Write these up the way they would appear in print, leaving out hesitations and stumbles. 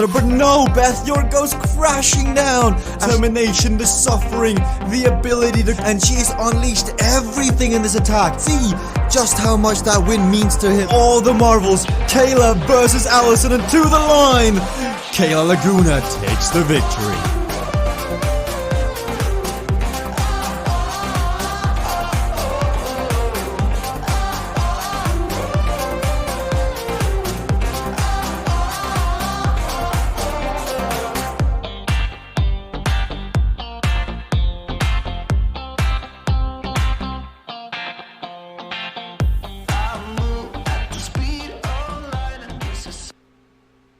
together, but no, Beth, yours goes crashing down. Determination, the suffering, the ability to... And she's unleashed everything in this attack. See just how much that win means to him. All the marvels. Kayla versus Allison, and to the line. Kayla Laguna takes the victory.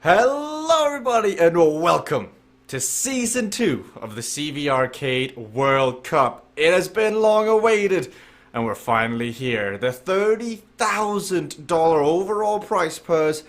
Hello everybody and welcome to Season 2 of the CVRcade World Cup. It has been long awaited and we're finally here. The $30,000 overall prize purse.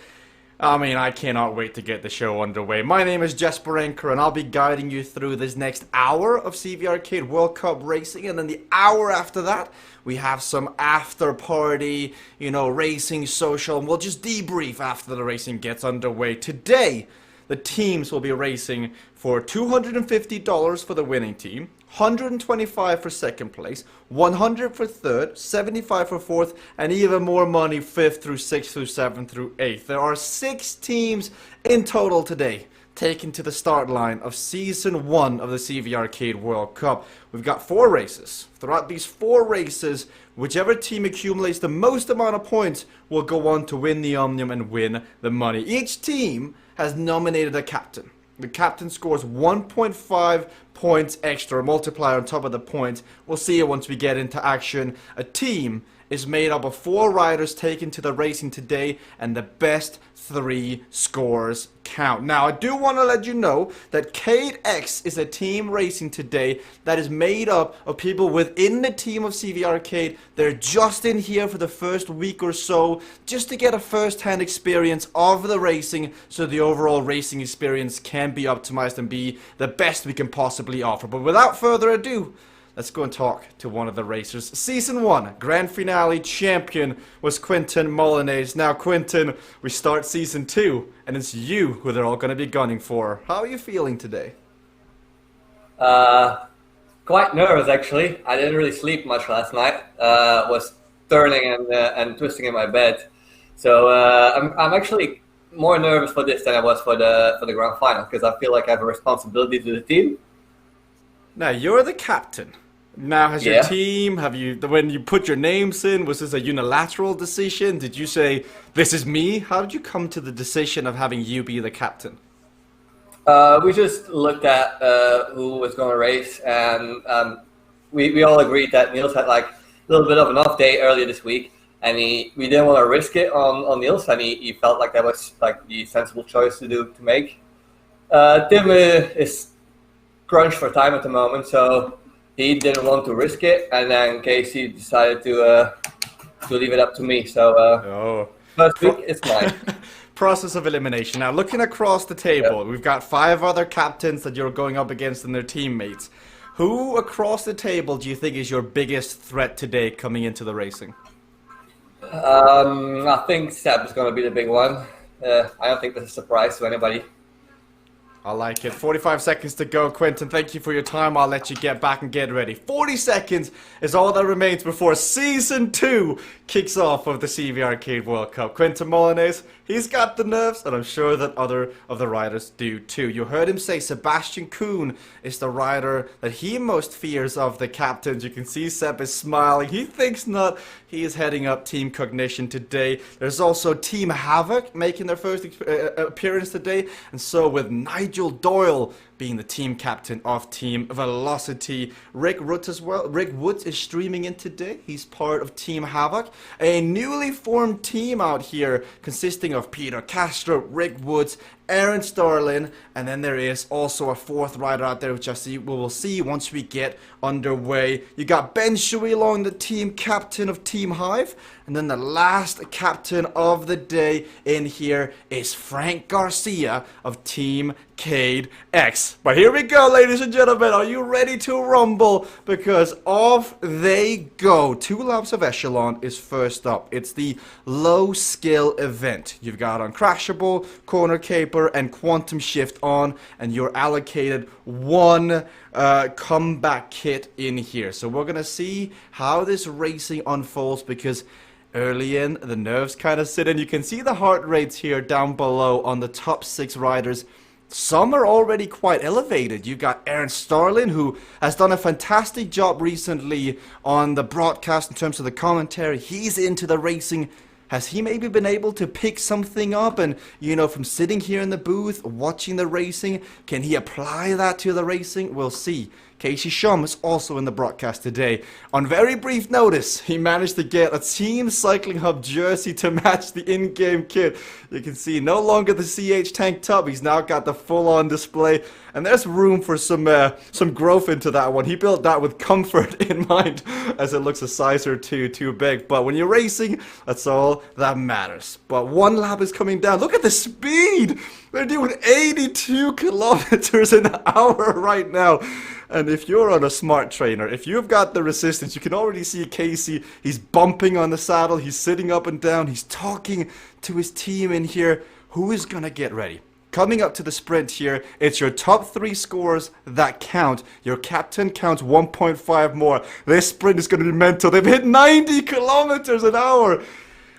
I mean, I cannot wait to get the show underway. My name is Jesper Anker and I'll be guiding you through this next hour of CVRcade World Cup racing, and then the hour after that we have some after party, racing, social, and we'll just debrief after the racing gets underway. Today, the teams will be racing for $250 for the winning team, $125 for second place, $100 for third, $75 for fourth, and even more money 5th through 6th through 7th through 8th. There are 6 teams in total today taken to the start line of Season 1 of the CVRcade World Cup. We've got 4 races. Throughout these 4 races, whichever team accumulates the most amount of points will go on to win the Omnium and win the money. Each team has nominated a captain. The captain scores 1.5 points extra, multiplier on top of the points. We'll see it once we get into action. A team is made up of 4 riders taken to the racing today, and the best 3 scores count. Now, I do want to let you know that Cade X is a team racing today that is made up of people within the team of CVRcade. They're just in here for the first week or so, just to get a first-hand experience of the racing, so the overall racing experience can be optimized and be the best we can possibly offer. But without further ado, let's go and talk to one of the racers. Season 1, Grand Finale champion was Quentin Molyneux. Now, Quentin, we start Season 2, and it's you who they're all going to be gunning for. How are you feeling today? Quite nervous, actually. I didn't really sleep much last night. Was turning and twisting in my bed. So I'm actually more nervous for this than I was for the Grand Final, because I feel like I have a responsibility to the team. Now, you're the captain. Now, has your team, when you put your names in, was this a unilateral decision? Did you say, this is me? How did you come to the decision of having you be the captain? We just looked at who was going to race, and we all agreed that Niels had like a little bit of an off day earlier this week, and we didn't want to risk it on Niels, and he felt like that was like the sensible choice to make. Tim is crunched for time at the moment, so he didn't want to risk it, and then Casey decided to leave it up to me. So first week it's mine. Process of elimination. Now, looking across the table, we've got 5 other captains that you're going up against and their teammates. Who across the table do you think is your biggest threat today coming into the racing? I think Seb is going to be the big one. I don't think that's a surprise to anybody. I like it. 45 seconds to go, Quentin. Thank you for your time. I'll let you get back and get ready. 40 seconds is all that remains before Season 2 kicks off of the CVRcade World Cup. Quentin Molyneux, he's got the nerves, and I'm sure that other of the riders do too. You heard him say Sebastian Kuhn is the rider that he most fears of the captains. You can see Seb is smiling. He thinks not. He is heading up Team Cognition today. There's also Team Havoc making their first appearance today, and so with Nigel Doyle being the team captain of Team Velocity. Rick Woods as well. Rick Woods is streaming in today. He's part of Team Havoc, a newly formed team out here consisting of Peter Castro, Rick Woods, Aaron Starlin, and then there is also a 4th rider out there, which we will see once we get underway. You got Ben Shuilong, the team captain of Team Hive, and then the last captain of the day in here is Frank Garcia of Team Cade X. But here we go, ladies and gentlemen. Are you ready to rumble? Because off they go. 2 laps of Echelon is first up. It's the low skill event. You've got Uncrashable, Corner Cape, Hyper and Quantum Shift on, and you're allocated one comeback kit in here. So we're gonna see how this racing unfolds, because early in, the nerves kind of sit in. You can see the heart rates here down below on the top 6 riders. Some are already quite elevated. You got Aaron Starlin, who has done a fantastic job recently on the broadcast in terms of the commentary. He's into the racing. Has he maybe been able to pick something up and, you know, from sitting here in the booth, watching the racing, can he apply that to the racing? We'll see. Casey Shum is also in the broadcast today. On very brief notice, he managed to get a Team Cycling Hub jersey to match the in-game kit. You can see no longer the CH tank top, he's now got the full-on display. And there's room for some growth into that one. He built that with comfort in mind, as it looks a size or two too big. But when you're racing, that's all that matters. But one lap is coming down. Look at the speed! They're doing 82 kilometers an hour right now. And if you're on a smart trainer, if you've got the resistance, you can already see Casey. He's bumping on the saddle. He's sitting up and down. He's talking to his team in here. Who is going to get ready? Coming up to the sprint here, it's your top 3 scores that count. Your captain counts 1.5 more. This sprint is going to be mental. They've hit 90 kilometers an hour.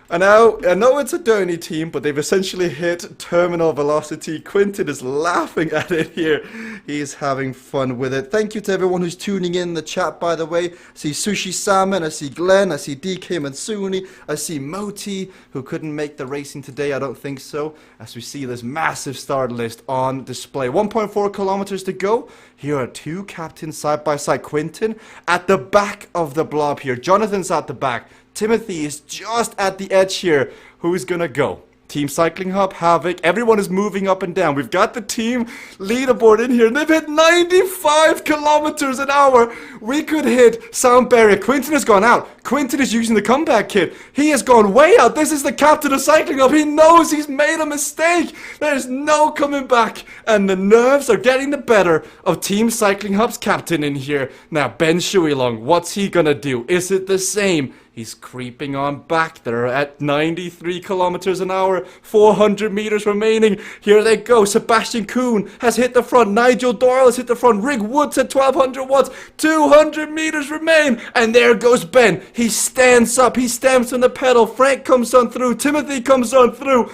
And now, I know it's a Derny team, but they've essentially hit terminal velocity. Quinton is laughing at it here. He's having fun with it. Thank you to everyone who's tuning in the chat, by the way. I see Sushi Salmon, I see Glenn, I see DK Mansuni, I see Moti, who couldn't make the racing today, I don't think so. As we see this massive start list on display. 1.4 kilometers to go. Here are 2 captains side by side. Quinton at the back of the blob here. Jonathan's at the back. Timothy is just at the edge here. Who's gonna go? Team Cycling Hub, Havoc, everyone is moving up and down. We've got the team leaderboard in here, and they've hit 95 kilometers an hour. We could hit sound barrier. Quinton has gone out. Quinton is using the comeback kit. He has gone way out. This is the captain of Cycling Hub. He knows he's made a mistake. There's no coming back, and the nerves are getting the better of Team Cycling Hub's captain in here. Now, Ben Shuilong, what's he gonna do? Is it the same? He's creeping on back. They're at 93 kilometers an hour. 400 meters remaining. Here they go. Sebastian Kuhn has hit the front. Nigel Doyle has hit the front. Rig Woods at 1200 watts. 200 meters remain. And there goes Ben. He stands up. He stamps on the pedal. Frank comes on through. Timothy comes on through.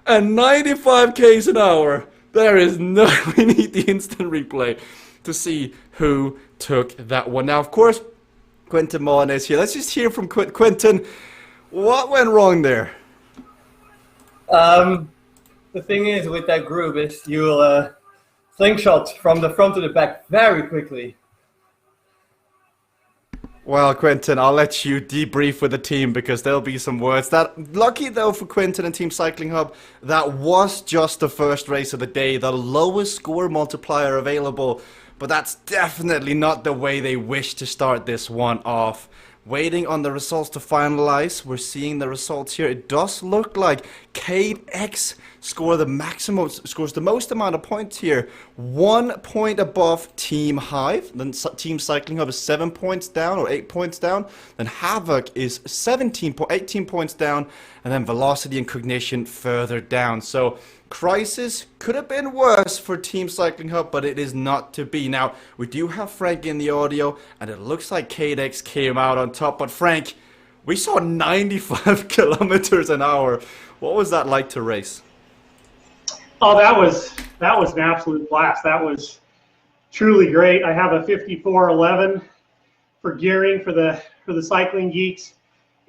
And 95 k's an hour. There is no... We need the instant replay to see who took that one. Now, of course... Quinton Molinez here. Let's just hear from Quinton. What went wrong there? The thing is with that group is you'll slingshot from the front to the back very quickly. Well, Quinton, I'll let you debrief with the team because there'll be some words. That lucky though for Quinton and Team Cycling Hub, that was just the first race of the day, the lowest score multiplier available. But that's definitely not the way they wish to start this one off. Waiting on the results to finalize. We're seeing the results here. It does look like Cade X scores the most amount of points here. 1 point above Team Hive. Then Team Cycling Hub is 7 points down or 8 points down. Then Havoc is 18 points down. And then Velocity and Cognition further down. So crisis could have been worse for Team Cycling Hub, but it is not to be. Now, we do have Frank in the audio, and it looks like KDX came out on top. But Frank, we saw 95 kilometers an hour. What was that like to race? Oh, that was an absolute blast. That was truly great. I have a 5411 for gearing for the cycling geeks,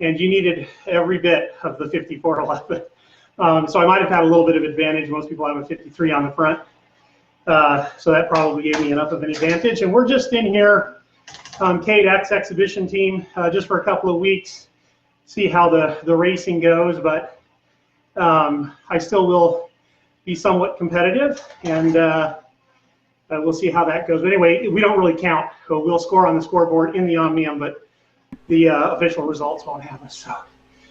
and you needed every bit of the 5411. So I might have had a little bit of advantage. Most people have a 53 on the front. So that probably gave me enough of an advantage. And we're just in here, KDX exhibition team, just for a couple of weeks, see how the racing goes. But I still will be somewhat competitive, and we'll see how that goes. But anyway, we don't really count. So we'll score on the scoreboard in the Omnium, but the official results won't have us. So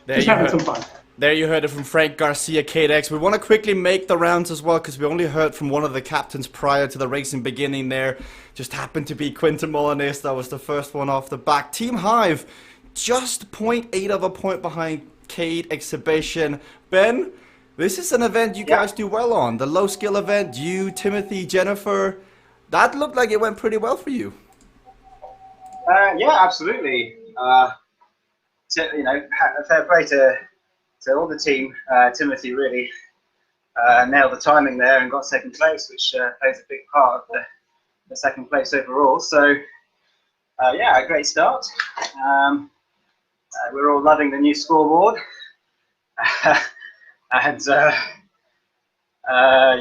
just having some fun. There you heard it from Frank Garcia, KDX. We want to quickly make the rounds as well because we only heard from one of the captains prior to the racing beginning there. Just happened to be Quinton Molinez. That was the first one off the back. Team Hive, just 0.8 of a point behind Cade Exhibition. Ben, This is an event you guys do well on. The low skill event, you, Timothy, Jennifer, that looked like it went pretty well for you. Yeah, absolutely. Fair play to all the team. Timothy really nailed the timing there and got second place, which plays a big part of the second place overall. So, yeah, a great start. We're all loving the new scoreboard. And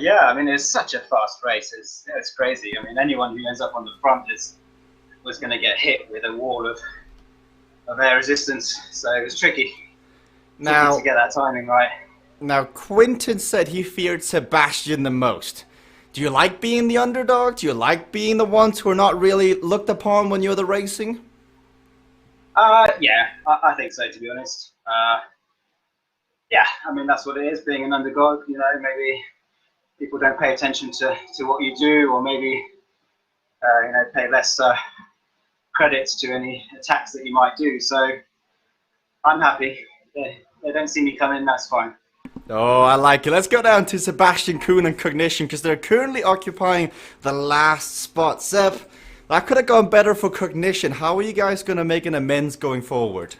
yeah, I mean, it's such a fast race. It's crazy. I mean, anyone who ends up on the front was going to get hit with a wall of air resistance. So it was tricky to get that timing right. Now, Quinton said he feared Sebastian the most. Do you like being the underdog? Do you like being the ones who are not really looked upon when you're the racing? Yeah, I think so, to be honest. Yeah, I mean, that's what it is, being an underdog. You know, maybe people don't pay attention to what you do, or maybe, pay less credit to any attacks that you might do. So I'm happy. They don't see me come in, that's fine. Oh, I like it. Let's go down to Sebastian Kuhn and Cognition, because they're currently occupying the last spot. Seb, that could have gone better for Cognition. How are you guys going to make an amends going forward?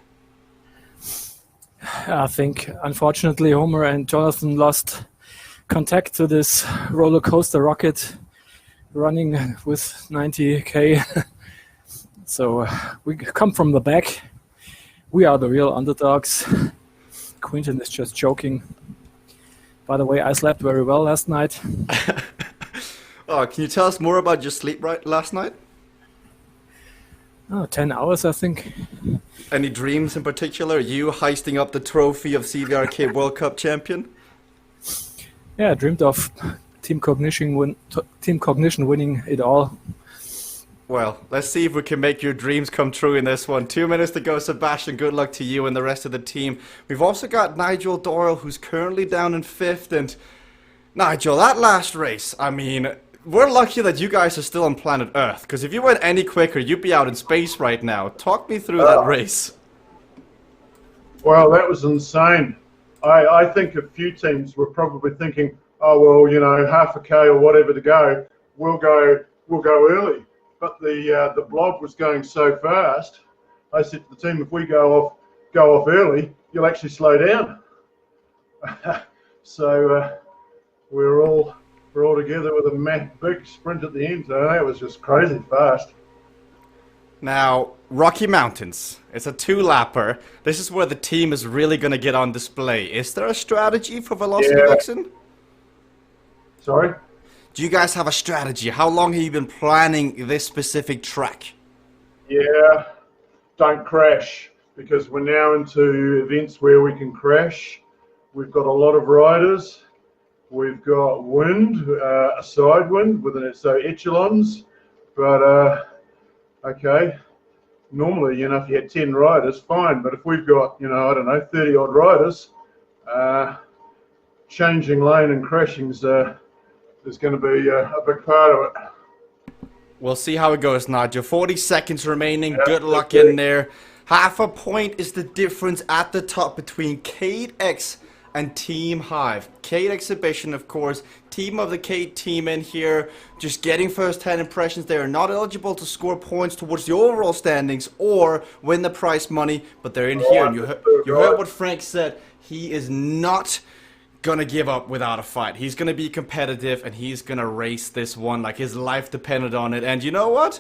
I think, unfortunately, Homer and Jonathan lost contact to this roller coaster rocket running with 90k. So we come from the back. We are the real underdogs. Quinton is just joking. By the way, I slept very well last night. Oh, can you tell us more about your sleep last night? 10 hours, I think. Any dreams in particular? You heisting up the trophy of CVRcade World Cup champion? Yeah, I dreamed of Team Cognition winning it all. Well, let's see if we can make your dreams come true in this one. 2 minutes to go, Sebastian. Good luck to you and the rest of the team. We've also got Nigel Doyle, who's currently down in 5th. And Nigel, that last race, I mean, we're lucky that you guys are still on planet Earth, because if you went any quicker, you'd be out in space right now. Talk me through that race. Well, that was insane. I think a few teams were probably thinking, oh, well, you know, half a K or whatever to go, we'll go early. But the blob was going so fast, I said to the team, if we go off early, you'll actually slow down. So we're all together with a big sprint at the end. So that was just crazy fast. Now, Rocky Mountains. It's a 2-lapper. This is where the team is really going to get on display. Is there a strategy for Velocity Vixen? Sorry? Do you guys have a strategy? How long have you been planning this specific track? Yeah, don't crash, because we're now into events where we can crash. We've got a lot of riders. We've got wind, a side wind with echelons. But, okay, normally, you know, if you had 10 riders, fine. But if we've got, you know, I don't know, 30-odd riders, changing lane and crashing is going to be a big part of it. We'll see how it goes, Nigel. 40 seconds remaining. Good luck in there. Half a point is the difference at the top between Cade X and Team Hive. Cade Exhibition, of course. Team of the Cade team in here. Just getting first-hand impressions. They are not eligible to score points towards the overall standings or win the prize money, but they're in here. And you heard what Frank said. He is not gonna give up without a fight. He's gonna be competitive, and he's gonna race this one like his life depended on it. And you know what?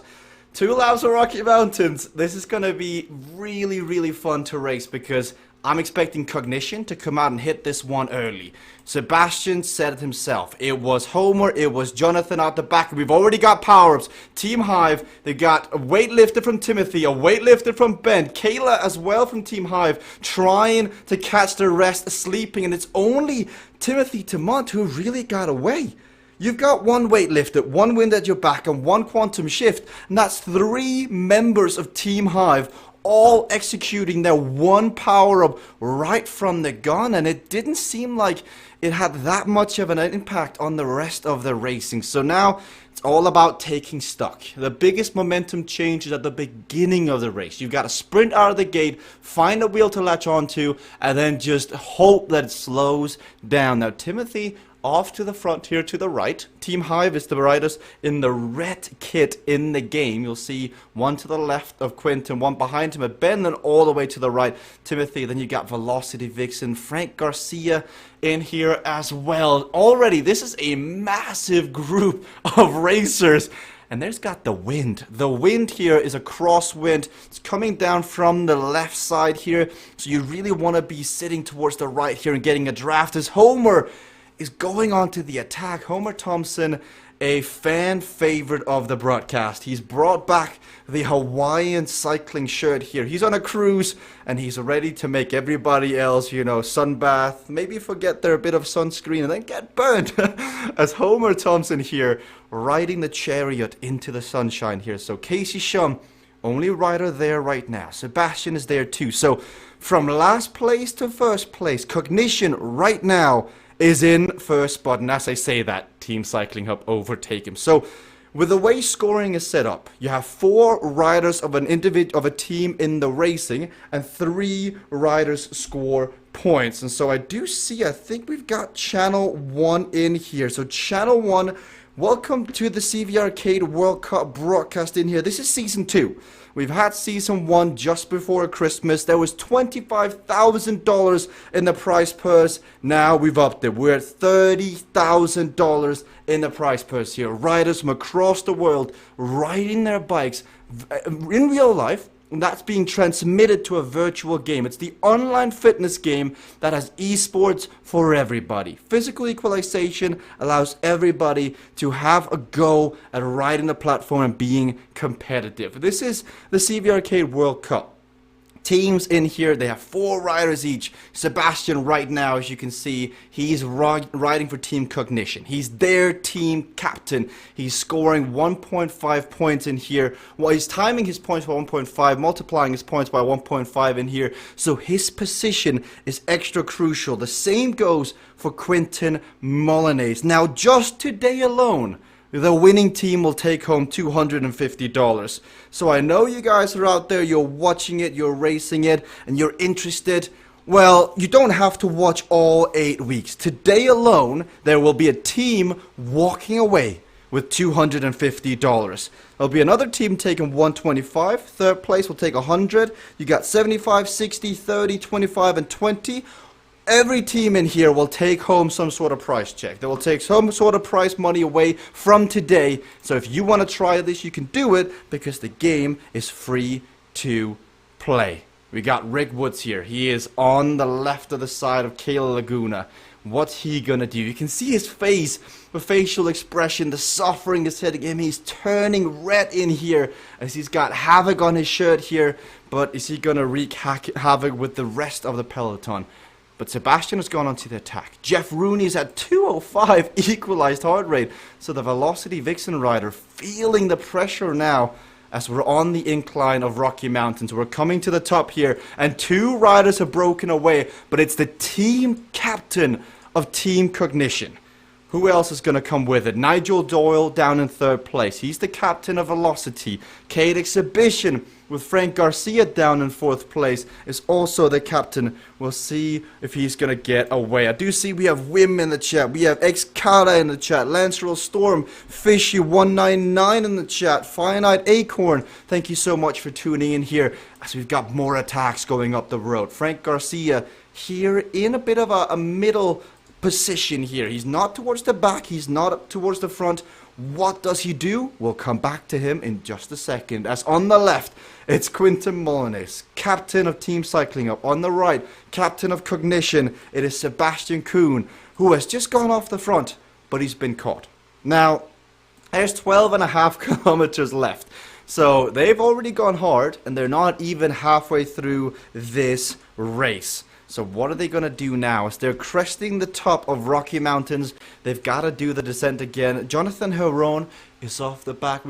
2 laps of Rocky Mountains. This is gonna be really, really fun to race, because I'm expecting Cognition to come out and hit this one early. Sebastian said it himself. It was Homer, it was Jonathan out the back. We've already got power-ups. Team Hive, they got a weightlifter from Timothy, a weightlifter from Ben, Kayla as well from Team Hive, trying to catch the rest sleeping, and it's only Timothy Tamont who really got away. You've got 1 weightlifter, 1 wind at your back, and 1 quantum shift, and that's 3 members of Team Hive all executing their one power-up right from the gun, and it didn't seem like it had that much of an impact on the rest of the racing. So now it's all about taking stock. The biggest momentum change is at the beginning of the race. You've got to sprint out of the gate, find a wheel to latch onto, and then just hope that it slows down. Now, Timothy off to the front here to the right. Team Hive is the riders in the red kit in the game. You'll see one to the left of Quinton, one behind him at Ben, and all the way to the right, Timothy. Then you got Velocity Vixen, Frank Garcia in here as well. Already, this is a massive group of racers. And there's got the wind. The wind here is a crosswind. It's coming down from the left side here. So you really want to be sitting towards the right here and getting a draft as Homer is going on to the attack. Homer Thompson, a fan favorite of the broadcast. He's brought back the Hawaiian cycling shirt here. He's on a cruise and he's ready to make everybody else, you know, sunbath, maybe forget their bit of sunscreen and then get burned. As Homer Thompson here riding the chariot into the sunshine here. So Casey Shum, only rider there right now. Sebastian is there too. So from last place to first place, Cognition right now is in first spot, and as I say that, Team Cycling Hub overtake him. So with the way scoring is set up, you have 4 riders of a team in the racing, and 3 riders score points. And so I do see, I think we've got Channel 1 in here. So Channel 1, welcome to the CVRcade World Cup broadcast in here. This is Season 2. We've had Season 1 just before Christmas. There was $25,000 in the prize purse. Now we've upped it. We're at $30,000 in the prize purse here. Riders from across the world riding their bikes in real life. And that's being transmitted to a virtual game. It's the online fitness game that has esports for everybody. Physical equalization allows everybody to have a go at riding the platform and being competitive. This is the CVRcade World Cup. Teams in here, they have 4 riders each. Sebastian right now, as you can see, he's riding for Team Cognition. He's their team captain. He's scoring 1.5 points in here. Well, he's timing his points by 1.5, multiplying his points by 1.5 in here. So his position is extra crucial. The same goes for Quinton Molyneux. Now, just today alone, the winning team will take home $250. So I know you guys are out there, you're watching it, you're racing it, and you're interested. Well, you don't have to watch all 8 weeks. Today alone, there will be a team walking away with $250. There'll be another team taking 125. Third place will take 100. You got 75, 60, 30, 25, and 20. Every team in here will take home some sort of prize check. They will take some sort of prize money away from today. So if you want to try this, you can do it because the game is free to play. We got Rick Woods here. He is on the left of the side of Kayla Laguna. What's he gonna do? You can see his face, the facial expression, the suffering is hitting him. He's turning red in here as he's got havoc on his shirt here. But is he gonna wreak havoc with the rest of the peloton? But Sebastian has gone on to the attack. Jeff Rooney's at 205 equalized heart rate. So the Velocity Vixen rider feeling the pressure now as we're on the incline of Rocky Mountains. We're coming to the top here and 2 riders have broken away. But it's the team captain of Team Cognition. Who else is going to come with it? Nigel Doyle down in 3rd place. He's the captain of Velocity. Cade Exhibition with Frank Garcia down in 4th place is also the captain. We'll see if he's going to get away. I do see we have Wim in the chat. We have Excada in the chat. Lanceral Storm. Fishy199 in the chat. Finite Acorn. Thank you so much for tuning in here as we've got more attacks going up the road. Frank Garcia here in a bit of a middle position here. He's not towards the back. He's not up towards the front. What does he do? We'll come back to him in just a second. As on the left, it's Quinton Molyneux, captain of Team Cycling Up. On the right, captain of Cognition, it is Sebastian Kuhn, who has just gone off the front, but he's been caught. Now, there's 12.5 kilometers left. So they've already gone hard, and they're not even halfway through this race. So what are they going to do now? As they're cresting the top of Rocky Mountains, they've got to do the descent again. Jonathan Heron is off the back.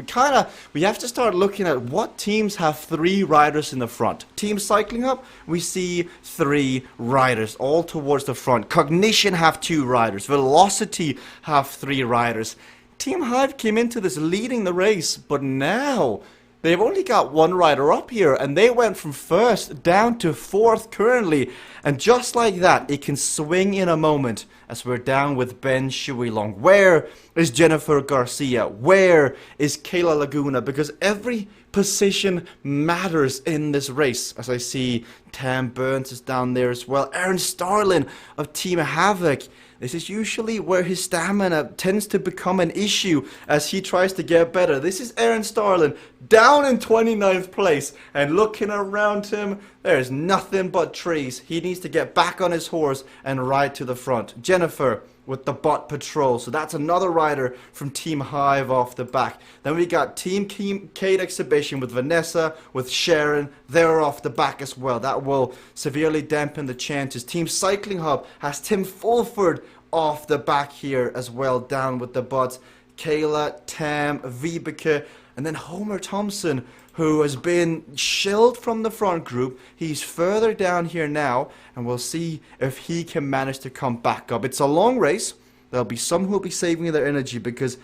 We have to start looking at what teams have 3 riders in the front. Team Cycling Hub, we see 3 riders all towards the front. Cognition have 2 riders. Velocity have 3 riders. Team Hive came into this leading the race, but now they've only got 1 rider up here, and they went from 1st down to 4th currently. And just like that, it can swing in a moment as we're down with Ben Shuilong. Where is Jennifer Garcia? Where is Kayla Laguna? Because every position matters in this race. As I see Tam Burns is down there as well. Aaron Starlin of Team Havoc. This is usually where his stamina tends to become an issue as he tries to get better. This is Aaron Starlin down in 29th place, and looking around him, there's nothing but trees. He needs to get back on his horse and ride to the front. Jennifer with the bot patrol, so that's another rider from Team Hive off the back. Then we got Team Cade Exhibition with Vanessa, with Sharon. They're off the back as well. That will severely dampen the chances. Team Cycling Hub has Tim Fulford off the back here as well, down with the bots. Kayla, Tam, Vibeke, and then Homer Thompson, who has been shelled from the front group. He's further down here now, and we'll see if he can manage to come back up. It's a long race. There'll be some who'll be saving their energy, because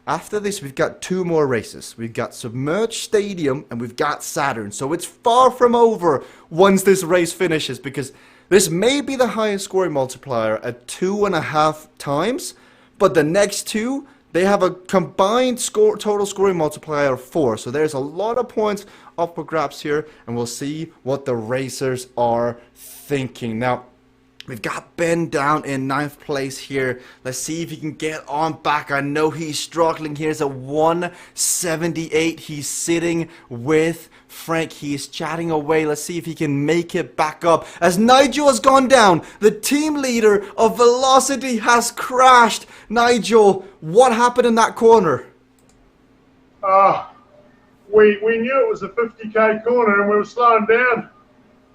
after this we've got 2 more races. We've got Submerged Stadium and we've got Saturn. So it's far from over once this race finishes, because this may be the highest scoring multiplier at 2.5 times, but the next 2, they have a combined total scoring multiplier of 4. So there's a lot of points up for grabs here, and we'll see what the racers are thinking. Now, we've got Ben down in 9th place here. Let's see if he can get on back. I know he's struggling. Here's a 178. He's sitting with Frank. He is chatting away. Let's see if he can make it back up. As Nigel has gone down, the team leader of Velocity has crashed. Nigel, what happened in that corner? We knew it was a 50k corner and we were slowing down.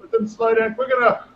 We didn't slow down quick enough.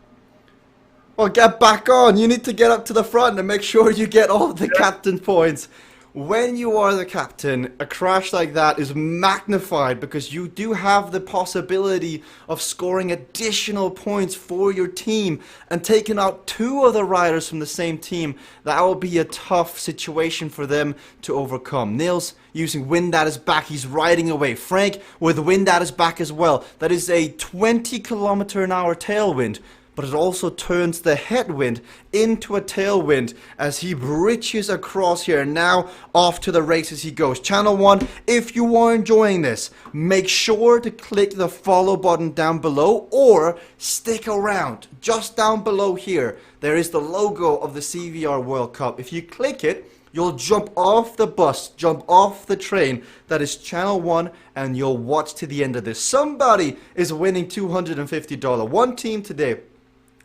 Well, get back on. You need to get up to the front and make sure you get all the captain points. When you are the captain, a crash like that is magnified, because you do have the possibility of scoring additional points for your team and taking out 2 other riders from the same team. That will be a tough situation for them to overcome. Nils using wind at his back, he's riding away. Frank with wind at his back as well. That is a 20km/h tailwind, but it also turns the headwind into a tailwind as he bridges across here. Now off to the races he goes. Channel 1, if you are enjoying this, make sure to click the follow button down below, or stick around. Just down below here, there is the logo of the CVR World Cup. If you click it, you'll jump off the bus, jump off the train. That is Channel 1, and you'll watch to the end of this. Somebody is winning $250. One team today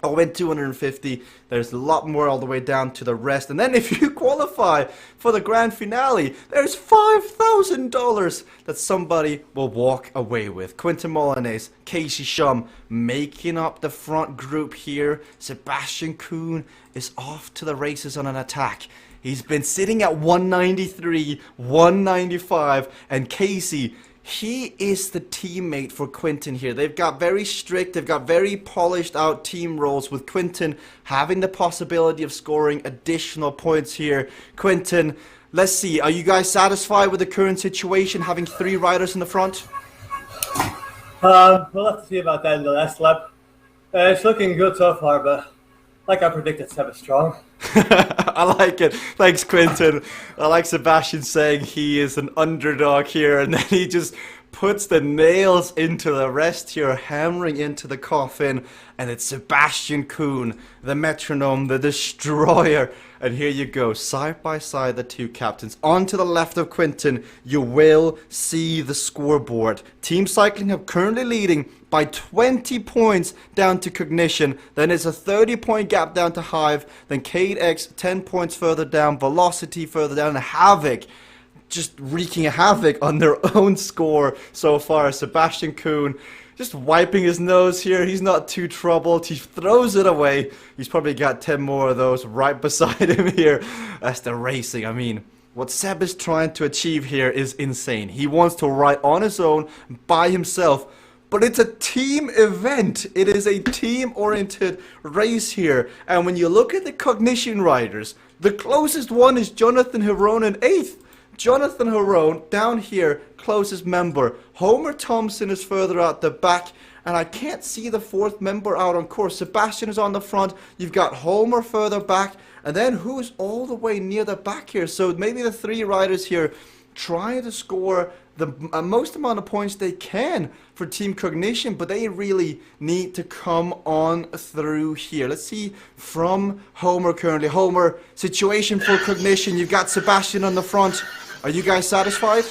I'll win 250. There's a lot more all the way down to the rest. And then if you qualify for the grand finale, there's $5,000 that somebody will walk away with. Quintin Molinez, Casey Shum making up the front group here. Sebastian Kuhn is off to the races on an attack. He's been sitting at 193, 195, and Casey, he is the teammate for Quintin here. They've got very strict, they've got very polished out team roles, with Quintin having the possibility of scoring additional points here. Quintin, let's see, are you guys satisfied with the current situation, having 3 riders in the front? We'll have to see about that in the last lap. It's looking good so far, but like I predicted, Seb is strong. I like it. Thanks, Quintin. I like Sebastian saying he is an underdog here, and then he just puts the nails into the rest here, hammering into the coffin, and it's Sebastian Kuhn, the metronome, the destroyer. And here you go, side by side, the 2 captains. On to the left of Quintin, you will see the scoreboard. Team Cycling Hub currently leading by 20 points down to Cognition. Then it's a 30-point gap down to Hive. Then Cade X 10 points further down. Velocity further down. And Havoc just wreaking havoc on their own score so far. Sebastian Kuhn just wiping his nose here. He's not too troubled. He throws it away. He's probably got 10 more of those right beside him here. That's the racing. I mean, what Seb is trying to achieve here is insane. He wants to ride on his own, by himself, but it's a team event. It is a team-oriented race here. And when you look at the Cognition riders, the closest one is Jonathan Herone in 8th. Jonathan Herone down here, closest member. Homer Thompson is further out the back, and I can't see the 4th member out on course. Sebastian is on the front. You've got Homer further back, and then who's all the way near the back here? So maybe the 3 riders here trying to score the most amount of points they can for Team Cognition, but they really need to come on through here. Let's see from Homer currently. Homer, situation for Cognition. You've got Sebastian on the front. Are you guys satisfied?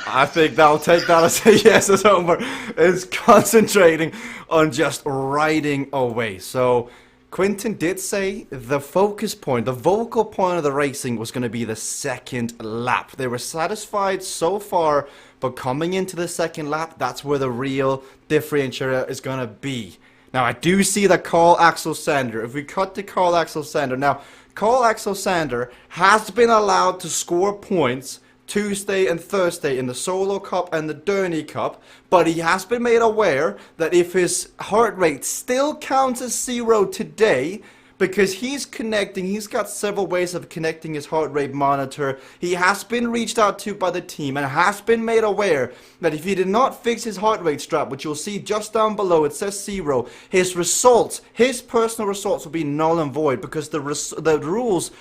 I think I'll take that as a yes, as Homer is concentrating on just riding away. So Quinten did say the focus point, the vocal point of the racing was going to be the second lap. They were satisfied so far, but coming into the second lap, that's where the real differentiator is going to be. Now, I do see the Carl Axel Sander. If we cut to Carl Axel Sander, now, Carl Axel Sander has been allowed to score points Tuesday and Thursday in the Solo Cup and the Derny Cup, but he has been made aware that if his heart rate still counts as 0 today, because he's got several ways of connecting his heart rate monitor, he has been reached out to by the team and has been made aware that if he did not fix his heart rate strap, which you'll see just down below, it says 0, his results, his personal results will be null and void, because the rules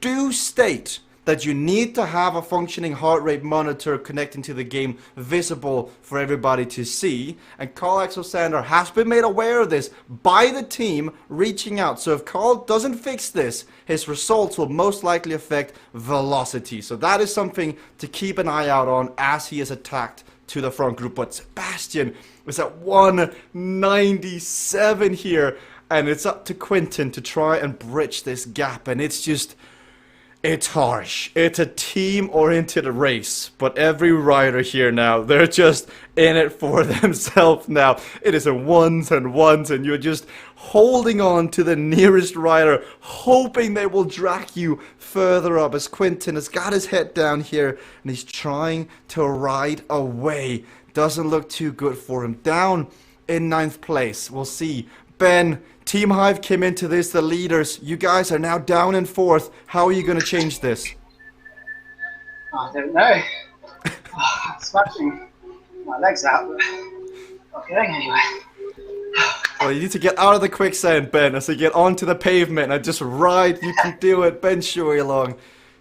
do state that you need to have a functioning heart rate monitor connecting to the game visible for everybody to see. And Carl Axel Sander has been made aware of this by the team reaching out. So if Carl doesn't fix this, his results will most likely affect velocity. So that is something to keep an eye out on as he is attacked to the front group. But Sebastian is at 197 here, and it's up to Quinten to try and bridge this gap. And it's harsh. It's a team-oriented race, but every rider here now, they're just in it for themselves now. It is a ones and ones, and you're just holding on to the nearest rider, hoping they will drag you further up, as Quinten has got his head down here, and he's trying to ride away. Doesn't look too good for him. Down in 9th place. We'll see. Ben, Team Hive came into this, the leaders. You guys are now down in 4th. How are you going to change this? I don't know. I'm smashing my legs out, but not going anywhere. Well, you need to get out of the quicksand, Ben, as you get onto the pavement and just ride. You can do it. Ben Shuey along,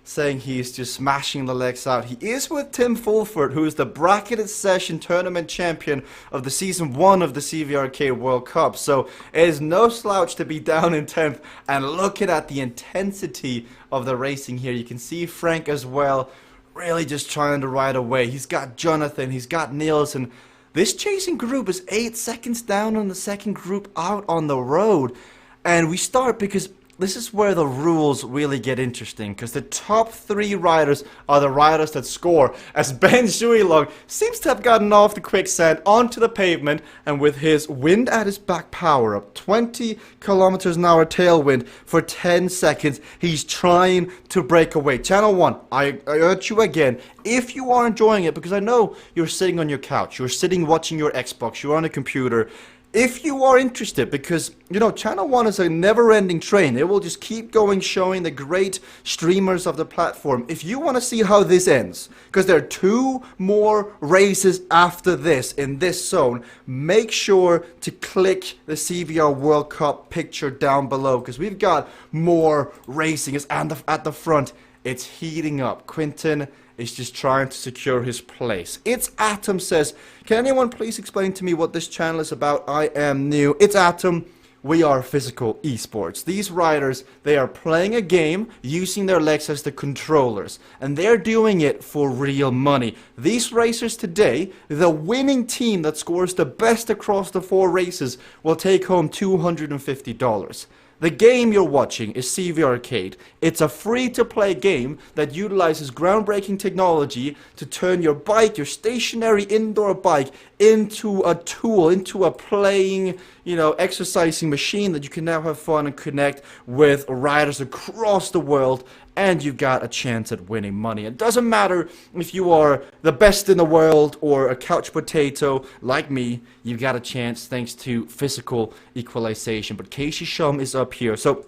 saying he's just smashing the legs out. He is with Tim Fulford, who is the bracketed session tournament champion of the season 1 of the CVRcade World Cup. So it is no slouch to be down in 10th. And looking at the intensity of the racing here, you can see Frank as well, really just trying to ride away. He's got Jonathan, he's got Niels, and this chasing group is 8 seconds down on the second group out on the road. And we start because this is where the rules really get interesting, because the top 3 riders are the riders that score, as Ben Shuilong seems to have gotten off the quicksand onto the pavement, and with his wind at his back power up 20 kilometers an hour tailwind for 10 seconds, he's trying to break away. Channel 1, I urge you again, if you are enjoying it, because I know you're sitting on your couch, you're sitting watching your Xbox, you're on a computer, if you are interested, because, you know, Channel 1 is a never-ending train. It will just keep going, showing the great streamers of the platform. If you want to see how this ends, because there are 2 more races after this in this zone, make sure to click the CVR World Cup picture down below, because we've got more racing. At the front, it's heating up. Quinten is just trying to secure his place. It's Atom says, can anyone please explain to me what this channel is about? I am new. It's Atom. We are physical esports. These riders, they are playing a game using their legs as the controllers, and they're doing it for real money. These racers today, the winning team that scores the best across the 4 races will take home $250. The game you're watching is CVRcade. It's a free-to-play game that utilizes groundbreaking technology to turn your bike, your stationary indoor bike, into a tool, into a playing, exercising machine that you can now have fun and connect with riders across the world, and you've got a chance at winning money. It doesn't matter if you are the best in the world or a couch potato like me, you've got a chance thanks to physical equalization. But Casey Shum is up here. So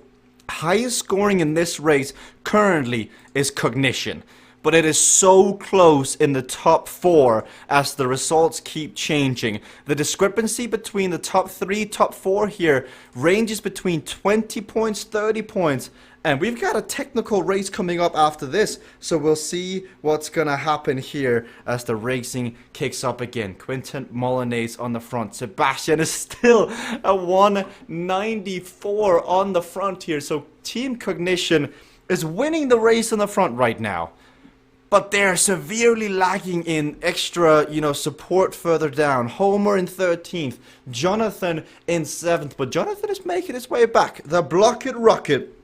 highest scoring in this race currently is Cognition, but it is so close in the top 4 as the results keep changing. The discrepancy between the top 3, top 4 here ranges between 20 points, 30 points, and we've got a technical race coming up after this, so we'll see what's gonna happen here as the racing kicks up again. Quentin Molyneux on the front. Sebastian is still a 194 on the front here, so Team Cognition is winning the race on the front right now. But they're severely lagging in extra, support further down. Homer in 13th, Jonathan in 7th, but Jonathan is making his way back. The Blocked Rocket,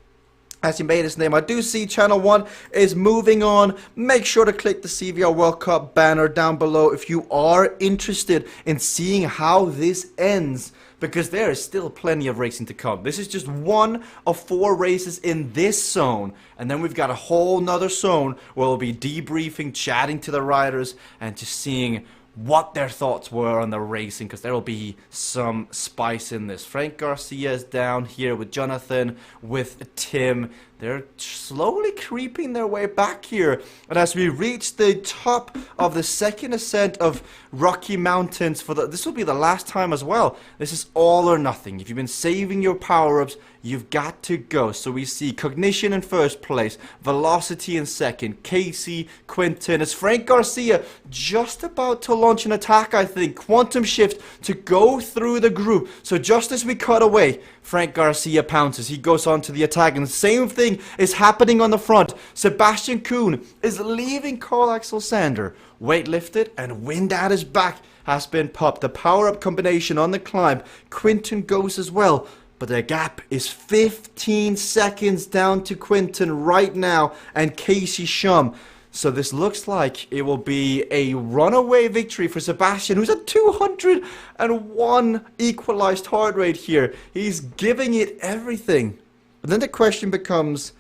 as he made his name. I do see Channel 1 is moving on. Make sure to click the CVR World Cup banner down below if you are interested in seeing how this ends, because there is still plenty of racing to come. This is just one of 4 races in this zone, and then we've got a whole nother zone where we'll be debriefing, chatting to the riders, and just seeing what their thoughts were on the racing, because there will be some spice in this. Frank Garcia is down here with Jonathan, with Tim. They're slowly creeping their way back here. And as we reach the top of the second ascent of Rocky Mountains, this will be the last time as well. This is all or nothing. If you've been saving your power-ups, you've got to go. So we see Cognition in first place, Velocity in second, Casey, Quentin. It's Frank Garcia just about to launch an attack, I think. Quantum Shift to go through the group. So just as we cut away, Frank Garcia pounces. He goes on to the attack, and the same thing is happening on the front. Sebastian Kuhn is leaving Carl Axel Sander. Weight lifted and wind at his back has been popped. The power-up combination on the climb. Quinton goes as well, but the gap is 15 seconds down to Quinton right now and Casey Shum. So this looks like it will be a runaway victory for Sebastian, who's at 201 equalized heart rate here. He's giving it everything. But then the question becomes,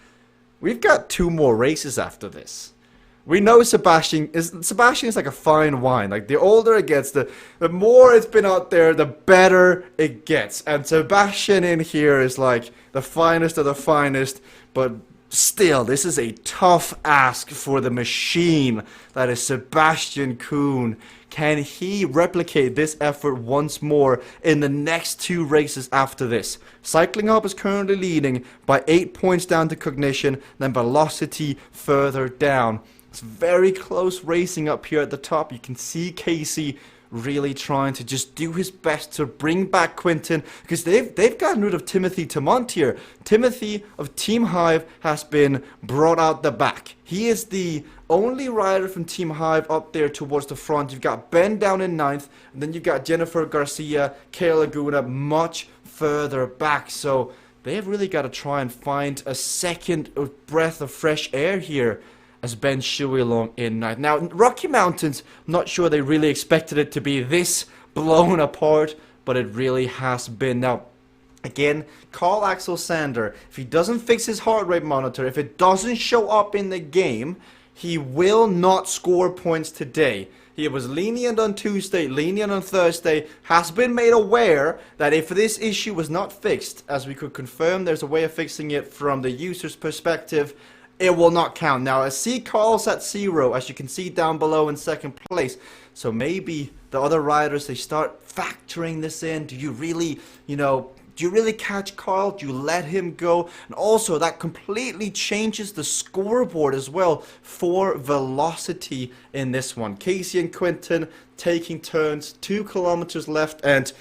we've got 2 more races after this. We know Sebastian is like a fine wine. Like, the older it gets, the more it's been out there, the better it gets. And Sebastian in here is like the finest of the finest, but still, this is a tough ask for the machine that is Sebastian Kuhn. Can he replicate this effort once more in the next 2 races after this? Cycling Up is currently leading by 8 points down to Cognition, then Velocity further down. It's very close racing up here at the top. You can see Casey really trying to just do his best to bring back Quinton, because they've gotten rid of Timothy Tamont here. Timothy of Team Hive has been brought out the back. He is the only rider from Team Hive up there towards the front. You've got Ben down in 9th, and then you've got Jennifer Garcia, Kayla Laguna much further back. So they've really got to try and find a second breath of fresh air here as Ben Shuey along in 9th. Now, Rocky Mountains, not sure they really expected it to be this blown apart, but it really has been. Now, again, Carl Axel Sander, if he doesn't fix his heart rate monitor, if it doesn't show up in the game, he will not score points today. He was lenient on Tuesday, lenient on Thursday, has been made aware that if this issue was not fixed, as we could confirm there's a way of fixing it from the user's perspective, it will not count. Now, I see Carl's at 0, as you can see down below in second place. So maybe the other riders, they start factoring this in. Do you really, do you really catch Carl? Do you let him go? And also, that completely changes the scoreboard as well for Velocity in this one. Casey and Quinton taking turns, 2 kilometers left, and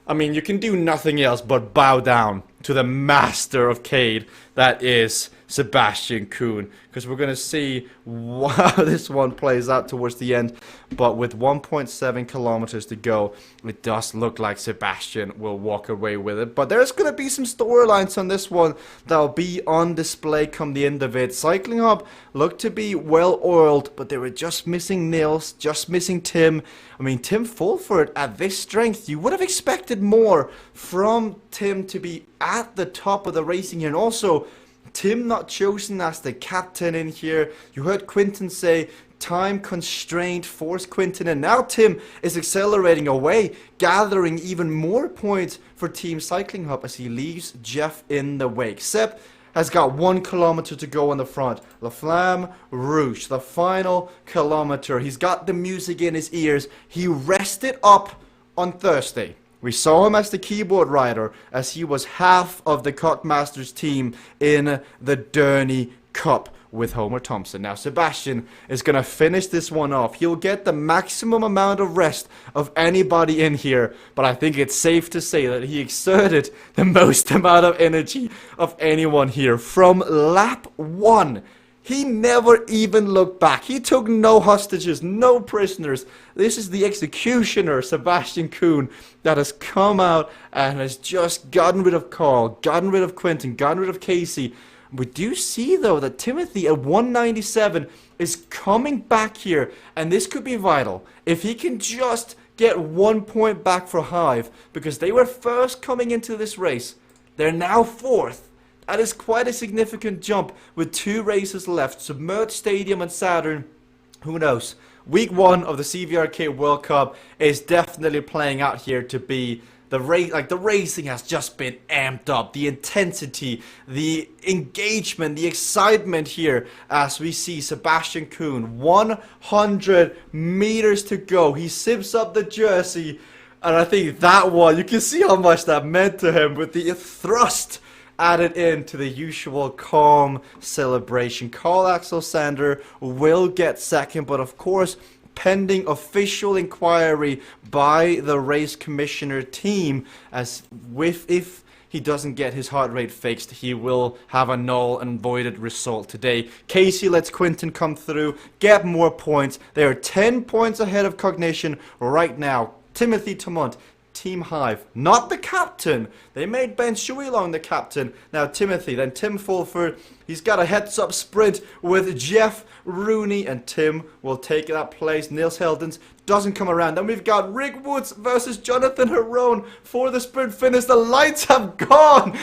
I mean, you can do nothing else but bow down to the master of Cade, that is Sebastian Kuhn, because we're going to see how this one plays out towards the end. But with 1.7 kilometers to go, it does look like Sebastian will walk away with it. But there's going to be some storylines on this one that'll be on display come the end of it. Cycling Hub looked to be well oiled, but they were just missing Nils, just missing Tim. I mean, Tim Fulford at this strength, you would have expected more from Tim to be at the top of the racing here. And also, Tim not chosen as the captain in here. You heard Quinton say time constraint forced Quinton, and now Tim is accelerating away, gathering even more points for Team Cycling Hub as he leaves Jeff in the wake. Seb has got 1 kilometer to go on the front. La Flamme Rouge, the final kilometer. He's got the music in his ears. He rested up on Thursday. We saw him as the keyboard rider, as he was half of the Cutmasters team in the Derny Cup with Homer Thompson. Now Sebastian is going to finish this one off. He'll get the maximum amount of rest of anybody in here, but I think it's safe to say that he exerted the most amount of energy of anyone here. From lap 1, he never even looked back. He took no hostages, no prisoners. This is the executioner, Sebastian Kuhn, that has come out and has just gotten rid of Carl, gotten rid of Quentin, gotten rid of Casey. We do see, though, that Timothy at 197 is coming back here, and this could be vital. If he can just get 1 point back for Hive, because they were first coming into this race, they're now 4th. That is quite a significant jump with 2 races left. Submerged Stadium and Saturn, who knows? Week 1 of the CVRcade World Cup is definitely playing out here to be the race. Like, the racing has just been amped up. The intensity, the engagement, the excitement here as we see Sebastian Kuhn, 100 meters to go. He zips up the jersey, and I think that one, you can see how much that meant to him with the thrust added into the usual calm celebration. Carl Axel Sander will get second, but of course, pending official inquiry by the race commissioner team, as if he doesn't get his heart rate fixed, he will have a null and voided result today. Casey lets Quinton come through, get more points. They are 10 points ahead of Cognition right now. Timothy Tamont, Team Hive, not the captain. They made Ben Shuilong the captain. Now Timothy, then Tim Fulford. He's got a heads-up sprint with Jeff Rooney, and Tim will take that place. Nils Heldens doesn't come around. Then we've got Rick Woods versus Jonathan Herone for the sprint finish. The lights have gone.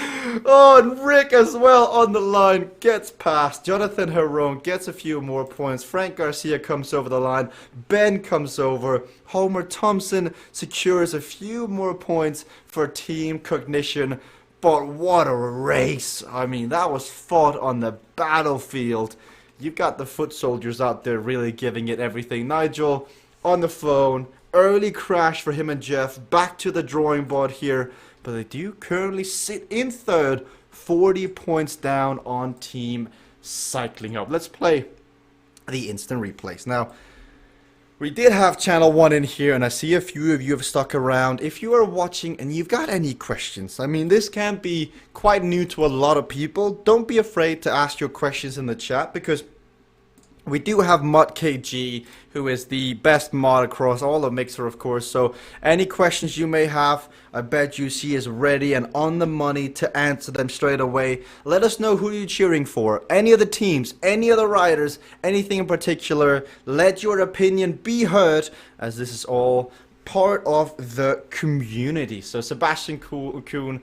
Oh, and Rick as well on the line gets past. Jonathan Herone gets a few more points. Frank Garcia comes over the line. Ben comes over. Homer Thompson secures a few more points for Team Cognition. But what a race. I mean, that was fought on the battlefield. You've got the foot soldiers out there really giving it everything. Nigel on the phone. Early crash for him and Jeff. Back to the drawing board here. But they do currently sit in 3rd. 40 points down on Team Cycling Hub. Let's play the instant replays. Now, we did have Channel 1 in here, and I see a few of you have stuck around. If you are watching and you've got any questions, I mean, this can be quite new to a lot of people. Don't be afraid to ask your questions in the chat, because we do have ModKG, who is the best mod across all of Mixer, of course. So any questions you may have, I bet you she is ready and on the money to answer them straight away. Let us know who you're cheering for. Any of the teams, any of the riders, anything in particular. Let your opinion be heard, as this is all part of the community. So Sebastian Kuhn.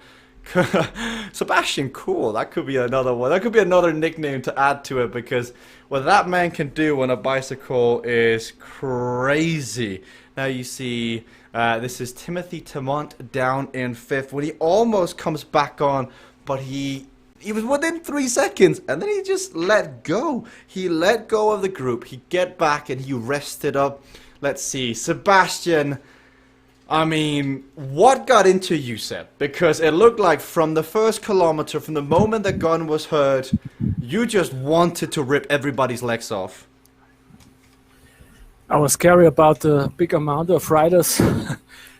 Sebastian Cool, that could be another one. That could be another nickname to add to it, because what that man can do on a bicycle is crazy. Now you see, this is Timothy Tamont down in 5th when he almost comes back on, but he was within 3 seconds, and then he just let go. He let go of the group. He get back and he rested up. Let's see, Sebastian. I mean, what got into you, Seb? Because it looked like from the first kilometer, from the moment the gun was heard, you just wanted to rip everybody's legs off. I was scary about the big amount of riders,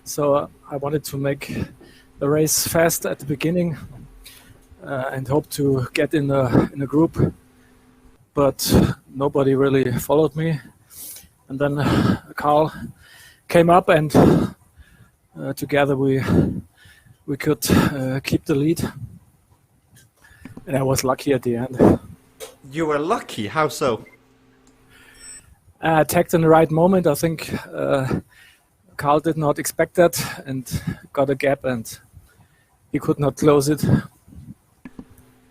so I wanted to make the race fast at the beginning. and hoped to get in a group, but nobody really followed me. And then Carl came up, and together we could keep the lead. And I was lucky at the end. You were lucky. How so? I attacked in the right moment. I think Carl did not expect that and got a gap, and he could not close it.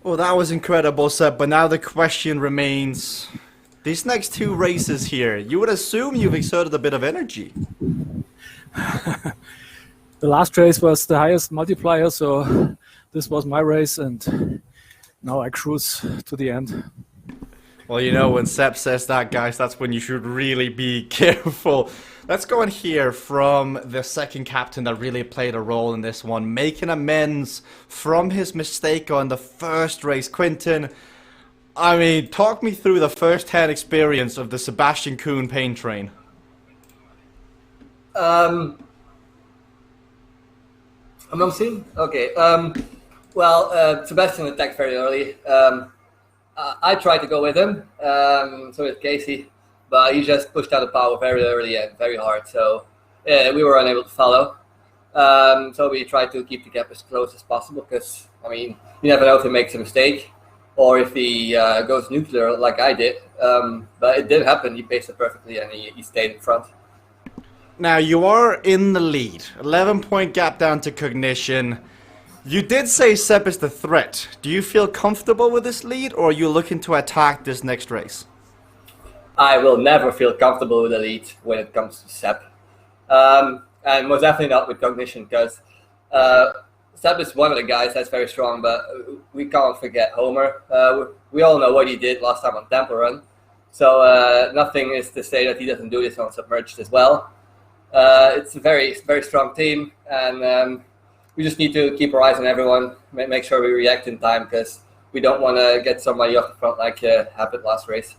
Well, that was incredible, Seb, but now the question remains, these next two races here, you would assume you've exerted a bit of energy. The last race was the highest multiplier, so this was my race, and now I cruise to the end. Well, you know, when Seb says that, guys, that's when you should really be careful. Let's go and hear from the second captain that really played a role in this one, making amends from his mistake on the first race. Quinton, I mean, talk me through the first-hand experience of the Sebastian Kuhn pain train. I'm on scene? Okay. Well, Sebastian attacked very early. I tried to go with him, so did Casey, but he just pushed out the power very early and very hard, so we were unable to follow. So we tried to keep the gap as close as possible, because, I mean, you never know if he makes a mistake or if he goes nuclear like I did. But it did happen. He paced it perfectly and he stayed in front. Now, you are in the lead. 11-point gap down to Cognition. You did say Seb is the threat. Do you feel comfortable with this lead, or are you looking to attack this next race? I will never feel comfortable with the lead when it comes to Seb. And most definitely not with Cognition, because Seb is one of the guys that's very strong, but we can't forget Homer. We all know what he did last time on Temple Run. So nothing is to say that he doesn't do this on Submerged as well. It's a very, very strong team, and we just need to keep our eyes on everyone, make sure we react in time, because we don't want to get somebody off the front like happened last race.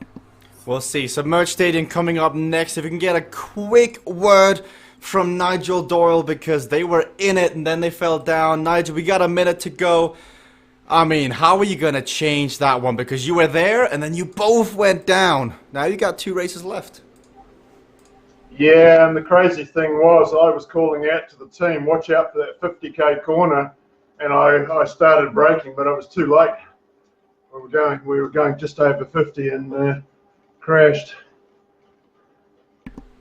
We'll see. Submerged Stadium coming up next. If we can get a quick word from Nigel Doyle, because they were in it and then they fell down. Nigel, we got a minute to go. I mean, how are you going to change that one? Because you were there and then you both went down. Now you got 2 races left. Yeah, and the crazy thing was I was calling out to the team, watch out for that 50k corner, and I started braking, but I was too late. We were going just over 50 and crashed.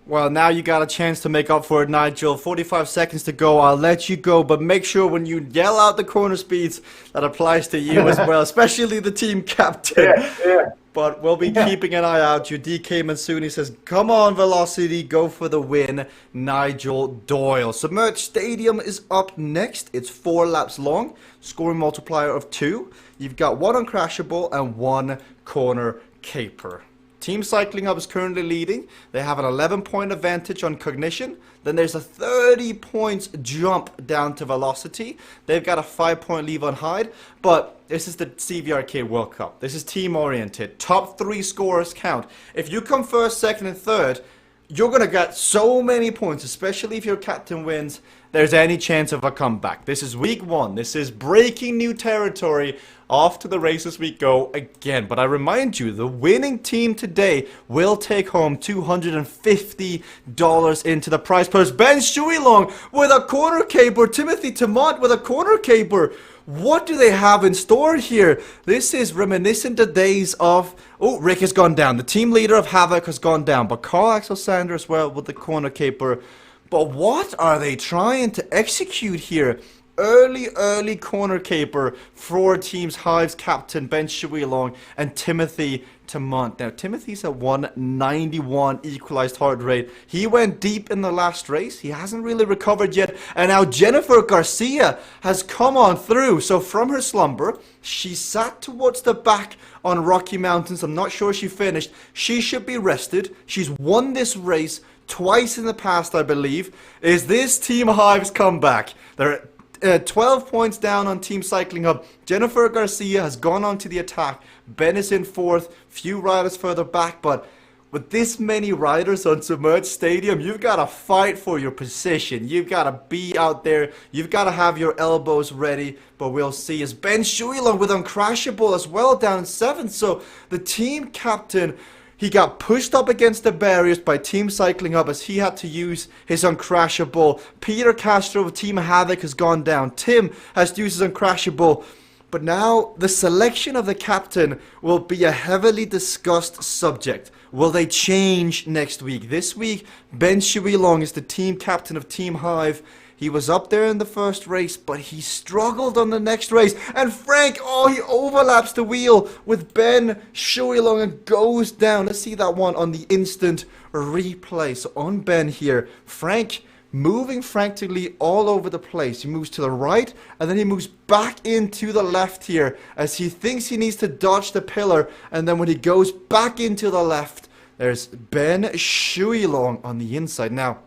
Well, now you got a chance to make up for it, Nigel. 45 seconds to go. I'll let you go, but make sure when you yell out the corner speeds, that applies to you as well, especially the team captain. Yeah. But we'll be keeping an eye out. Your DK Mansuni says, come on, Velocity, go for the win. Nigel Doyle. Submerged Stadium is up next. It's 4 laps long, scoring multiplier of 2. You've got 1 uncrashable and 1 corner caper. Team Cycling Hub is currently leading. They have an 11-point advantage on Cognition. Then there's a 30 points jump down to Velocity. They've got a 5-point lead on Hyde. But this is the CVRcade World Cup. This is team-oriented. Top 3 scorers count. If you come first, second, and third, you're going to get so many points, especially if your captain wins, there's any chance of a comeback. This is week 1. This is breaking new territory. Off to the races we go again. But I remind you, the winning team today will take home $250 into the prize purse. Ben Shuilong with a corner caper. Timothy Tamont with a corner caper. What do they have in store here? This is reminiscent of days of... Oh, Rick has gone down. The team leader of Havoc has gone down. But Carl Axel Sander as well with the corner caper. But what are they trying to execute here? Early corner caper for Teams Hive's captain Ben Shuilong and Timothy Tamont. Now Timothy's at 191 equalized heart rate. He went deep in the last race. He hasn't really recovered yet. And now Jennifer Garcia has come on through. So from her slumber, she sat towards the back on Rocky Mountains. I'm not sure she finished. She should be rested. She's won this race twice in the past, I believe. Is this Team Hive's comeback? They're 12 points down on Team Cycling Hub. Jennifer Garcia has gone on to the attack. Ben is in 4th. Few riders further back, but with this many riders on Submerged Stadium, you've got to fight for your position. You've got to be out there. You've got to have your elbows ready. But we'll see as Ben Shuilong with Uncrashable as well down 7th. So the team captain, he got pushed up against the barriers by Team Cycling Hub as he had to use his Uncrashable. Peter Castro of Team Havoc has gone down. Tim has used his Uncrashable. But now the selection of the captain will be a heavily discussed subject. Will they change next week? This week, Ben Shuilong is the team captain of Team Hive. He was up there in the first race, but he struggled on the next race. And Frank, he overlaps the wheel with Ben Shuilong and goes down. Let's see that one on the instant replay. So on Ben here, Frank moving frantically all over the place. He moves to the right, and then he moves back into the left here as he thinks he needs to dodge the pillar. And then when he goes back into the left, there's Ben Shuilong on the inside. Now,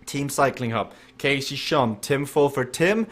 Team Cycling Hub, Casey Shum, Tim Fulford. Tim,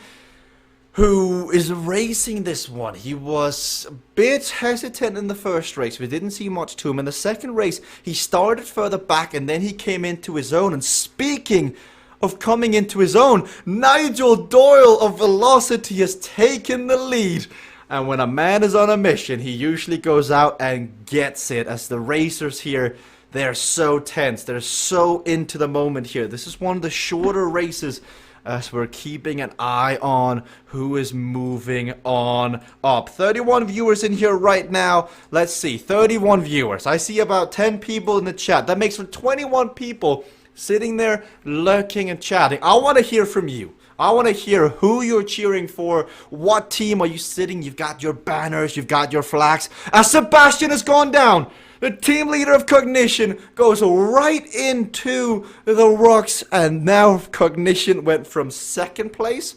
who is racing this one. He was a bit hesitant in the first race. We didn't see much to him. In the second race, he started further back, and then he came into his own. And speaking of coming into his own, Nigel Doyle of Velocity has taken the lead. And when a man is on a mission, he usually goes out and gets it. As the racers here, they're so tense. They're so into the moment here. This is one of the shorter races as we're keeping an eye on who is moving on up. 31 viewers in here right now. Let's see, 31 viewers. I see about 10 people in the chat. That makes for 21 people sitting there lurking and chatting. I want to hear from you. I want to hear who you're cheering for. What team are you sitting? You've got your banners, you've got your flags. As Sebastian has gone down, the team leader of Cognition goes right into the rocks, and now Cognition went from 2nd place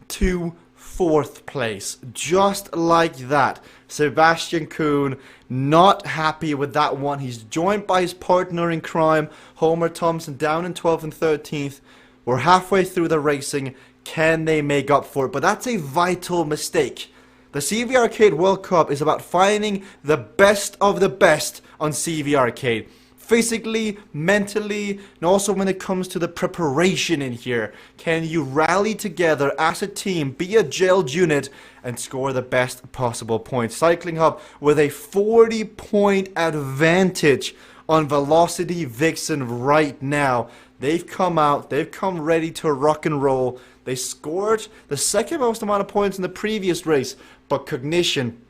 to 4th place. Just like that. Sebastian Kuhn not happy with that one. He's joined by his partner in crime, Homer Thompson, down in 12th and 13th. We're halfway through the racing. Can they make up for it? But that's a vital mistake. The CVRcade World Cup is about finding the best of the best on CVRcade. Physically, mentally, and also when it comes to the preparation in here. Can you rally together as a team, be a gelled unit, and score the best possible points? Cycling Hub with a 40-point advantage on Velocity Vixen right now. They've come out, they've come ready to rock and roll. They scored the 2nd most amount of points in the previous race, but Cognition,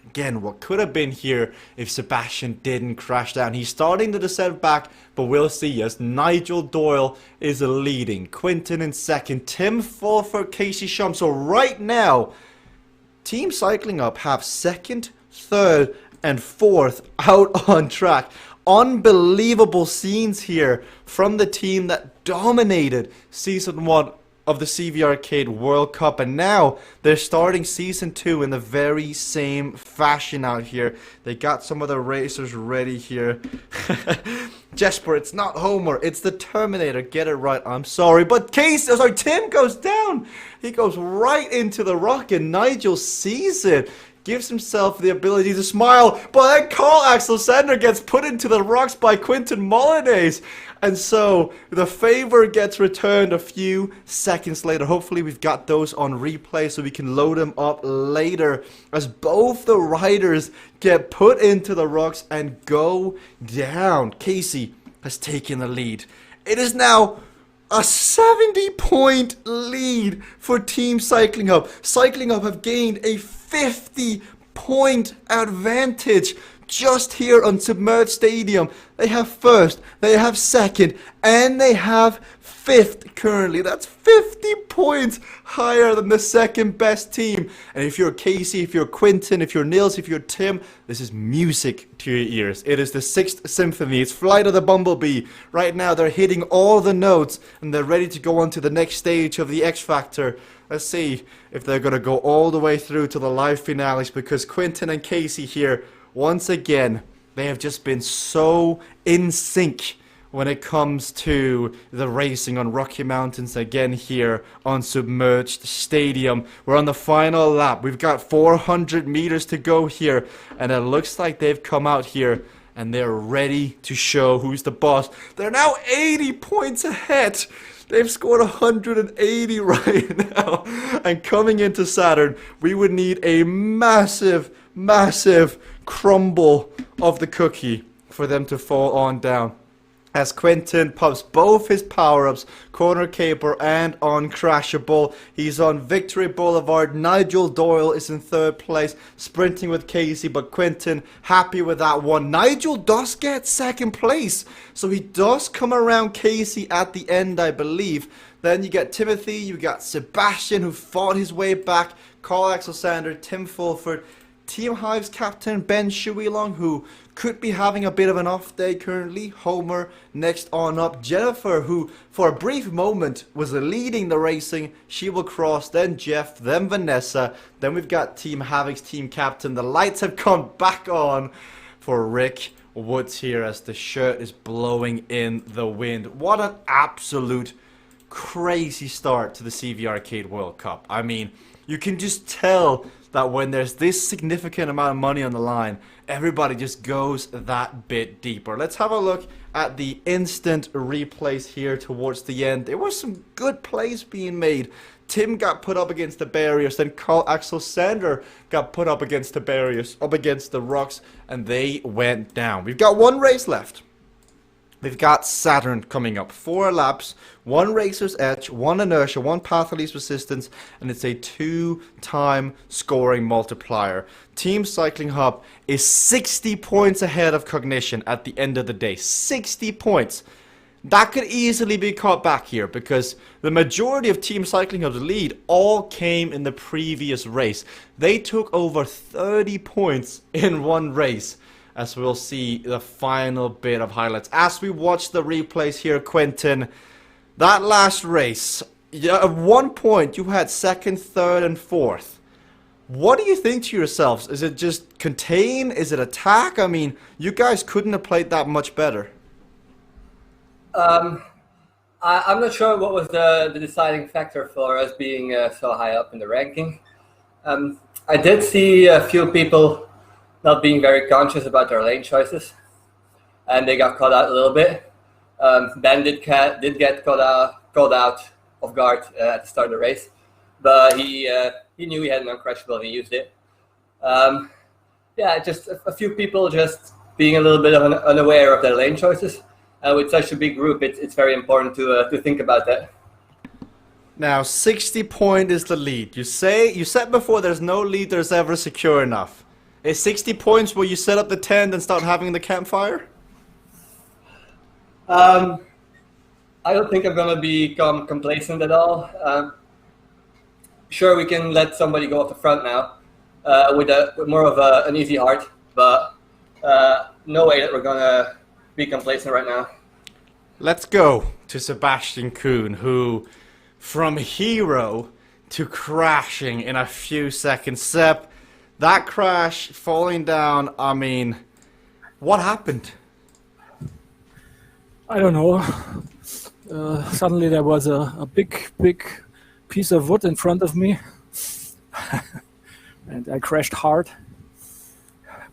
again, what could have been here if Sebastian didn't crash down. He's starting to descend back, but we'll see as Nigel Doyle is leading. Quinton in 2nd, Tim Fulford, Casey Shum. So right now, Team Cycling Up have 2nd, 3rd, and 4th out on track. Unbelievable scenes here from the team that dominated Season 1 of the CVRcade World Cup, and now they're starting Season 2 in the very same fashion out here. They got some of the racers ready here. Jesper, it's not Homer, it's the Terminator. Get it right, I'm sorry. But Tim goes down. He goes right into the rock, and Nigel sees it. Gives himself the ability to smile, but then Carl Axel Sender gets put into the rocks by Quinton Molyneux. And so the favor gets returned a few seconds later. Hopefully we've got those on replay so we can load them up later as both the riders get put into the rocks and go down. Casey has taken the lead. It is now a 70-point lead for Team Cycling Hub. Cycling Hub have gained a 50-point advantage just here on Submerged Stadium. They have 1st, they have 2nd, and they have 5th currently. That's 50 points higher than the 2nd best team. And if you're Casey, if you're Quinton, if you're Nils, if you're Tim, this is music to your ears. It is the 6th Symphony. It's Flight of the Bumblebee. Right now they're hitting all the notes and they're ready to go on to the next stage of the X Factor. Let's see if they're going to go all the way through to the live finales, because Quinton and Casey here, once again, they have just been so in sync when it comes to the racing on Rocky Mountains again here on Submerged Stadium. We're on the final lap. We've got 400 meters to go here, and it looks like they've come out here and they're ready to show who's the boss. They're now 80 points ahead. They've scored 180 right now. And coming into Saturn, we would need a massive, massive crumble of the cookie for them to fall on down. As Quentin pops both his power-ups, Corner Caper and Uncrashable. He's on Victory Boulevard. Nigel Doyle is in third place, sprinting with Casey, but Quentin happy with that one. Nigel does get second place, so he does come around Casey at the end, I believe. Then you get Timothy, you got Sebastian, who fought his way back, Carl Alexander, Tim Fulford, Team Hive's captain Ben Shuilong, who could be having a bit of an off day currently. Homer next on up. Jennifer, who for a brief moment was leading the racing. She will cross. Then Jeff. Then Vanessa. Then we've got Team Havoc's team captain. The lights have come back on for Rick Woods here as the shirt is blowing in the wind. What an absolute crazy start to the CVRcade World Cup. I mean, you can just tell that when there's this significant amount of money on the line, everybody just goes that bit deeper. Let's have a look at the instant replays here towards the end. There was some good plays being made. Tim got put up against the barriers, then Carl Axel Sander got put up against the barriers, up against the rocks, and they went down. We've got one race left. We've got Saturn coming up. 4 laps, 1 Racer's Edge, 1 Inertia, 1 Path of Least Resistance, and it's a 2-time scoring multiplier. Team Cycling Hub is 60 points ahead of Cognition at the end of the day. 60 points. That could easily be caught back here because the majority of Team Cycling Hub's lead all came in the previous race. They took over 30 points in one race. As we'll see the final bit of highlights. As we watch the replays here, Quentin, that last race, at one point you had second, third, and fourth. What do you think to yourselves? Is it just contain? Is it attack? I mean, you guys couldn't have played that much better. I'm not sure what was the deciding factor for us being so high up in the ranking. I did see a few people not being very conscious about their lane choices, and they got caught out a little bit. Ben did get caught out of guard at the start of the race, but he knew he had an uncrushable and he used it. Yeah, just a few people just being a little bit unaware of their lane choices. With such a big group, it's very important to think about that. Now, 60 point is the lead. You said before there's no lead that's ever secure enough. Is 60 points where you set up the tent and start having the campfire? I don't think I'm going to become complacent at all. Sure, we can let somebody go off the front now with more of an easy heart, but no way that we're going to be complacent right now. Let's go to Sebastian Kuhn, who from hero to crashing in a few seconds. Seb, that crash, falling down, I mean, what happened? I don't know. Suddenly there was a big piece of wood in front of me. And I crashed hard.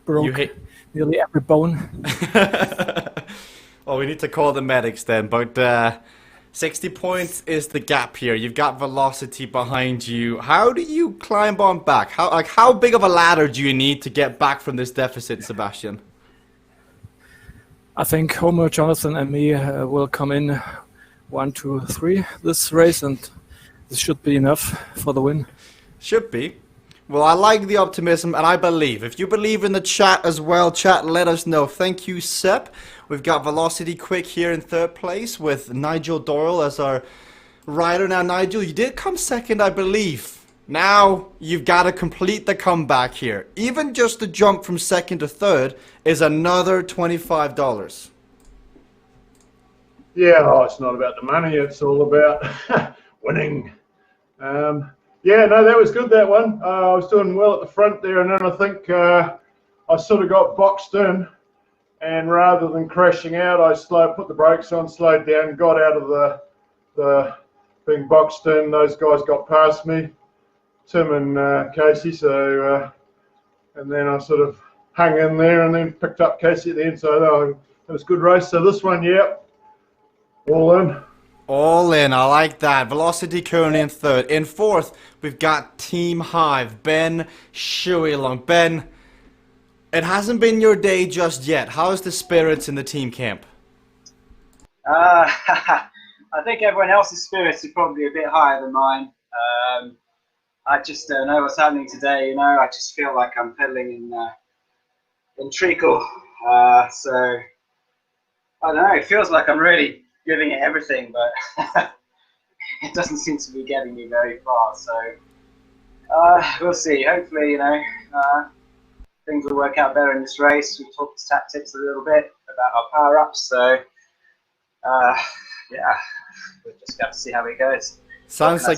Broke nearly every bone. Well, we need to call the medics then, but 60 points is the gap here. You've got velocity behind you. How do you climb on back? How big of a ladder do you need to get back from this deficit, Sebastian? I think Homer, Jonathan, and me will come in 1, 2, 3 this race, and this should be enough for the win. Should be. Well, I like the optimism, and I believe. If you believe in the chat as well, chat, let us know. Thank you, Sep. We've got Velocity Quick here in third place with Nigel Doyle as our rider. Now, Nigel, you did come second, I believe. Now, you've got to complete the comeback here. Even just the jump from second to third is another $25. Yeah, it's not about the money. It's all about winning. Yeah, no, that was good, that one. I was doing well at the front there, and then I think I sort of got boxed in. And rather than crashing out, I put the brakes on, slowed down, got out of the being boxed in. Those guys got past me, Tim and Casey. So, and then I sort of hung in there and then picked up Casey at the end. So it was a good race. So this one, all in. All in, I like that. Velocity currently in third. In fourth, we've got Team Hive, Ben Shuilong. Ben, it hasn't been your day just yet. How's the spirits in the team camp? I think everyone else's spirits are probably a bit higher than mine. I just don't know what's happening today. You know, I just feel like I'm pedaling in treacle. So I don't know. It feels like I'm really giving it everything, but it doesn't seem to be getting me very far. So we'll see. Hopefully, things will work out better in this race. We've talked tactics a little bit about our power-ups. So yeah, we'll just have to see how it goes. Sounds like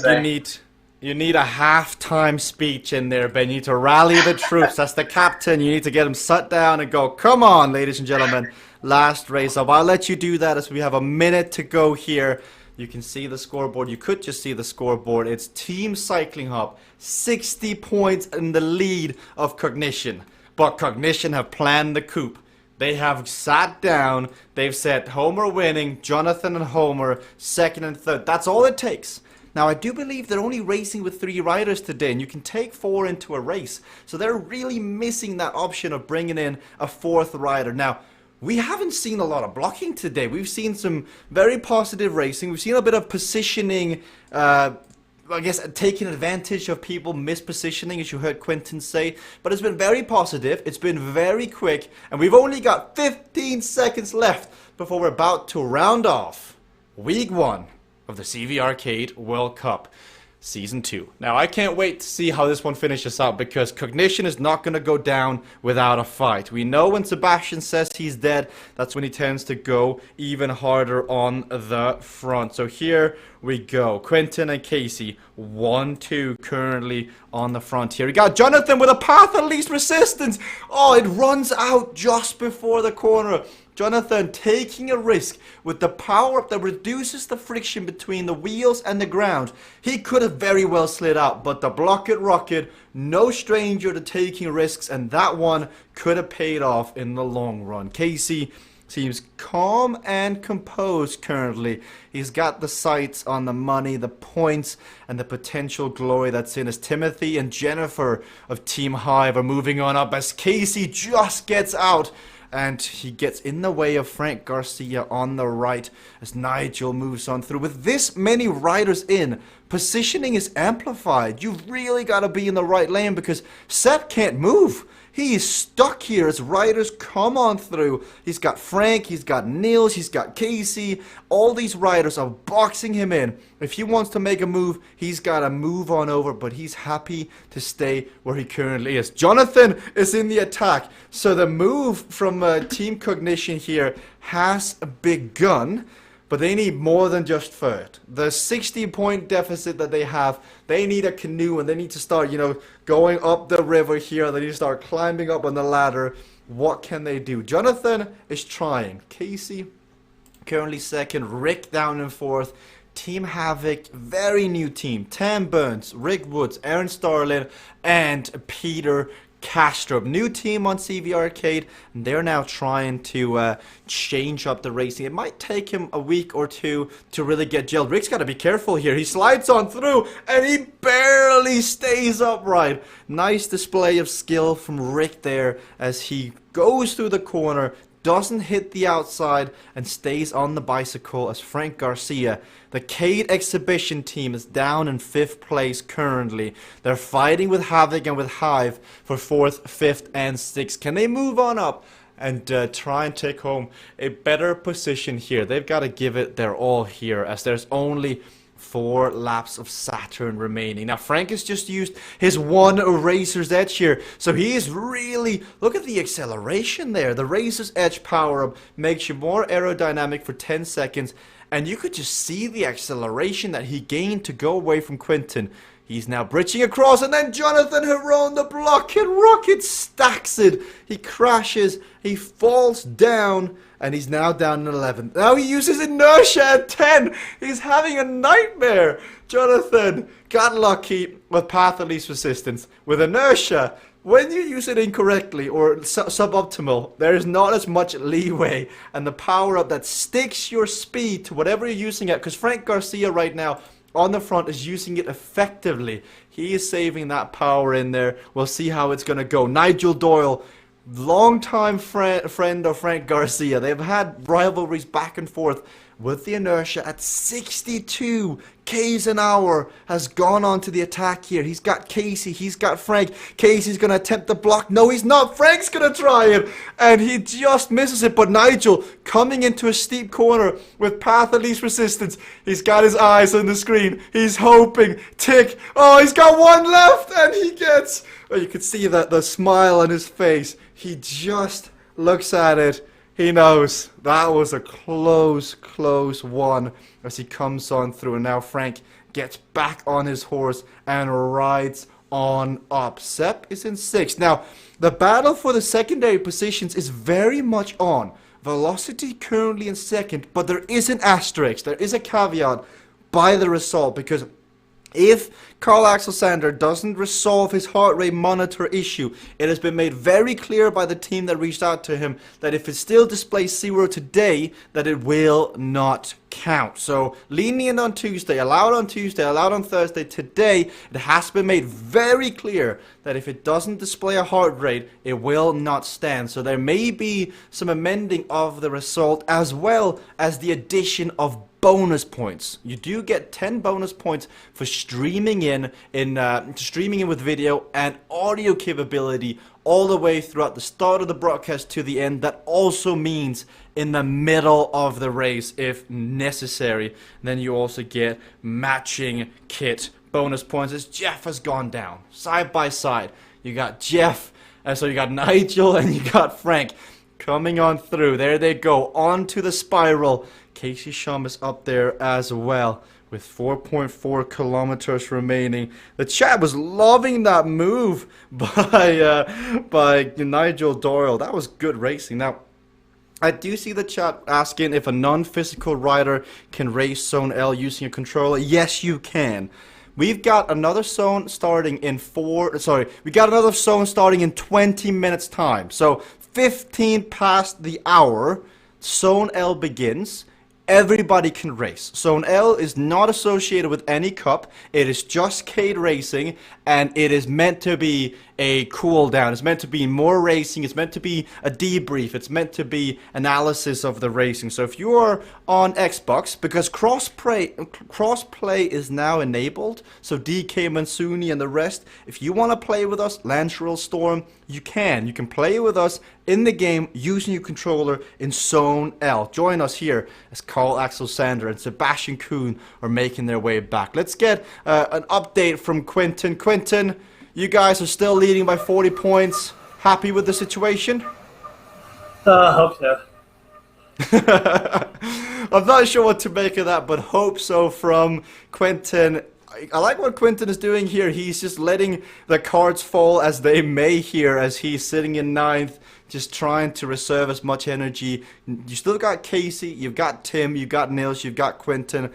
you need a halftime speech in there, Ben. You need to rally the troops. That's the captain. You need to get them sat down and go, come on, ladies and gentlemen. Last race up. I'll let you do that as we have a minute to go here. You can see the scoreboard. You could just see the scoreboard. It's Team Cycling Hub, 60 points in the lead of Cognition. But Cognition have planned the coup. They have sat down. They've said Homer winning, Jonathan and Homer second and third. That's all it takes. Now, I do believe they're only racing with 3 riders today, and you can take 4 into a race. So they're really missing that option of bringing in a 4th rider. Now, we haven't seen a lot of blocking today. We've seen some very positive racing. We've seen a bit of positioning, I guess, taking advantage of people mispositioning, as you heard Quentin say. But it's been very positive. It's been very quick. And we've only got 15 seconds left before we're about to round off Week 1 of the CVRcade World Cup Season 2. Now, I can't wait to see how this one finishes out, because Cognition is not going to go down without a fight. We know when Sebastian says he's dead, that's when he tends to go even harder on the front. So here we go. Quentin and Casey, 1-2 currently on the front here. We got Jonathan with a path of least resistance. Oh, it runs out just before the corner. Jonathan taking a risk with the power-up that reduces the friction between the wheels and the ground. He could have very well slid out, but the Blocket Rocket, no stranger to taking risks, and that one could have paid off in the long run. Casey seems calm and composed currently. He's got the sights on the money, the points, and the potential glory that's in as Timothy and Jennifer of Team Hive are moving on up as Casey just gets out. And he gets in the way of Frank Garcia on the right as Nigel moves on through. With this many riders in, positioning is amplified. You've really got to be in the right lane because Seth can't move. He is stuck here as riders come on through. He's got Frank, he's got Niels, he's got Casey. All these riders are boxing him in. If he wants to make a move, he's got to move on over, but he's happy to stay where he currently is. Jonathan is in the attack. So the move from Team Cognition here has begun. But they need more than just third. The 60-point deficit that they have, they need a canoe and they need to start, going up the river here. They need to start climbing up on the ladder. What can they do? Jonathan is trying. Casey currently second. Rick down in fourth. Team Havoc, very new team. Tam Burns, Rick Woods, Aaron Starlin, and Peter Castrop. New team on CVRcade, and they're now trying to change up the racing. It might take him a week or two to really get gelled. Rick's got to be careful here. He slides on through, and he barely stays upright. Nice display of skill from Rick there as he goes through the corner, doesn't hit the outside, and stays on the bicycle as Frank Garcia. The Cade Exhibition team is down in 5th place currently. They're fighting with Havoc and with Hive for 4th, 5th, and 6th. Can they move on up and try and take home a better position here? They've got to give it their all here as there's only 4 laps of Saturn remaining. Now, Frank has just used his 1 Razor's Edge here. So he is really... Look at the acceleration there. The Razor's Edge power-up makes you more aerodynamic for 10 seconds. And you could just see the acceleration that he gained to go away from Quentin. He's now bridging across, and then Jonathan Heron, the Blocket Rocket, stacks it. He crashes, he falls down, and he's now down in 11th. Now he uses inertia at 10. He's having a nightmare. Jonathan got lucky with path of least resistance. With inertia, when you use it incorrectly or suboptimal, there is not as much leeway and the power up that sticks your speed to whatever you're using it. Because Frank Garcia right now on the front is using it effectively. He is saving that power in there. We'll see how it's going to go. Nigel Doyle, longtime friend of Frank Garcia. They've had rivalries back and forth with the inertia at 62 Ks an hour, has gone on to the attack here. He's got Casey, he's got Frank. Casey's going to attempt the block. No, he's not. Frank's going to try it. And he just misses it. But Nigel coming into a steep corner with path of least resistance. He's got his eyes on the screen. He's hoping. Tick. Oh, he's got one left. And he gets... Oh, you could see that the smile on his face. He just looks at it. He knows that was a close one as he comes on through. And now Frank gets back on his horse and rides on up. Sepp is in 6th. Now, the battle for the secondary positions is very much on. Velocity currently in 2nd, but there is an asterisk. There is a caveat by the result, because if Carl Axel Sander doesn't resolve his heart rate monitor issue, it has been made very clear by the team that reached out to him that if it still displays 0 today, that it will not count. So lenient on Tuesday, allowed on Tuesday, allowed on Thursday. Today, it has been made very clear that if it doesn't display a heart rate, it will not stand. So there may be some amending of the result, as well as the addition of bonus points. You do get 10 bonus points for streaming in with video and audio capability all the way throughout the start of the broadcast to the end. That also means in the middle of the race if necessary. Then you also get matching kit bonus points as Jeff has gone down side by side. You got Jeff, so you got Nigel and you got Frank coming on through. There they go onto the spiral. Casey Shum is up there as well with 4.4 kilometers remaining. The chat was loving that move by Nigel Doyle. That was good racing. Now, I do see the chat asking if a non-physical rider can race Zone L using a controller. Yes, you can. We've got another zone starting in 20 minutes time. So 15 past the hour, Zone L begins. Everybody can race. Zone L is not associated with any cup. It is just Cade racing, and it is meant to be a cool down. It's meant to be more racing. It's meant to be a debrief. It's meant to be analysis of the racing. So if you are on Xbox, because crossplay is now enabled, so DK Mansuni and the rest, if you want to play with us, Lanceral Storm, you can. You can play with us in the game using your controller in Zone L. Join us here as Carl Axel Sander and Sebastian Kuhn are making their way back. Let's get an update from Quentin. Quentin, you guys are still leading by 40 points. Happy with the situation? I hope so. I'm not sure what to make of that, but hope so from Quentin. I like what Quentin is doing here. He's just letting the cards fall as they may here as he's sitting in 9th, just trying to reserve as much energy. You still got Casey, you've got Tim, you've got Nils, you've got Quentin.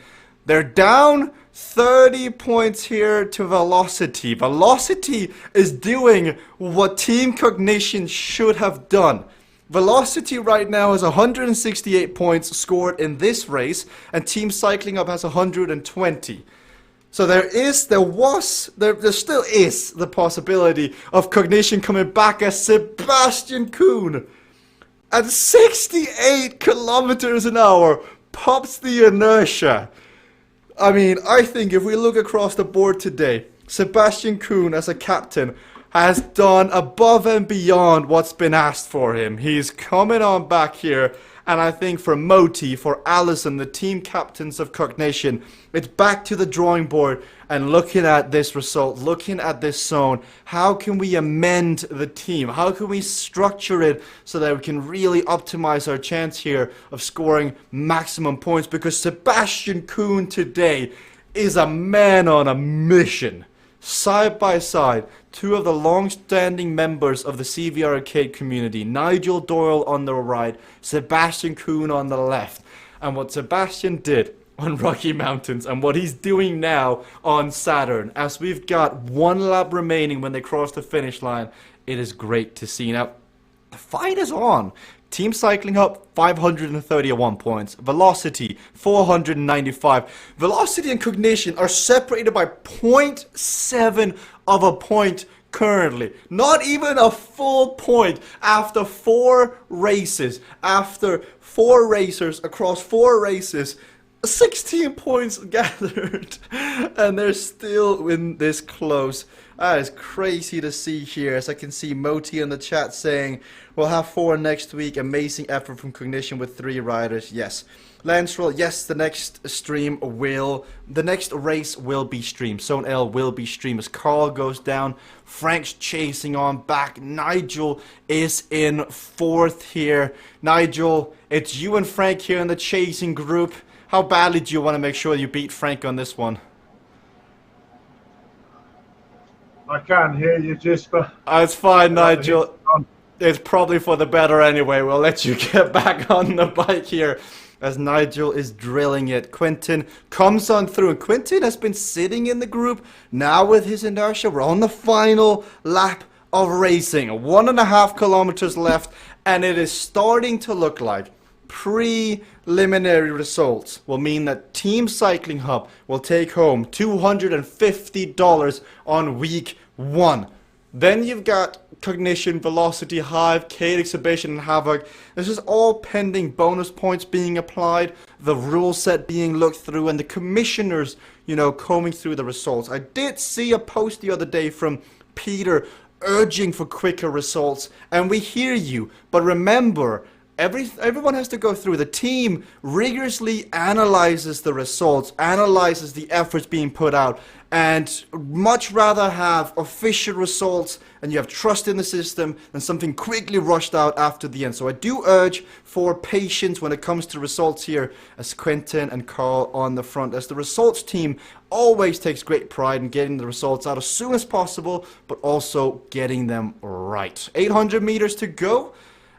They're down 30 points here to Velocity. Velocity is doing what Team Cognition should have done. Velocity right now has 168 points scored in this race, and Team Cycling Up has 120. So there still is the possibility of Cognition coming back as Sebastian Kuhn at 68 kilometers an hour pops the inertia. I mean, I think if we look across the board today, Sebastian Kuhn as a captain has done above and beyond what's been asked for him. He's coming on back here, and I think for Moti, for Allison, the team captains of Cognition, it's back to the drawing board and looking at this result, looking at this zone. How can we amend the team? How can we structure it so that we can really optimize our chance here of scoring maximum points? Because Sebastian Kuhn today is a man on a mission. Side by side, two of the long-standing members of the CVRcade community, Nigel Doyle on the right, Sebastian Kuhn on the left. And what Sebastian did on Rocky Mountains and what he's doing now on Saturn, as we've got one lap remaining when they cross the finish line, it is great to see. Now, the fight is on. Team Cycling Hub, 531 points. Velocity, 495. Velocity and Cognition are separated by 0.7 of a point currently. Not even a full point after 4 races. After 4 racers across 4 races, 16 points gathered. And they're still in this close. That is crazy to see here, as I can see Moti in the chat saying, we'll have 4 next week. Amazing effort from Cognition with 3 riders. Yes. Lancerel, yes, the next race will be streamed. Zone L will be streamed as Carl goes down. Frank's chasing on back. Nigel is in 4th here. Nigel, it's you and Frank here in the chasing group. How badly do you want to make sure you beat Frank on this one? I can't hear you, Jesper. It's fine, Nigel. It's probably for the better anyway. We'll let you get back on the bike here as Nigel is drilling it. Quentin comes on through, and Quentin has been sitting in the group. Now with his inertia, we're on the final lap of racing. 1.5 kilometers left, and it is starting to look like preliminary results will mean that Team Cycling Hub will take home $250 on week 1. Then you've got Cognition, Velocity, Hive, Cade Exhibition, and Havoc. This is all pending bonus points being applied, the rule set being looked through, and the commissioners, combing through the results. I did see a post the other day from Peter urging for quicker results, and we hear you, but remember, everyone has to go through. The team rigorously analyzes the results, analyzes the efforts being put out, and much rather have official results and you have trust in the system than something quickly rushed out after the end. So I do urge for patience when it comes to results here, as Quentin and Carl on the front, as the results team always takes great pride in getting the results out as soon as possible, but also getting them right. 800 meters to go.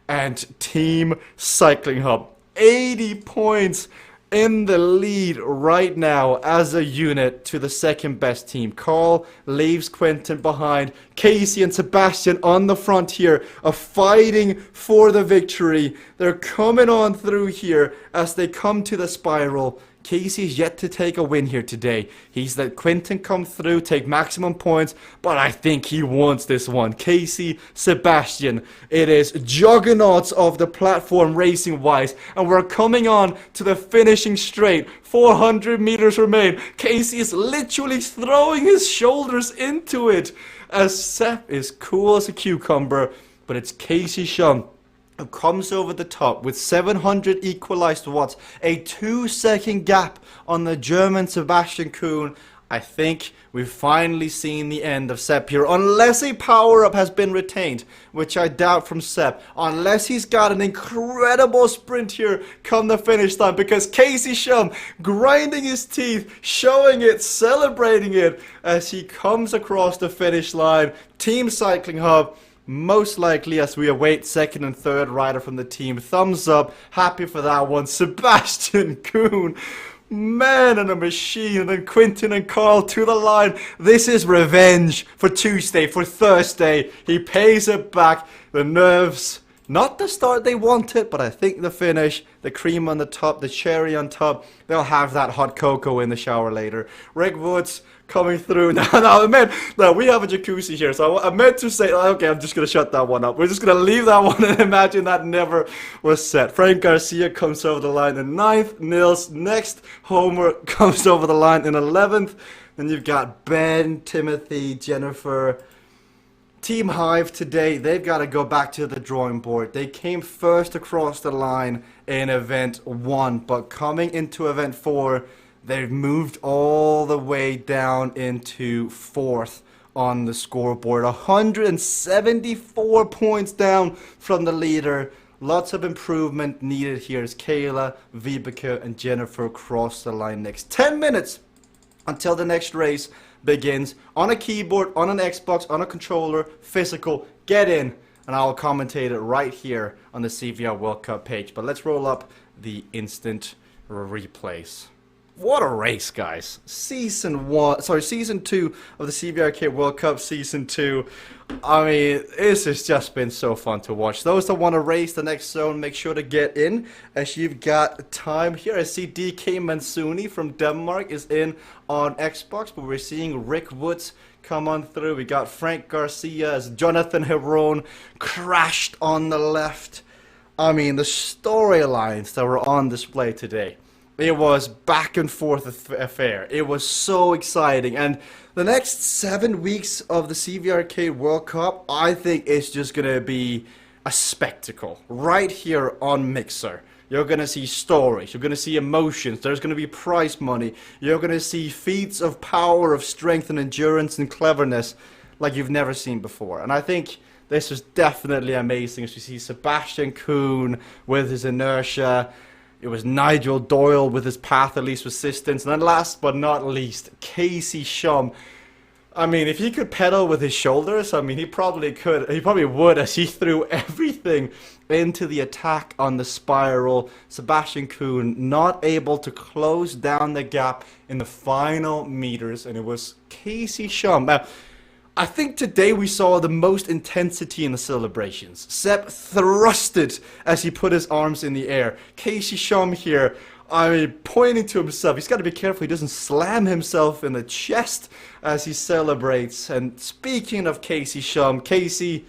And Team Cycling Hub, 80 points in the lead right now as a unit to the second best team. Carl leaves Quentin behind. Casey and Sebastian on the front here are fighting for the victory. They're coming on through here as they come to the spiral. Casey's yet to take a win here today. He's let Quentin come through, take maximum points, but I think he wants this one. Casey, Sebastian, it is juggernauts of the platform racing-wise, and we're coming on to the finishing straight. 400 meters remain. Casey is literally throwing his shoulders into it, as Seth is cool as a cucumber, but it's Casey Shum who comes over the top with 700 equalized watts, a 2-second gap on the German Sebastian Kuhn. I think we've finally seen the end of Sepp here, unless a power-up has been retained, which I doubt from Sepp, unless he's got an incredible sprint here come the finish line, because Casey Shum grinding his teeth, showing it, celebrating it as he comes across the finish line. Team Cycling Hub, most likely, as we await second and third rider from the team. Thumbs up, happy for that one. Sebastian Kuhn, man and a machine. And then Quentin and Carl to the line. This is revenge for Tuesday, for Thursday. He pays it back. The nerves, not the start they wanted, but I think the finish, the cream on the top, the cherry on top. They'll have that hot cocoa in the shower later. Rick Woods coming through. No, we have a jacuzzi here, so I meant to say, okay, I'm just going to shut that one up. We're just going to leave that one and imagine that never was set. Frank Garcia comes over the line in 9th. Nils next. Homer comes over the line in 11th. Then you've got Ben, Timothy, Jennifer. Team Hive today, they've got to go back to the drawing board. They came first across the line in event 1, but coming into event 4, they've moved all the way down into 4th on the scoreboard. 174 points down from the leader. Lots of improvement needed here as Kayla, Vibeke, and Jennifer cross the line next. 10 minutes until the next race begins. On a keyboard, on an Xbox, on a controller, physical. Get in, and I'll commentate it right here on the CVR World Cup page. But let's roll up the instant replays. What a race, guys. Season 2 of the CVRcade World Cup, Season 2. I mean, this has just been so fun to watch. Those that want to race the next zone, make sure to get in as you've got time. Here I see DK Mansuni from Denmark is in on Xbox, but we're seeing Rick Woods come on through. We got Frank Garcia as Jonathan Heron crashed on the left. I mean, the storylines that were on display today. It was back and forth affair. It was so exciting. And the next 7 weeks of the CVRcade World Cup, I think it's just going to be a spectacle. Right here on Mixer. You're going to see stories. You're going to see emotions. There's going to be prize money. You're going to see feats of power, of strength and endurance and cleverness like you've never seen before. And I think this was definitely amazing as we see Sebastian Kuhn with his inertia. It was Nigel Doyle with his path of least resistance. And then last but not least, Casey Shum. I mean, if he could pedal with his shoulders, I mean, he probably could. He probably would as he threw everything into the attack on the spiral. Sebastian Kuhn not able to close down the gap in the final meters. And it was Casey Shum. Now, I think today we saw the most intensity in the celebrations. Sepp thrusted as he put his arms in the air. Casey Shum here, I mean, pointing to himself. He's got to be careful he doesn't slam himself in the chest as he celebrates. And speaking of Casey Shum, Casey,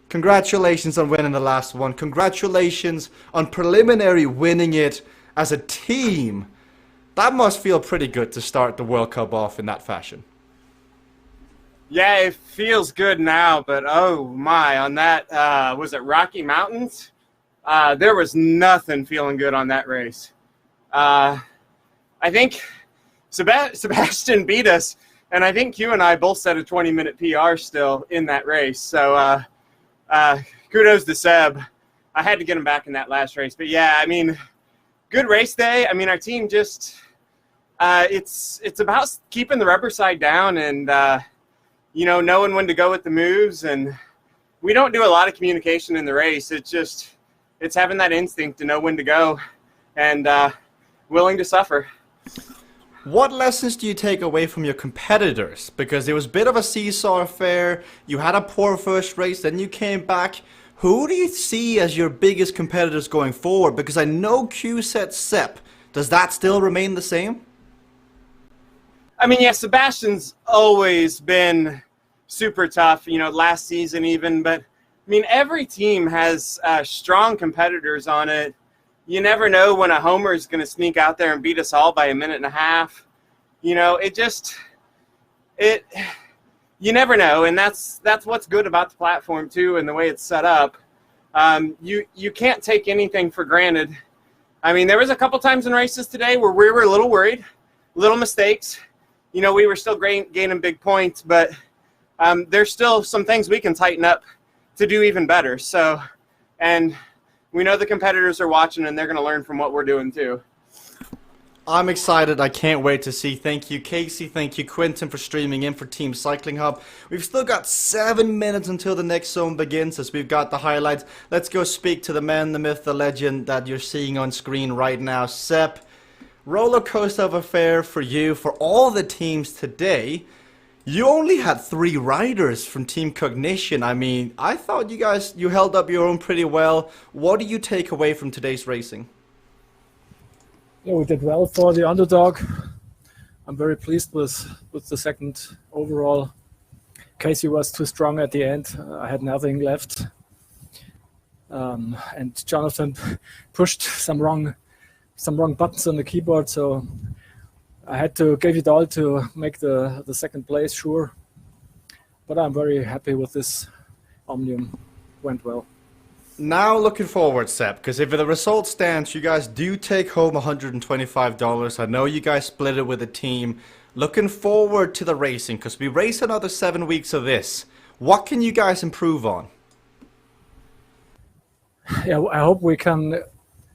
congratulations on winning the last one. Congratulations on preliminary winning it as a team. That must feel pretty good to start the World Cup off in that fashion. Yeah, it feels good now, but oh my, on that, was it Rocky Mountains? There was nothing feeling good on that race. I think Sebastian beat us, and I think you and I both set a 20-minute PR still in that race. So kudos to Seb. I had to get him back in that last race. But yeah, I mean, good race day. I mean, our team just, it's about keeping the rubber side down and, you know, knowing when to go with the moves. And we don't do a lot of communication in the race. It's having that instinct to know when to go and willing to suffer. What lessons do you take away from your competitors? Because it was a bit of a seesaw affair. You had a poor first race, then you came back. Who do you see as your biggest competitors going forward? Because I know Q set Sepp. Does that still remain the same? I mean, yeah, Sebastian's always been super tough, you know, last season even. But, I mean, every team has strong competitors on it. You never know when a homer is going to sneak out there and beat us all by a minute and a half. You know, you never know. And that's what's good about the platform, too, and the way it's set up. You can't take anything for granted. I mean, there was a couple times in races today where we were a little worried, little mistakes. You know, we were still gaining big points, but there's still some things we can tighten up to do even better. So, and we know the competitors are watching and they're going to learn from what we're doing too. I'm excited. I can't wait to see. Thank you, Casey. Thank you, Quentin, for streaming in for Team Cycling Hub. We've still got 7 minutes until the next zone begins as we've got the highlights. Let's go speak to the man, the myth, the legend that you're seeing on screen right now. Sepp, roller coaster of affair for you, for all the teams today. You only had 3 riders from Team Cognition. I mean, I thought you held up your own pretty well. What do you take away from today's racing? Yeah, we did well for the underdog. I'm very pleased with the second overall. Casey was too strong at the end. I had nothing left. And Jonathan pushed some wrong buttons on the keyboard, so I had to give it all to make the second place, sure. But I'm very happy with this. Omnium went well. Now looking forward, Sepp, because if the result stands, you guys do take home $125. I know you guys split it with a team. Looking forward to the racing, because we race another 7 weeks of this. What can you guys improve on? Yeah, I hope we can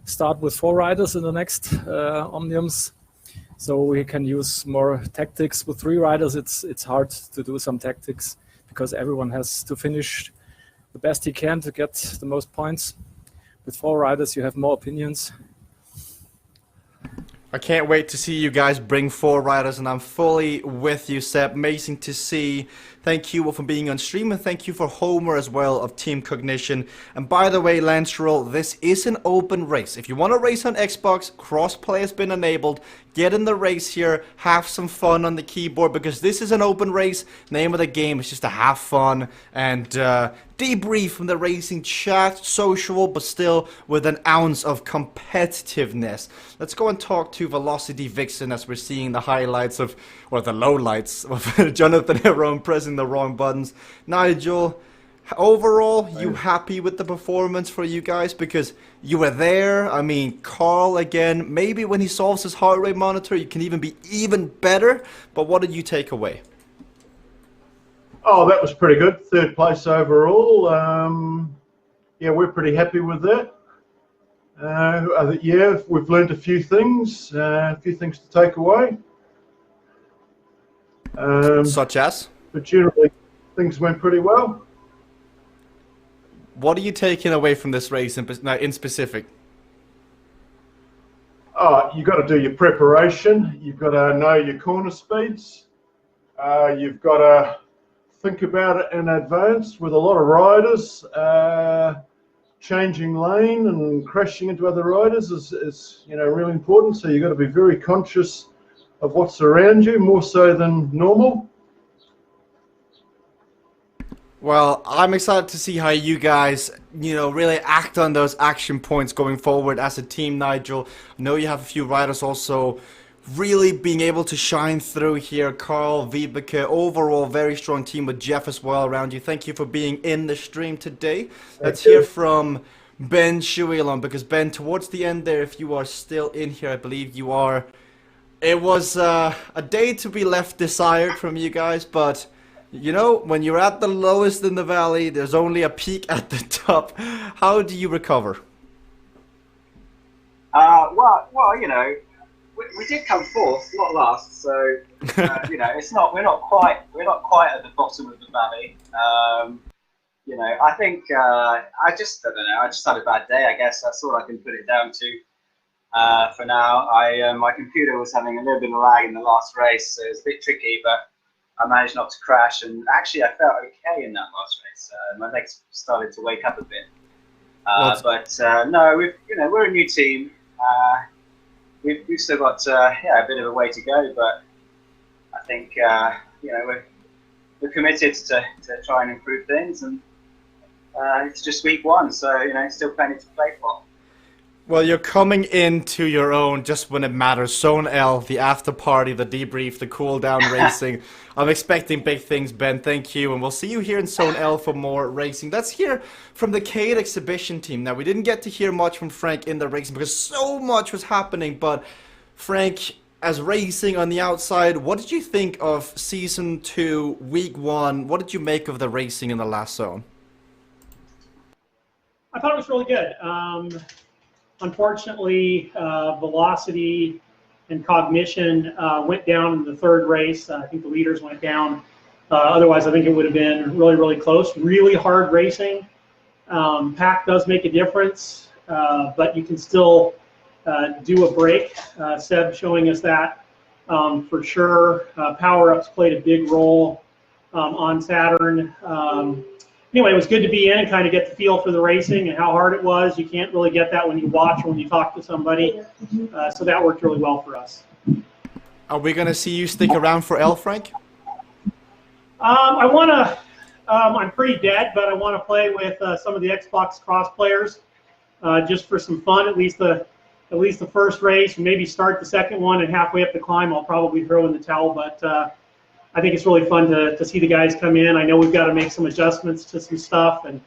start with 4 riders in the next Omniums, so we can use more tactics. With 3 riders, it's hard to do some tactics because everyone has to finish the best he can to get the most points. With 4 riders, you have more opinions. I can't wait to see you guys bring 4 riders, and I'm fully with you, Seb. Amazing to see. Thank you for being on stream, and thank you for Homer as well of Team Cognition. And by the way, Lanceral, this is an open race. If you want to race on Xbox, crossplay has been enabled. Get in the race here, have some fun on the keyboard, because this is an open race. Name of the game is just to have fun and debrief from the racing chat, social, but still with an ounce of competitiveness. Let's go and talk to Velocity Vixen as we're seeing the highlights of, or the lowlights of Jonathan Heron pressing the wrong buttons. Nigel, overall, you happy with the performance for you guys? Because you were there. I mean, Carl, again, maybe when he solves his heart rate monitor, you can even be even better. But what did you take away? Oh, that was pretty good. 3rd place overall. Yeah, we're pretty happy with that. Yeah, we've learned a few things to take away. Such as? But generally, things went pretty well. What are you taking away from this race in specific? Oh, you've got to do your preparation. You've got to know your corner speeds. You've got to think about it in advance with a lot of riders. Changing lane and crashing into other riders is really important. So you've got to be very conscious of what's around you, more so than normal. Well, I'm excited to see how you guys, really act on those action points going forward as a team, Nigel. I know you have a few riders also really being able to shine through here. Carl, Vibeke, overall very strong team with Jeff as well around you. Thank you for being in the stream today. Let's hear from Ben Shuilon, because Ben, towards the end there, if you are still in here, I believe you are. It was a day to be left desired from you guys, but when you're at the lowest in the valley, there's only a peak at the top. How do you recover? Well, we did come 4th, not last. So it's not we're not quite at the bottom of the valley. I think I just don't know. I just had a bad day. I guess that's all I can put it down to. For now, my computer was having a little bit of lag in the last race, so it was a bit tricky, but I managed not to crash, and actually I felt okay in that last race. My legs started to wake up a bit. No, we're a new team. We've still got a bit of a way to go, but I think we're committed to try and improve things, and it's just week 1, so still plenty to play for. Well, you're coming into your own just when it matters. Zone L, the after party, the debrief, the cool down racing. I'm expecting big things, Ben. Thank you. And we'll see you here in Zone L for more racing. Let's hear from the CADE exhibition team. Now, we didn't get to hear much from Frank in the racing because so much was happening. But Frank, as racing on the outside, what did you think of Season 2, Week 1? What did you make of the racing in the last zone? I thought it was really good. Unfortunately, velocity and cognition went down in the 3rd race. I think the leaders went down. Otherwise, I think it would have been really, really close. Really hard racing. Pack does make a difference, but you can still do a break. Seb showing us that for sure. Power-ups played a big role on Saturn. Anyway, it was good to be in and kind of get the feel for the racing and how hard it was. You can't really get that when you watch or when you talk to somebody. So that worked really well for us. Are we going to see you stick around for L, Frank? I want to. I'm pretty dead, but I want to play with some of the Xbox cross players just for some fun. At least the first race, maybe start the second one, and halfway up the climb, I'll probably throw in the towel. But I think it's really fun to see the guys come in. I know we've got to make some adjustments to some stuff, and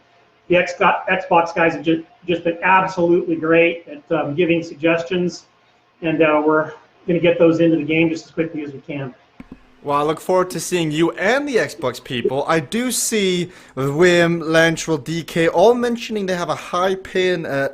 the Xbox guys have just been absolutely great at giving suggestions, and we're going to get those into the game just as quickly as we can. Well, I look forward to seeing you and the Xbox people. I do see Wim, Lantrell, DK all mentioning they have a high ping, an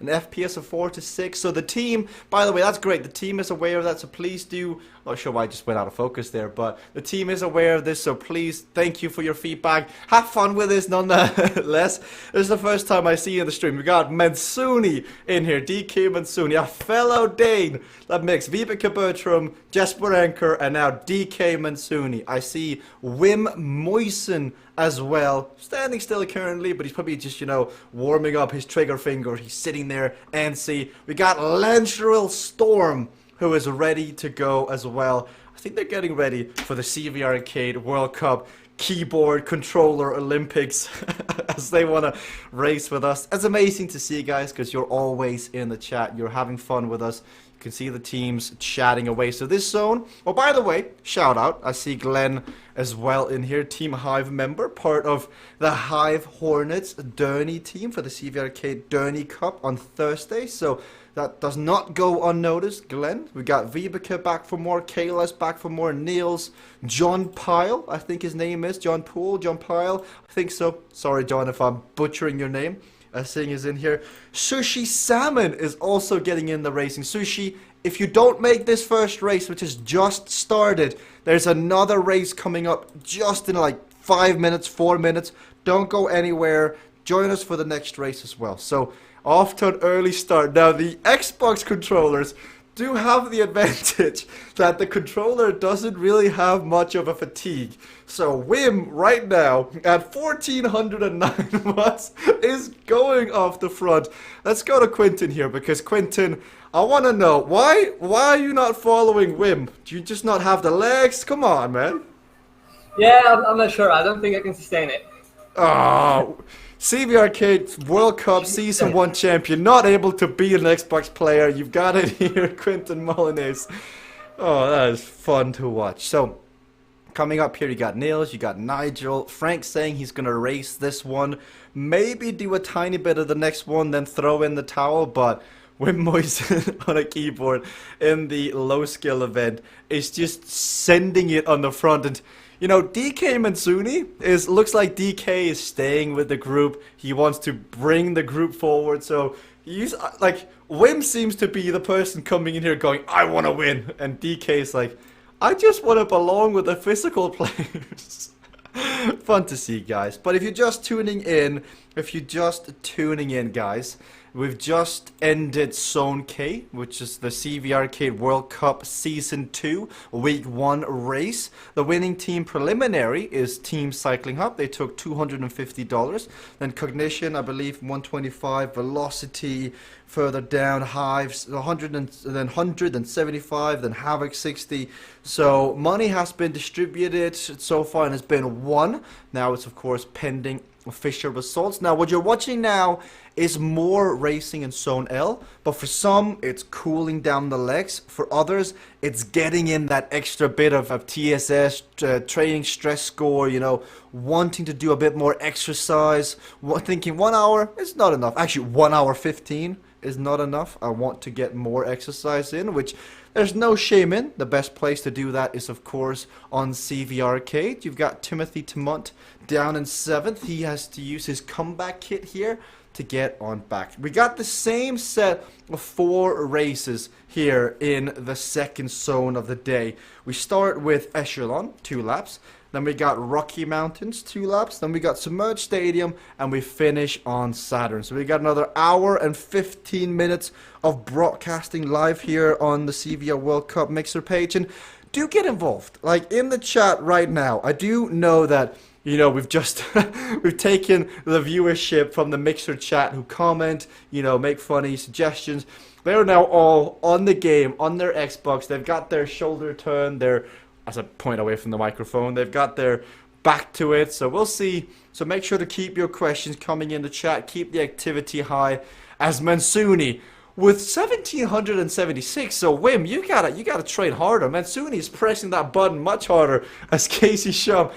FPS of 4 to 6. So the team, by the way, that's great. The team is aware of that, so please do. Not sure why I just went out of focus there, but the team is aware of this, so please, thank you for your feedback. Have fun with this, nonetheless. This is the first time I see you in the stream. We got Mansuni in here, DK Mansuni, a fellow Dane. That makes Vibeke Bertram, Jesper Anker, and now DK Mansuni. I see Wim Moisen as well, standing still currently, but he's probably just, you know, warming up his trigger finger. He's sitting there, and see, we got Lantrell Storm, who is ready to go as well. I think they're getting ready for the CVRcade World Cup Keyboard Controller Olympics as they want to race with us. It's amazing to see, guys, because you're always in the chat. You're having fun with us. You can see the teams chatting away. So this zone, oh, by the way, shout out. I see Glenn as well in here, Team Hive member, part of the Hive Hornets Derny team for the CVRcade Derny Cup on Thursday. So that does not go unnoticed, Glenn. We got Vibeke back for more, Kayla's back for more, Niels, John Pyle, I think his name is, John Poole, John Pyle, I think so. Sorry, John, if I'm butchering your name. Seeing is in here. Sushi Salmon is also getting in the racing. Sushi, if you don't make this first race, which has just started, there's another race coming up just in like 5 minutes, 4 minutes. Don't go anywhere. Join us for the next race as well. So, off to an early start. Now, the Xbox controllers do have the advantage that the controller doesn't really have much of a fatigue. So Wim right now at 1409 watts is going off the front. Let's go to Quinton here, because Quinton, I want to know, why are you not following Wim? Do you just not have the legs? Come on, man. Yeah, I'm not sure. I don't think I can sustain it. Oh, CVRcade World Cup Season 1 champion, not able to be an Xbox player. You've got it here, Quinton Molyneux. Oh, that is fun to watch. So, coming up here, you got Niels, you got Nigel. Frank saying he's going to race this one. Maybe do a tiny bit of the next one, then throw in the towel, but Wim Moisen on a keyboard in the low skill event is just sending it on the front. And you know, DK Mansuni looks like DK is staying with the group. He wants to bring the group forward. So he's like, Wim seems to be the person coming in here going, I want to win. And DK is like, I just want to belong with the physical players. Fun to see, guys. But if you're just tuning in, guys, we've just ended Zone K, which is the CVRcade World Cup Season 2 Week 1 race. The winning team preliminary is Team Cycling Hub. They took $250. Then Cognition, I believe, 125. Velocity, further down, Hives, 100 and then 175. Then Havoc, 60. So money has been distributed so far and has been won. Now it's, of course, pending official results. Now what you're watching now is more racing in Zone L, but for some it's cooling down the legs. For others it's getting in that extra bit of TSS, training stress score, you know, wanting to do a bit more exercise, thinking 1 hour is not enough. Actually 1 hour 15 is not enough. I want to get more exercise in, which there's no shame in. The best place to do that is, of course, on CVRcade. You've got Timothy Timont down in 7th. He has to use his comeback kit here to get on back. We got the same set of 4 races here in the second zone of the day. We start with Echelon, 2 laps. Then we got Rocky Mountains, 2 laps. Then we got Submerged Stadium, and we finish on Saturn. So we got another hour and 15 minutes of broadcasting live here on the CVR World Cup Mixer page. And do get involved, like in the chat right now. I do know that, you know, we've just we've taken the viewership from the Mixer chat who comment, you know, make funny suggestions. They're now all on the game, on their Xbox. They've got their shoulder turned, their, as I point away from the microphone, they've got their back to it. So we'll see. So make sure to keep your questions coming in the chat. Keep the activity high. As Mansuni with 1776. So Wim, you gotta train harder. Mansuni is pressing that button much harder as Casey Shum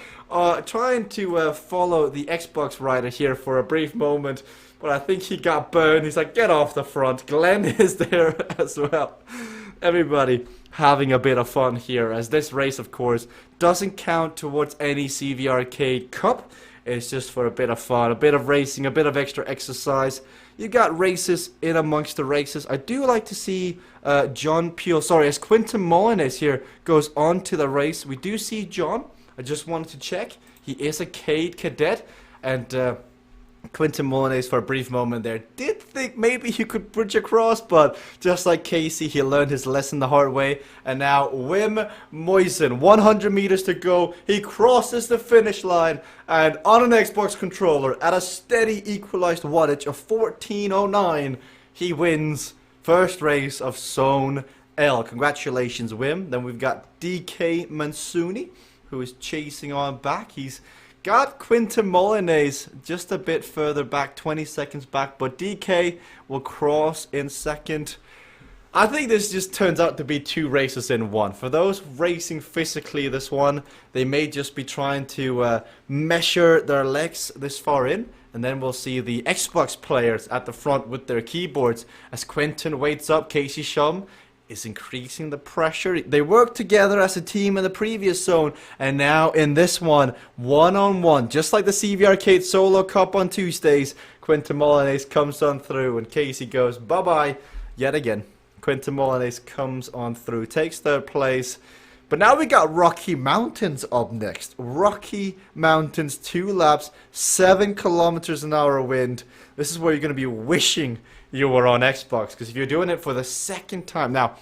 trying to follow the Xbox rider here for a brief moment. But I think he got burned. He's like, get off the front. Glenn is there as well. Everybody having a bit of fun here, as this race, of course, doesn't count towards any CVRcade Cup. It's just for a bit of fun, a bit of racing, a bit of extra exercise. You got races in amongst the races. I do like to see John Peel, as Quinton Molyneux here goes on to the race. We do see John. I just wanted to check. He is a Cade cadet, and Quinton Molyneux, for a brief moment there, did think maybe he could bridge across, but just like Casey, he learned his lesson the hard way. And now Wim Moisen, 100 meters to go, he crosses the finish line, and on an Xbox controller at a steady equalized wattage of 14:09, he wins first race of Zone L. Congratulations, Wim. Then we've got DK Mansuni, who is chasing on back. He's got Quinton Molyneux just a bit further back, 20 seconds back, but DK will cross in second. I think this just turns out to be two races in one. For those racing physically this one, they may just be trying to measure their legs this far in, and then we'll see the Xbox players at the front with their keyboards as Quinton waits up. Casey Shum is increasing the pressure. They worked together as a team in the previous zone, and now in this one-on-one, just like the CVRcade Solo Cup on Tuesdays, Quinton Molyneux comes on through, and Casey goes bye-bye yet again. Quinton Molyneux comes on through, takes third place. But now we got Rocky Mountains up next. Rocky Mountains, 2 laps, 7 kilometers an hour wind. This is where you're going to be wishing you were on Xbox, because if you're doing it for the second time. Now,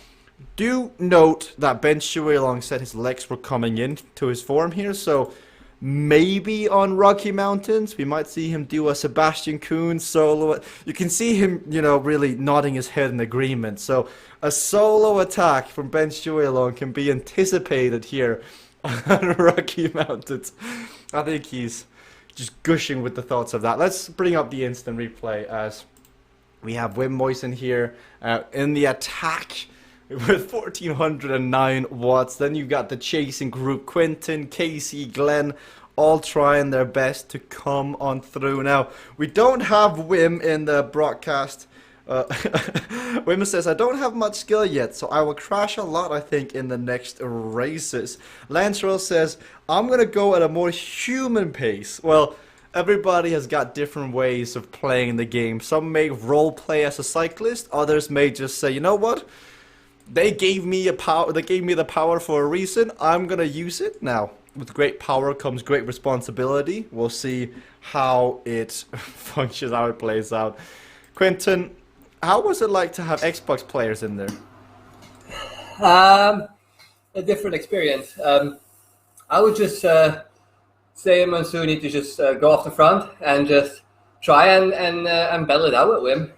do note that Ben Shuilong said his legs were coming in to his form here, so maybe on Rocky Mountains we might see him do a Sebastian Kuhn solo. You can see him, really nodding his head in agreement. So a solo attack from Ben Shuilong can be anticipated here on Rocky Mountains. I think he's just gushing with the thoughts of that. Let's bring up the instant replay as we have Wim Moisen here in the attack with 1409 watts. Then you've got the chasing group, Quinton, Casey, Glenn, all trying their best to come on through. Now, we don't have Wim in the broadcast. Wim says, I don't have much skill yet, so I will crash a lot, I think, in the next races. Lancero says, I'm going to go at a more human pace. Well, everybody has got different ways of playing the game. Some may role play as a cyclist. Others may just say, you know what? They gave me the power for a reason. I'm gonna use it. Now, with great power comes great responsibility. We'll see how it functions, how it plays out. Quinton, how was it like to have Xbox players in there? A different experience. I would just say Mansuni to just go off the front and just try and battle it out with Wim.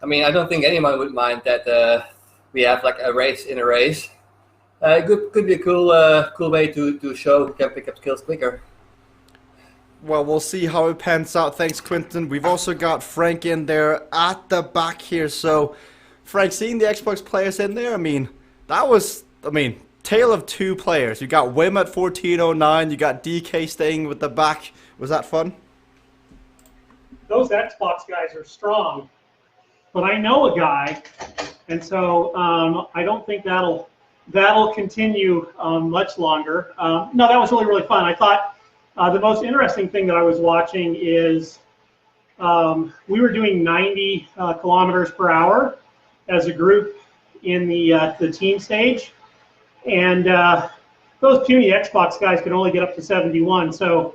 I mean, I don't think anyone would mind that we have like a race in a race. Could be a cool way to show who can pick up skills quicker. Well, we'll see how it pans out. Thanks, Quinton. We've also got Frank in there at the back here. So, Frank, seeing the Xbox players in there, tale of two players. You got Wim at 1409. You got DK staying with the back. Was that fun? Those Xbox guys are strong, but I know a guy, and so I don't think that'll continue much longer. No, that was really fun. I thought the most interesting thing that I was watching is we were doing 90 kilometers per hour as a group in the team stage, and those puny Xbox guys could only get up to 71. So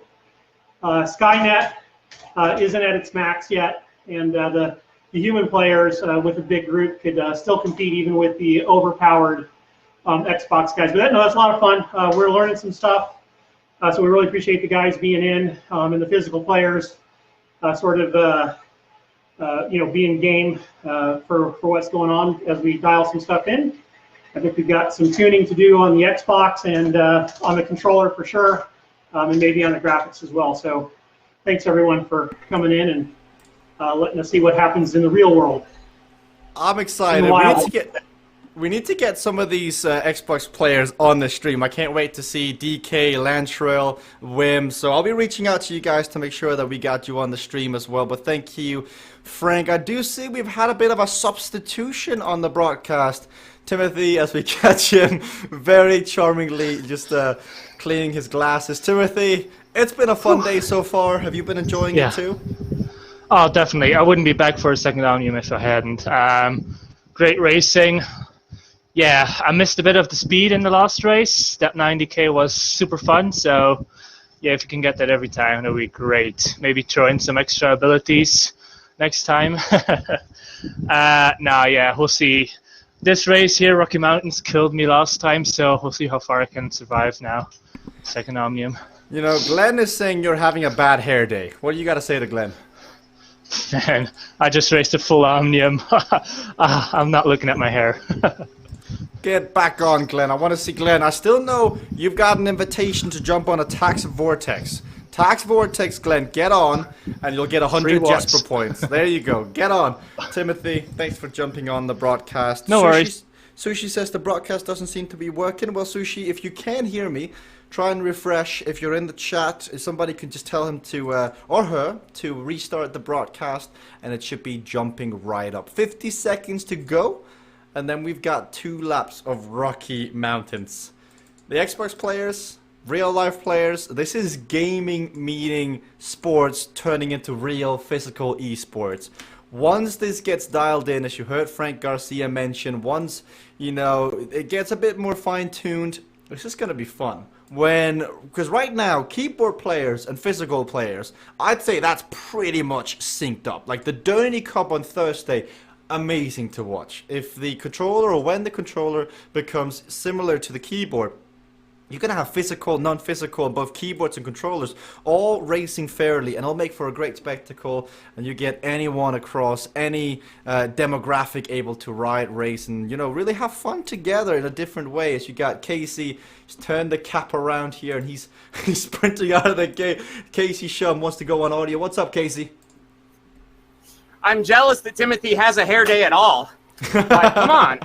Skynet isn't at its max yet, and the human players with a big group could still compete even with the overpowered Xbox guys. But that's a lot of fun. We're learning some stuff, so we really appreciate the guys being in and the physical players being game for what's going on as we dial some stuff in. I think we've got some tuning to do on the Xbox and on the controller for sure, and maybe on the graphics as well. So thanks everyone for coming in and letting us see what happens in the real world. I'm excited. We need to get some of these Xbox players on the stream. I can't wait to see DK, Lantrell, Wim. So I'll be reaching out to you guys to make sure that we got you on the stream as well. But thank you, Frank. I do see we've had a bit of a substitution on the broadcast. Timothy, as we catch him very charmingly just cleaning his glasses. Timothy, it's been a fun day so far. Have you been enjoying it too? Oh, definitely. I wouldn't be back for a second Omnium if I hadn't. Great racing. Yeah, I missed a bit of the speed in the last race. That 90K was super fun, so yeah, if you can get that every time, that would be great. Maybe throw in some extra abilities next time. We'll see. This race here, Rocky Mountains, killed me last time, so we'll see how far I can survive now. Second Omnium. You know, Glenn is saying you're having a bad hair day. What do you got to say to Glenn? Man, I just raced a full Omnium. I'm not looking at my hair. Get back on, Glenn. I want to see Glenn. I still know you've got an invitation to jump on a Tax Vortex. Tax Vortex, Glenn, get on, and you'll get 100 Jesper points. There you go. Get on. Timothy, thanks for jumping on the broadcast. No worries. Sushi says the broadcast doesn't seem to be working. Well, Sushi, if you can hear me, try and refresh. If you're in the chat, if somebody can just tell him to, or her, to restart the broadcast, and it should be jumping right up. 50 seconds to go. And then we've got 2 laps of Rocky Mountains. The Xbox players, real life players, this is gaming meeting sports turning into real physical esports. Once this gets dialed in, as you heard Frank Garcia mention, once, you know, it gets a bit more fine-tuned, it's just going to be fun. Because right now, keyboard players and physical players, I'd say that's pretty much synced up. Like the Derny Cup on Thursday, amazing to watch. If the controller, or when the controller becomes similar to the keyboard, you're going to have physical, non-physical, both keyboards and controllers all racing fairly, and it'll make for a great spectacle, and you get anyone across any demographic able to ride, race, and, you know, really have fun together in a different way. As you got Casey, he's turned the cap around here, and he's sprinting out of the gate. Casey Shum wants to go on audio. What's up, Casey? I'm jealous that Timothy has a hair day at all. Like, come on.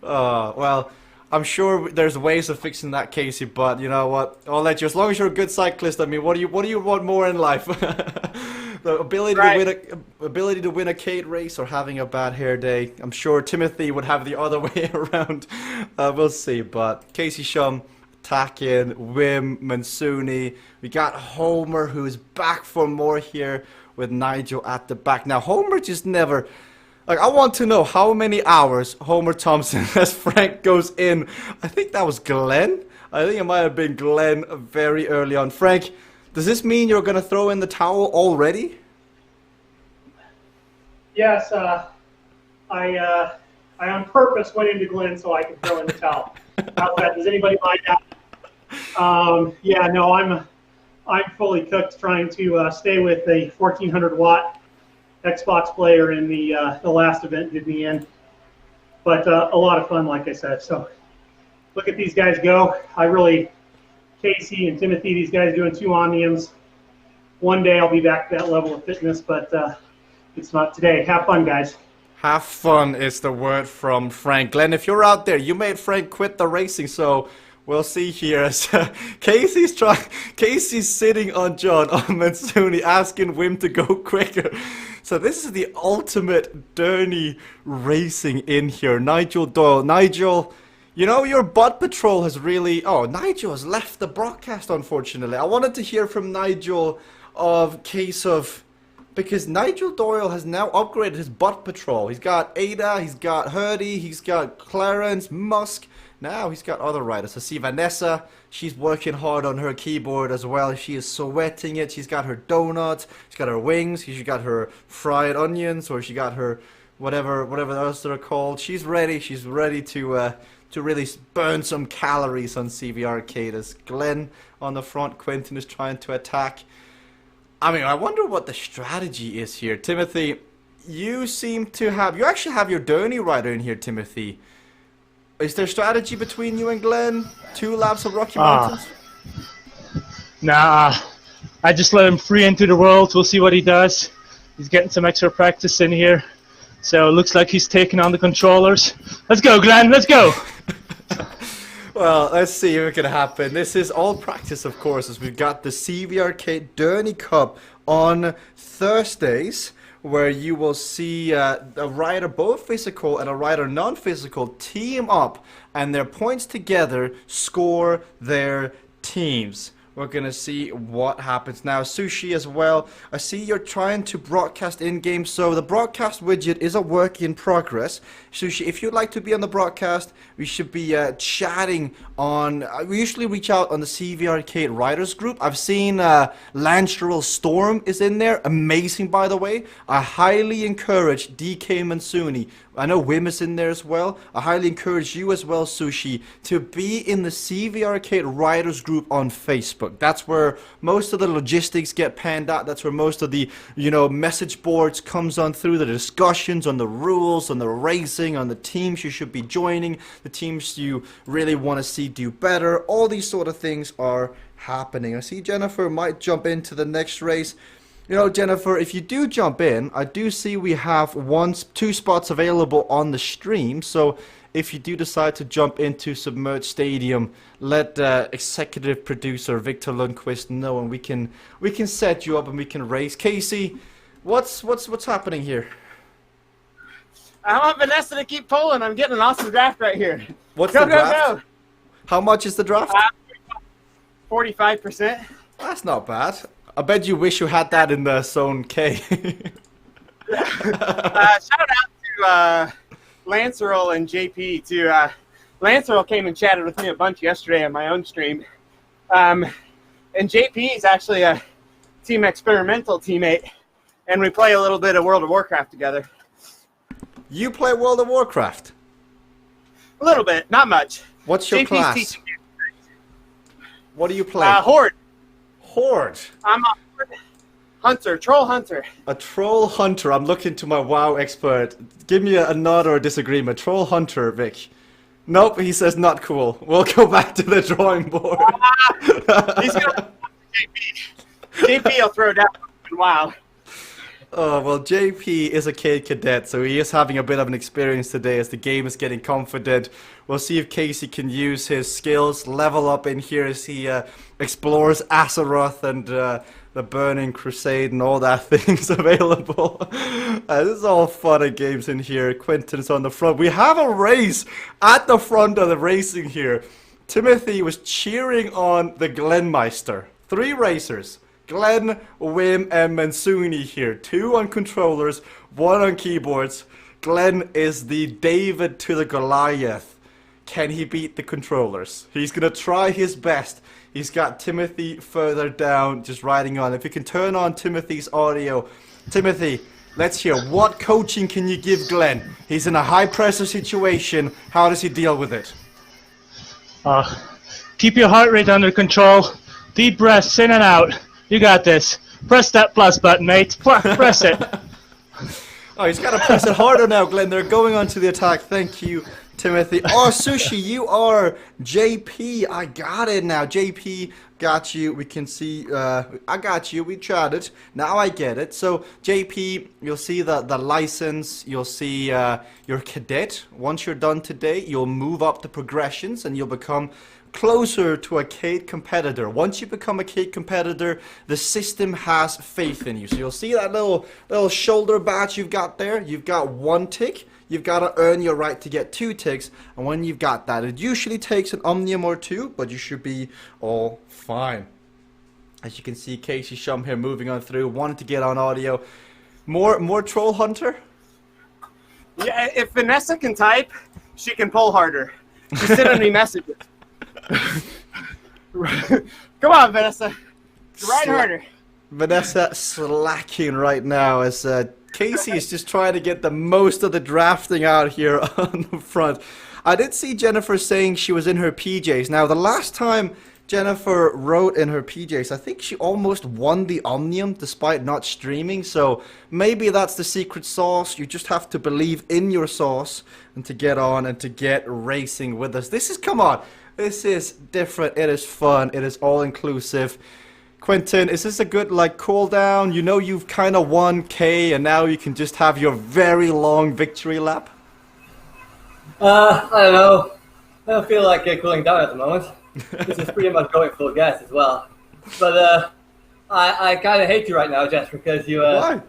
Well, I'm sure there's ways of fixing that, Casey, but you know what? I'll let you. As long as you're a good cyclist, I mean, what do you want more in life? The ability to win a Cade race or having a bad hair day? I'm sure Timothy would have the other way around. We'll see. But Casey Shum, Takin, Wim, Mansuni. We got Homer, who's back for more here with Nigel at the back. Now, Homer just never... Like, I want to know how many hours Homer Thompson, as Frank goes in. I think that was Glenn. I think it might have been Glenn very early on. Frank, does this mean you're going to throw in the towel already? Yes, I on purpose went into Glenn so I could throw in the towel. How's that? Does anybody mind that? Yeah, no, I'm fully cooked trying to stay with a 1400 watt Xbox player in the last event did me in. But a lot of fun, like I said. So look at these guys go. Casey and Timothy, these guys doing 2 Omniums. One day I'll be back to that level of fitness, but it's not today. Have fun, guys. Have fun is the word from Frank. Glenn, if you're out there, you made Frank quit the racing, so we'll see here as Casey's sitting on John Mansuni, asking Wim to go quicker. So this is the ultimate Derny racing in here. Nigel Doyle. Nigel, you know, your butt patrol has really... Oh, Nigel has left the broadcast, unfortunately. I wanted to hear from Nigel because Nigel Doyle has now upgraded his butt patrol. He's got Ada, he's got Hurdy, he's got Clarence, Musk. Now he's got other riders. I see Vanessa. She's working hard on her keyboard as well. She is sweating it. She's got her donuts. She's got her wings. She's got her fried onions, or she got her whatever else they're called. She's ready. She's ready to really burn some calories on CVRcade. As Glenn on the front, Quentin is trying to attack. I mean, I wonder what the strategy is here. Timothy, you actually have your Derny rider in here, Timothy. Is there strategy between you and Glenn? 2 laps of Rocky Mountains? Nah, I just let him free into the world. We'll see what he does. He's getting some extra practice in here. So it looks like he's taking on the controllers. Let's go, Glenn, let's go! Well, let's see if it can happen. This is all practice, of course, as we've got the CVRcade Derny Cup on Thursdays, where you will see a rider both physical and a rider non-physical team up, and their points together score their teams. We're going to see what happens now. Sushi as well. I see you're trying to broadcast in-game, so the broadcast widget is a work in progress. Sushi, if you'd like to be on the broadcast, we should be chatting on... we usually reach out on the CVRcade Riders group. I've seen Landstral Storm is in there. Amazing, by the way. I highly encourage DK Mansuni. I know Wim is in there as well. I highly encourage you as well, Sushi, to be in the CVRcade Riders group on Facebook. That's where most of the logistics get panned out. That's where most of the, message boards comes on through, the discussions on the rules, on the racing, on the teams you should be joining, the teams you really want to see do better. All these sort of things are happening. I see Jennifer might jump into the next race. Jennifer, if you do jump in, I do see we have 2 spots available on the stream. So if you do decide to jump into Submerged Stadium, let executive producer Victor Lundqvist know, and we can set you up and we can race. Casey, what's happening here? I want Vanessa to keep pulling. I'm getting an awesome draft right here. What's the draft? Go. How much is the draft? 45%. That's not bad. I bet you wish you had that in the Zone K. Shout out to Lancerol and JP too. Lancerol came and chatted with me a bunch yesterday on my own stream. And JP is actually a Team Experimental teammate, and we play a little bit of World of Warcraft together. You play World of Warcraft? A little bit, not much. What's your JP's class? teaching me. What do you play? Horde. Horde. I'm a hunter, troll hunter. A troll hunter. I'm looking to my WoW expert. Give me a nod or a disagreement. Troll hunter, Vic. Nope, he says not cool. We'll go back to the drawing board. He's gonna JP. JP will throw down. Wow. Oh, well, JP is a Cade cadet, so he is having a bit of an experience today as the game is getting confident. We'll see if Casey can use his skills, level up in here as he explores Azeroth and the Burning Crusade and all that things available. This is all fun and games in here. Quentin's on the front. We have a race at the front of the racing here. Timothy was cheering on the Glenmeister. 3 racers. Glenn, Wim, and Mansuni here. 2 on controllers, 1 on keyboards. Glenn is the David to the Goliath. Can he beat the controllers? He's going to try his best. He's got Timothy further down, just riding on. If you can turn on Timothy's audio. Timothy, let's hear. What coaching can you give Glenn? He's in a high-pressure situation. How does he deal with it? Keep your heart rate under control. Deep breaths in and out. You got this. Press that plus button, mate. Press it. Oh, he's got to press it harder now, Glenn. They're going on to the attack. Thank you, Timothy. Oh, Sushi, you are JP. I got it now. JP, got you. We can see. I got you. We chatted. Now I get it. So, JP, you'll see the license. You'll see your cadet. Once you're done today, you'll move up the progressions and you'll become closer to a Cade competitor. Once you become a Cade competitor, the system has faith in you. So you'll see that little shoulder badge you've got there. You've got 1 tick. You've got to earn your right to get 2 ticks. And when you've got that, it usually takes an Omnium or 2, but you should be all fine. As you can see, Casey Shum here moving on through. Wanted to get on audio. More Troll Hunter? Yeah, if Vanessa can type, she can pull harder. Just send me messages. Come on, Vanessa. Ride harder. Vanessa slacking right now as Casey is just trying to get the most of the drafting out here on the front. I did see Jennifer saying she was in her PJs. Now, the last time Jennifer wrote in her PJs, I think she almost won the Omnium despite not streaming. So maybe that's the secret sauce. You just have to believe in your sauce and to get on and to get racing with us. Come on. This is different. It is fun. It is all-inclusive. Quentin, is this a good, cool down? You know you've kind of won K, and now you can just have your very long victory lap? I don't know. I don't feel like cooling down at the moment. This is pretty much going full gas as well. But I kind of hate you right now, Jess, because you... Why?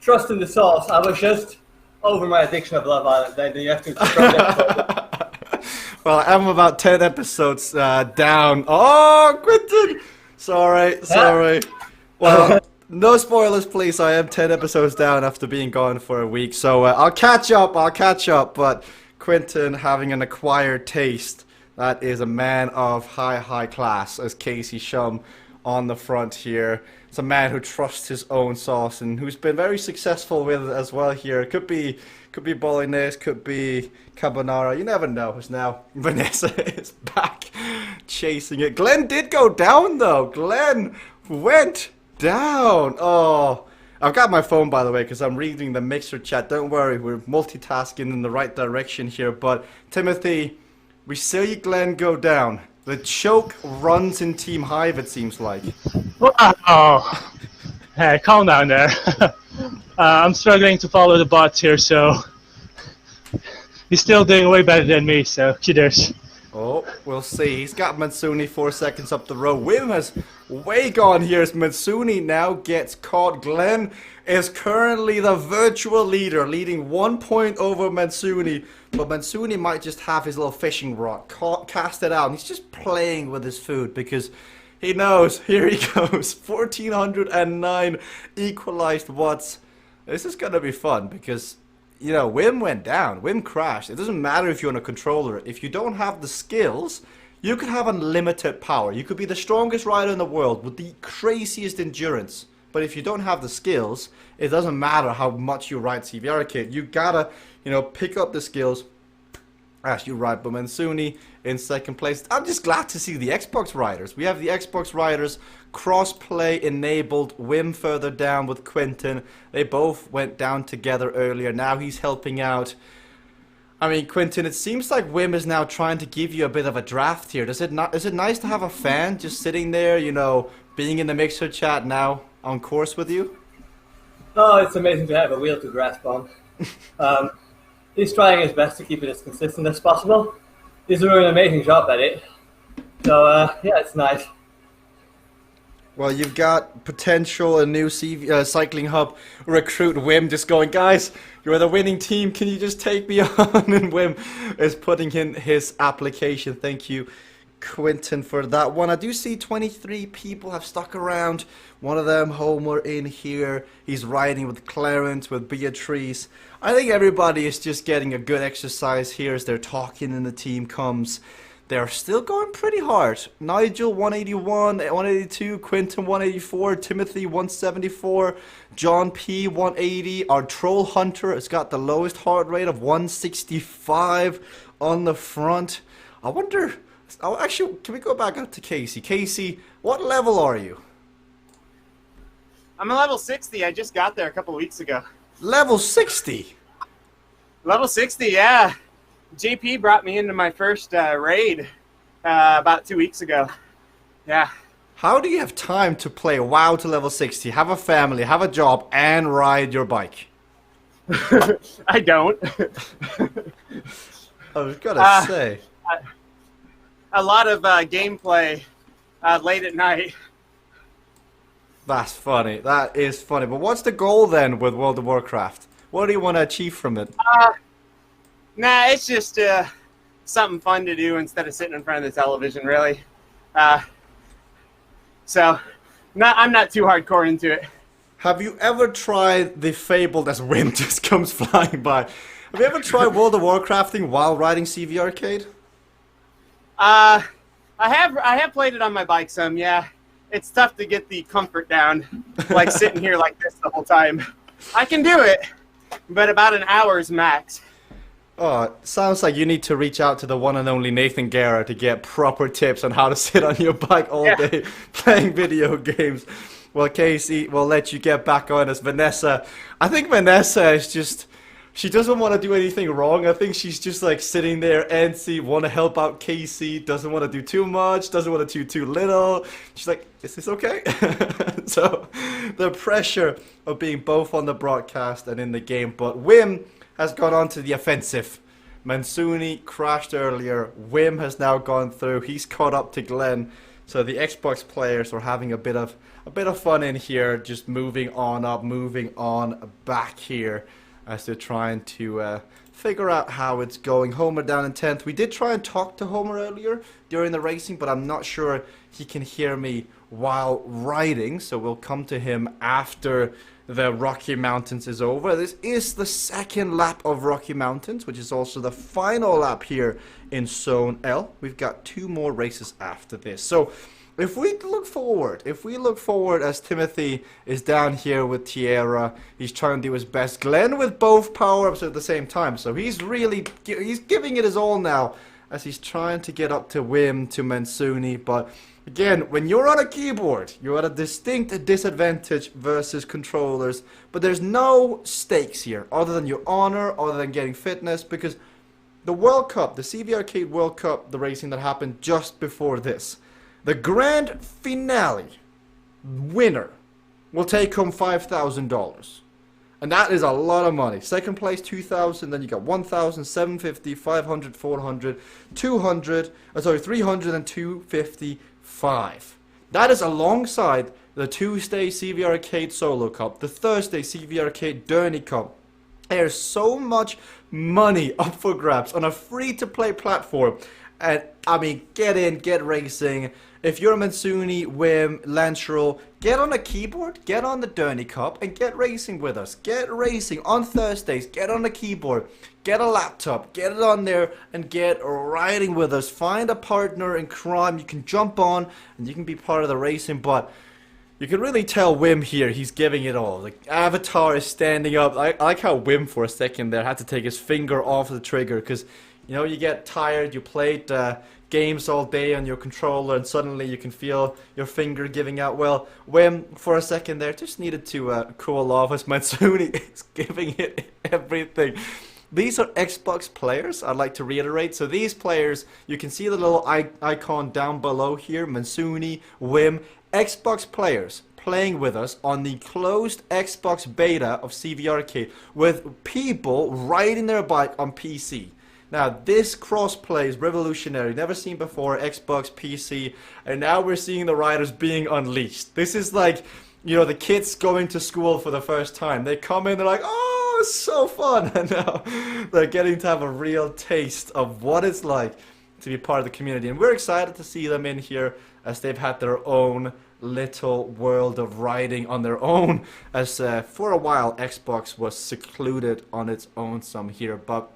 trust in the sauce. I was just over my addiction of Love Island. Then you have to throw that. Well, I'm about 10 episodes down. Oh, Quentin! Sorry. Well, no spoilers, please. I am 10 episodes down after being gone for a week. So I'll catch up. But Quentin having an acquired taste. That is a man of high class, as Casey Shum on the front here. It's a man who trusts his own sauce and who's been very successful with it as well here. It could be bolognese, could be carbonara. You never know. Because now Vanessa is back chasing it. Glenn did go down though. Glenn went down. Oh, I've got my phone by the way because I'm reading the mixer chat. Don't worry, we're multitasking in the right direction here. But Timothy, we see Glenn go down. The choke runs in Team Hive, it seems like. Oh, hey, calm down there. I'm struggling to follow the bots here, so he's still doing way better than me, so cheers. Oh, we'll see. He's got Mansuni 4 seconds up the road. Wim has way gone here as Mansuni now gets caught. Glenn is currently the virtual leader, leading 1 point over Mansuni. But Mansuni might just have his little fishing rod, cast it out, and he's just playing with his food because he knows. Here he goes, 1409 equalized watts. This is going to be fun because, you know, Wim went down. Wim crashed. It doesn't matter if you're on a controller. If you don't have the skills, you could have unlimited power. You could be the strongest rider in the world with the craziest endurance. But if you don't have the skills, it doesn't matter how much you ride CVRcade. You gotta, you know, pick up the skills as you ride. But Mansuni in second place. I'm just glad to see the Xbox riders. We have the Xbox riders cross-play enabled. Wim further down with Quentin. They both went down together earlier. Now he's helping out. I mean, Quentin, it seems like Wim is now trying to give you a bit of a draft here. Is it nice to have a fan just sitting there, you know, being in the mixer chat now on course with you? Oh, it's amazing to have a wheel to grasp on. He's trying his best to keep it as consistent as possible. He's doing an amazing job at it. So, yeah, it's nice. Well, you've got potential a new cycling hub recruit Wim just going, guys, you're the winning team. Can you just take me on? And Wim is putting in his application. Thank you, Quentin, for that one. I do see 23 people have stuck around. One of them, Homer, in here. He's riding with Clarence, with Beatrice. I think everybody is just getting a good exercise here as they're talking and the team comes. They're still going pretty hard. Nigel 181, 182, Quentin 184, Timothy 174, John P 180. Our Troll Hunter has got the lowest heart rate of 165 on the front. I wonder, oh, actually, can we go back up to Casey? Casey, what level are you? I'm a level 60. I just got there a couple weeks ago. Level 60? Level 60, yeah. JP brought me into my first raid about 2 weeks ago. Yeah. How do you have time to play WoW to level 60, have a family, have a job, and ride your bike? I don't. I was gonna say. A lot of gameplay late at night. That's funny. That is funny. But what's the goal then with World of Warcraft? What do you want to achieve from it? Nah, it's just something fun to do instead of sitting in front of the television, really. So, I'm not too hardcore into it. Have you ever tried the fabled as wind just comes flying by? Have you ever tried World of Warcrafting while riding CVRcade? I have played it on my bike some, yeah. It's tough to get the comfort down, like sitting here like this the whole time. I can do it, but about an hour's max. Oh, sounds like you need to reach out to the one and only Nathan Guerra to get proper tips on how to sit on your bike all day playing video games. Well, Casey, we'll let you get back on as Vanessa. I think Vanessa is just, she doesn't want to do anything wrong. I think she's just like sitting there antsy, want to help out Casey, doesn't want to do too much, doesn't want to do too little. She's like, is this okay? So the pressure of being both on the broadcast and in the game. But Wim has gone on to the offensive. Mansuni crashed earlier. Wim has now gone through. He's caught up to Glenn. So the Xbox players are having a bit of fun in here, just moving on up, moving on back here as they're trying to figure out how it's going. Homer down in 10th. We did try and talk to Homer earlier during the racing, but I'm not sure he can hear me while riding, so we'll come to him after the Rocky Mountains is over. This is the second lap of Rocky Mountains, which is also the final lap here in Zone L. We've got 2 more races after this. So if we look forward as Timothy is down here with Tierra, he's trying to do his best. Glenn with both power-ups at the same time, so he's giving it his all now as he's trying to get up to Wim, to Mansuni, but again, when you're on a keyboard, you're at a distinct disadvantage versus controllers, but there's no stakes here other than your honor, other than getting fitness, because the World Cup, the CVRcade World Cup, the racing that happened just before this, the grand finale winner will take home $5,000. And that is a lot of money. Second place, 2,000. Then you got 1,000, 750, 500, 400, 200. 300 and 255. That is alongside the Tuesday CVRcade Solo Cup, the Thursday CVRcade Derny Cup. There's so much money up for grabs on a free-to-play platform. And I mean, get in, get racing. If you're Mansuni, Wim, Lanchero, get on a keyboard, get on the Derny Cup, and get racing with us. Get racing on Thursdays, get on a keyboard, get a laptop, get it on there, and get riding with us. Find a partner in crime you can jump on, and you can be part of the racing, but you can really tell Wim here, he's giving it all. The avatar is standing up. I like how Wim for a second there had to take his finger off the trigger, because you know, you get tired, you played games all day on your controller, and suddenly you can feel your finger giving out. Well, Wim, for a second there, just needed to cool off as Mansuni is giving it everything. These are Xbox players, I'd like to reiterate. So these players, you can see the little icon down below here, Mansuni, Wim, Xbox players playing with us on the closed Xbox beta of CVRcade with people riding their bike on PC. Now, this crossplay is revolutionary, never seen before, Xbox, PC, and now we're seeing the riders being unleashed. This is like, you know, the kids going to school for the first time. They come in, they're like, oh, it's so fun, and now they're getting to have a real taste of what it's like to be part of the community. And we're excited to see them in here as they've had their own little world of riding on their own, as for a while Xbox was secluded on its own some here, but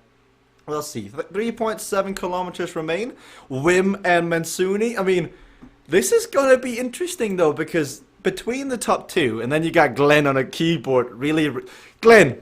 we'll see. 3.7 kilometers remain. Wim and Mansuni. I mean, this is going to be interesting, though, because between the top 2, and then you got Glenn on a keyboard, really... Glenn,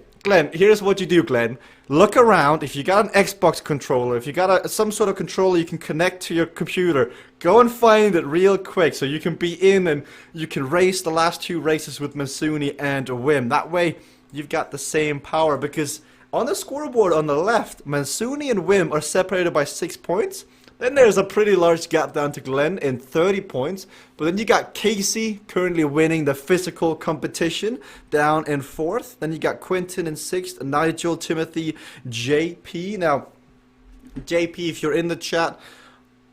here's what you do, Glenn. Look around. If you got an Xbox controller, if you got some sort of controller you can connect to your computer, go and find it real quick so you can be in and you can race the last 2 races with Mansuni and Wim. That way, you've got the same power, because on the scoreboard on the left, Mansuni and Wim are separated by 6 points. Then there's a pretty large gap down to Glenn in 30 points. But then you got Casey currently winning the physical competition down in 4th. Then you got Quentin in 6th, Nigel, Timothy, JP. Now, JP, if you're in the chat,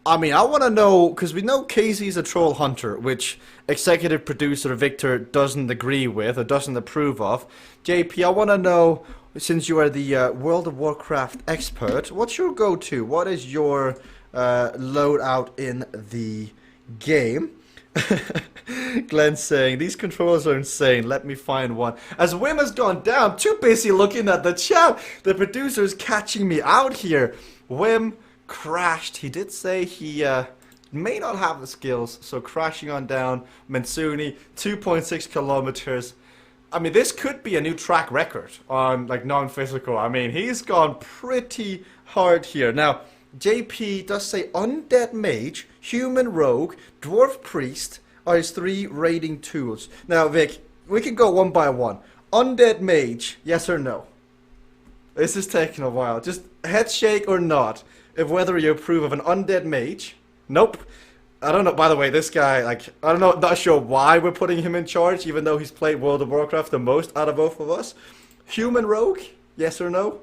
I mean, I want to know, because we know Casey's a troll hunter, which executive producer Victor doesn't agree with or doesn't approve of. JP, I want to know, since you are the World of Warcraft expert, what's your go-to? What is your loadout in the game? Glenn saying, these controllers are insane, let me find one. As Wim has gone down, too busy looking at the chat. The producer is catching me out here. Wim crashed. He did say he may not have the skills, so crashing on down. Mansuni, 2.6 kilometers. I mean, this could be a new track record on like non-physical. I mean, he's gone pretty hard here. Now, JP does say Undead Mage, Human Rogue, Dwarf Priest are his 3 raiding tools. Now, Vic, we can go one by one. Undead Mage, yes or no? This is taking a while. Just head shake or not, if whether you approve of an Undead Mage. Nope. I don't know, by the way, this guy, like, I don't know, not sure why we're putting him in charge, even though he's played World of Warcraft the most out of both of us. Human Rogue, yes or no?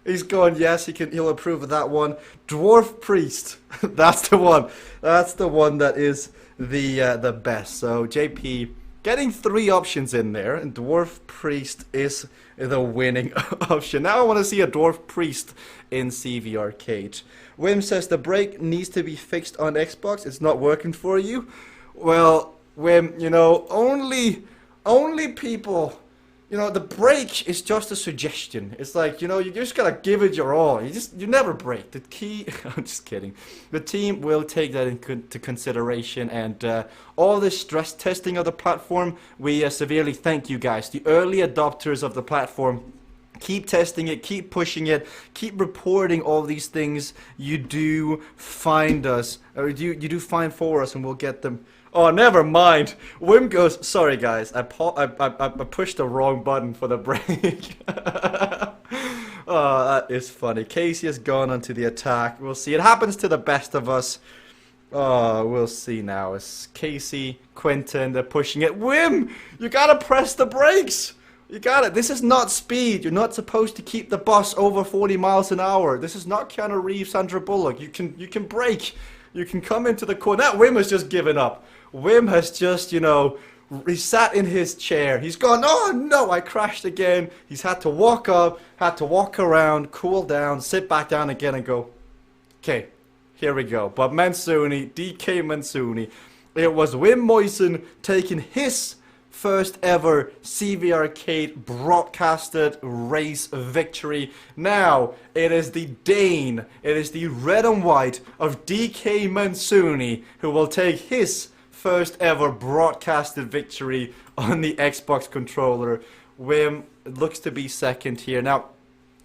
He's going, yes, he'll approve of that one. Dwarf Priest. That's the one. That's the one that is the best. So JP getting 3 options in there, and Dwarf Priest is the winning option. Now I want to see a Dwarf Priest in CVRcade. Wim says the brake needs to be fixed on Xbox. It's not working for you. Well, Wim, you know, only people, you know, the brake is just a suggestion. It's like, you know, you just gotta give it your all. You never break. The key, I'm just kidding. The team will take that into consideration, and all this stress testing of the platform, we severely thank you guys, the early adopters of the platform. Keep testing it, keep pushing it, keep reporting all these things. You do find us, or you do find for us, and we'll get them. Oh, never mind. Wim goes, sorry guys, I pushed the wrong button for the brake. Oh, that is funny. Casey has gone onto the attack. We'll see. It happens to the best of us. Oh, we'll see now. It's Casey, Quentin, they're pushing it. Wim, you gotta press the brakes. You got it. This is not speed. You're not supposed to keep the bus over 40 miles an hour. This is not Keanu Reeves, Sandra Bullock. You can brake. You can come into the corner. That Wim has just given up. Wim has just, you know, he sat in his chair. He's gone, oh no, I crashed again. He's had to walk up, had to walk around, cool down, sit back down again and go, okay, here we go. But Mansuni, DK Mansuni, it was Wim Moisen taking his first ever CVRcade broadcasted race victory. Now it is the Dane, it is the red and white of DK Mansuni who will take his first ever broadcasted victory on the Xbox controller. Wim looks to be second here. Now,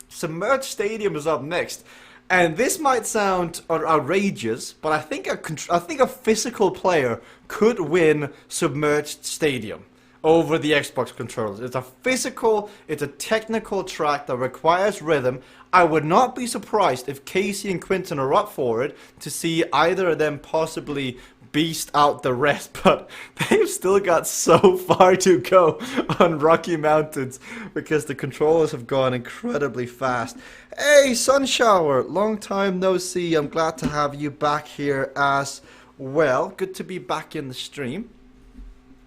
Submerged Stadium is up next. And this might sound outrageous, but I think a physical player could win Submerged Stadium over the Xbox controllers. It's a physical, it's a technical track that requires rhythm. I would not be surprised if Casey and Quinton are up for it to see either of them possibly beast out the rest, but they've still got so far to go on Rocky Mountains because the controllers have gone incredibly fast. Hey, Sunshower, long time no see. I'm glad to have you back here as well. Good to be back in the stream.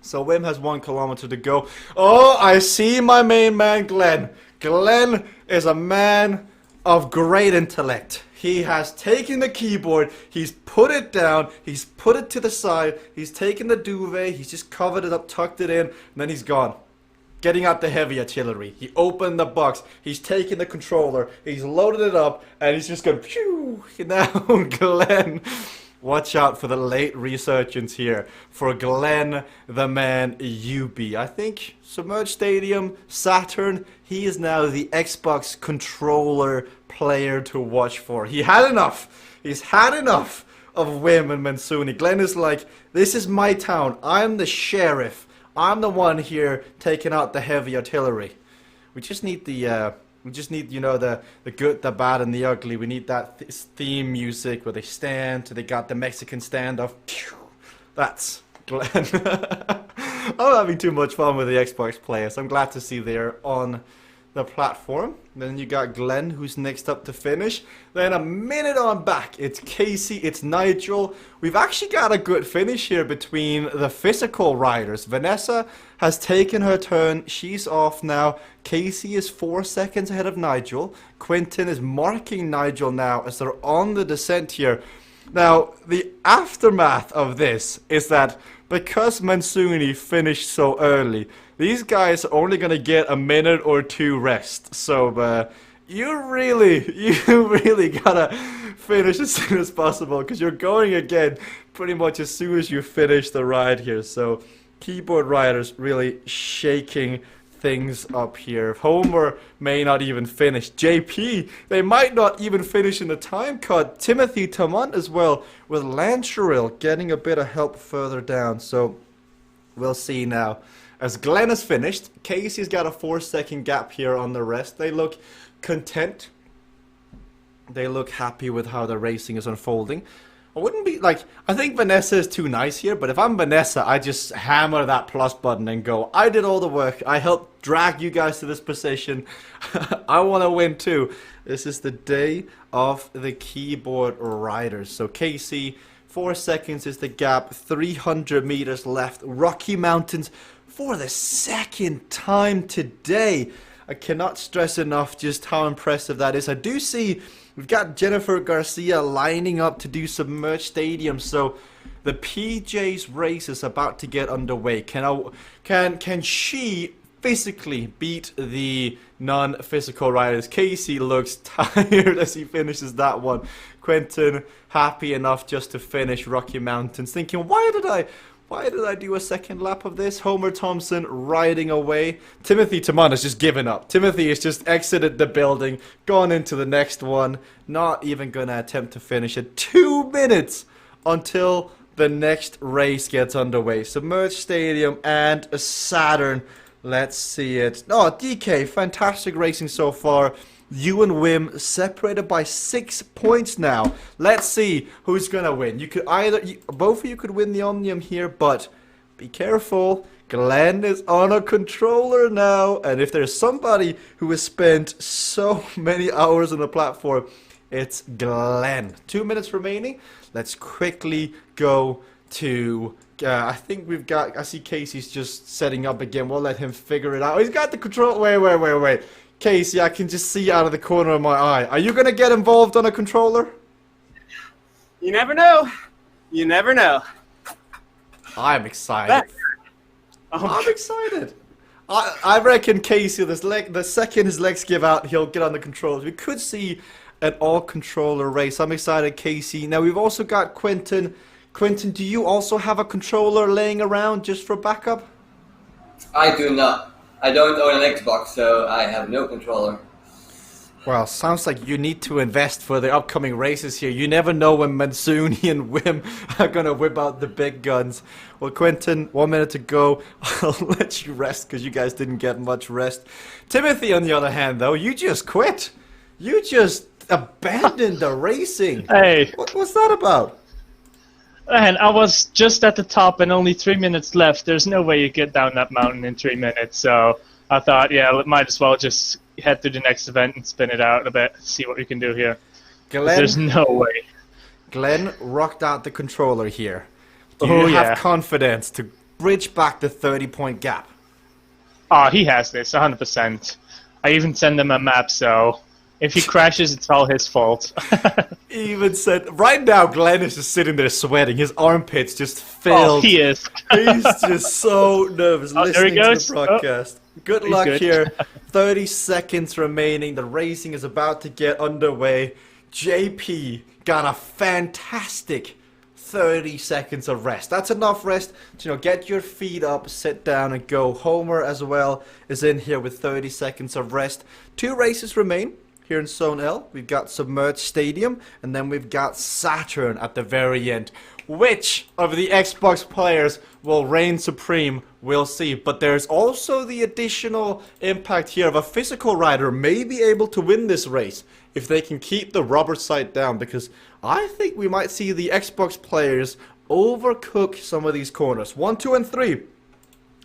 So Wim has 1 kilometer to go. Oh, I see my main man, Glenn. Glenn is a man of great intellect. He has taken the keyboard, he's put it down, he's put it to the side, he's taken the duvet, he's just covered it up, tucked it in, and then he's gone. Getting out the heavy artillery. He opened the box, he's taken the controller, he's loaded it up, and he's just going, phew. Now, Glenn, watch out for the late resurgence here. For Glenn, the man you be. I think Submerged Stadium, Saturn, he is now the Xbox controller player to watch for. He had enough. He's had enough of Wim and Mansuni. Glenn is like, this is my town. I'm the sheriff. I'm the one here taking out the heavy artillery. We just need the you know, the good, the bad, and the ugly. We need that theme music where they stand, they got the Mexican standoff. That's Glenn. I'm having too much fun with the Xbox players. I'm glad to see they're on the platform. Then you got Glenn, who's next up to finish. Then a minute on back, it's Casey, it's Nigel. We've actually got a good finish here between the physical riders. Vanessa has taken her turn. She's off now. Casey is 4 seconds ahead of Nigel. Quentin is marking Nigel now as they're on the descent here. Now, the aftermath of this is that because Mansuni finished so early, these guys are only going to get a minute or 2 rest. So, you really gotta finish as soon as possible because you're going again pretty much as soon as you finish the ride here. So, keyboard riders really shaking things up here. Homer may not even finish. JP, they might not even finish in the time cut. Timothy Tamant as well, with Lancheril getting a bit of help further down. So we'll see now. As Glenn has finished, Casey's got a 4-second gap here on the rest. They look content. They look happy with how the racing is unfolding. I wouldn't be like, I think Vanessa is too nice here, but if I'm Vanessa, I just hammer that plus button and go, I did all the work. I helped drag you guys to this position. I want to win too. This is the day of the keyboard riders. So Casey, 4 seconds is the gap, 300 meters left. Rocky Mountains for the second time today. I cannot stress enough just how impressive that is. I do see we've got Jennifer Garcia lining up to do Submerged Stadium, so the PJ's race is about to get underway. Can she physically beat the non-physical riders? Casey looks tired as he finishes that one. Quentin happy enough just to finish Rocky Mountains, thinking, why did I do a second lap of this? Homer Thompson riding away. Timothy Taman has just given up. Timothy has just exited the building, gone into the next one, not even going to attempt to finish it. 2 minutes until the next race gets underway. Submerged Stadium and a Saturn. Let's see it. Oh, DK, fantastic racing so far. You and Wim separated by 6 points now. Let's see who's gonna win. You could both of you could win the Omnium here, but be careful. Glenn is on a controller now, and if there's somebody who has spent so many hours on the platform, it's Glenn. 2 minutes remaining. Let's quickly go to. I think we've got. I see Casey's just setting up again. We'll let him figure it out. Oh, he's got the control. Wait. Casey, I can just see out of the corner of my eye. Are you going to get involved on a controller? You never know. You never know. I'm excited. I'm excited. I reckon Casey, the second his legs give out, he'll get on the controllers. We could see an all-controller race. I'm excited, Casey. Now, we've also got Quentin. Quentin, do you also have a controller laying around just for backup? I do not. I don't own an Xbox, so I have no controller. Well, sounds like you need to invest for the upcoming races here. You never know when Mansuni and Wim are going to whip out the big guns. Well, Quentin, 1 minute to go. I'll let you rest because you guys didn't get much rest. Timothy, on the other hand, though, you just quit. You just abandoned the racing. Hey. What's that about? And I was just at the top and only 3 minutes left. There's no way you get down that mountain in 3 minutes. So I thought, yeah, might as well just head to the next event and spin it out a bit, see what we can do here. Glenn, there's no way. Glenn rocked out the controller here. Do you have confidence to bridge back the 30-point gap? Oh, he has this, 100%. I even send him a map, so if he crashes, it's all his fault. Even said, right now, Glenn is just sitting there sweating. His armpits just filled. Oh, he is. He's just so nervous listening to the broadcast. Good luck here. 30 seconds remaining. The racing is about to get underway. JP got a fantastic 30 seconds of rest. That's enough rest to, get your feet up, sit down, and go. Homer as well is in here with 30 seconds of rest. 2 races remain. Here in Zone L, we've got Submerged Stadium, and then we've got Saturn at the very end. Which of the Xbox players will reign supreme, we'll see. But there's also the additional impact here of a physical rider may be able to win this race if they can keep the rubber sight down, because I think we might see the Xbox players overcook some of these corners. 1, 2, and 3.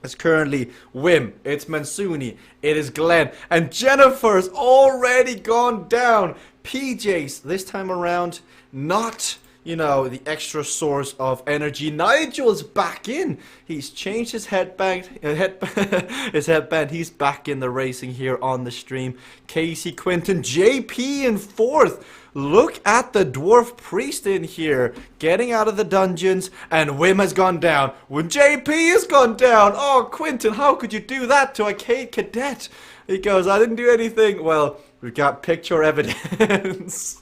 It's currently Wim, it's Mansuni, it is Glenn, and Jennifer's already gone down. PJ's this time around, not, the extra source of energy. Nigel's back in. He's changed his headband. He's back in the racing here on the stream. Casey, Quentin, JP in 4th. Look at the Dwarf Priest in here, getting out of the dungeons, and Wim has gone down. When JP has gone down, oh, Quentin, how could you do that to a cadet? He goes, I didn't do anything. Well, we've got picture evidence.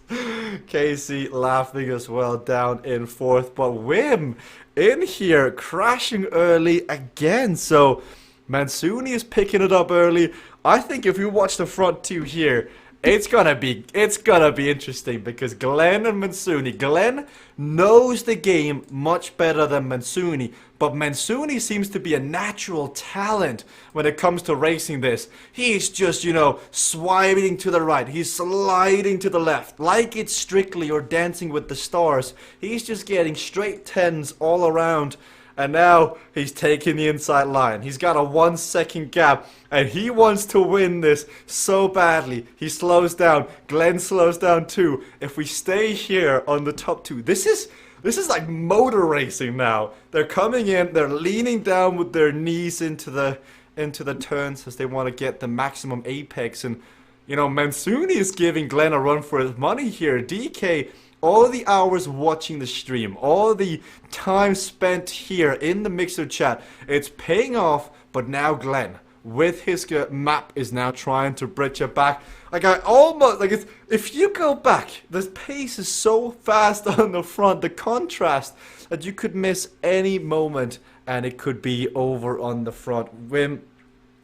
Casey laughing as well, down in 4th, but Wim in here, crashing early again. So Mansuni is picking it up early. I think if you watch the front 2 here, It's gonna be interesting because Glenn and Mansuni. Glenn knows the game much better than Mansuni, but Mansuni seems to be a natural talent when it comes to racing this. He's just, swiping to the right. He's sliding to the left, like it's Strictly or Dancing with the Stars. He's just getting straight tens all around. And now he's taking the inside line. He's got a 1 second gap. And he wants to win this so badly. He slows down. Glenn slows down too. If we stay here on the top two, this is like motor racing now. They're coming in. They're leaning down with their knees into the turns as they want to get the maximum apex. And Mansuni is giving Glenn a run for his money here. DK. All the hours watching the stream, all the time spent here in the Mixer chat, it's paying off. But now Glenn, with his map, is now trying to bridge it back. If you go back, the pace is so fast on the front, the contrast, that you could miss any moment and it could be over on the front. Wim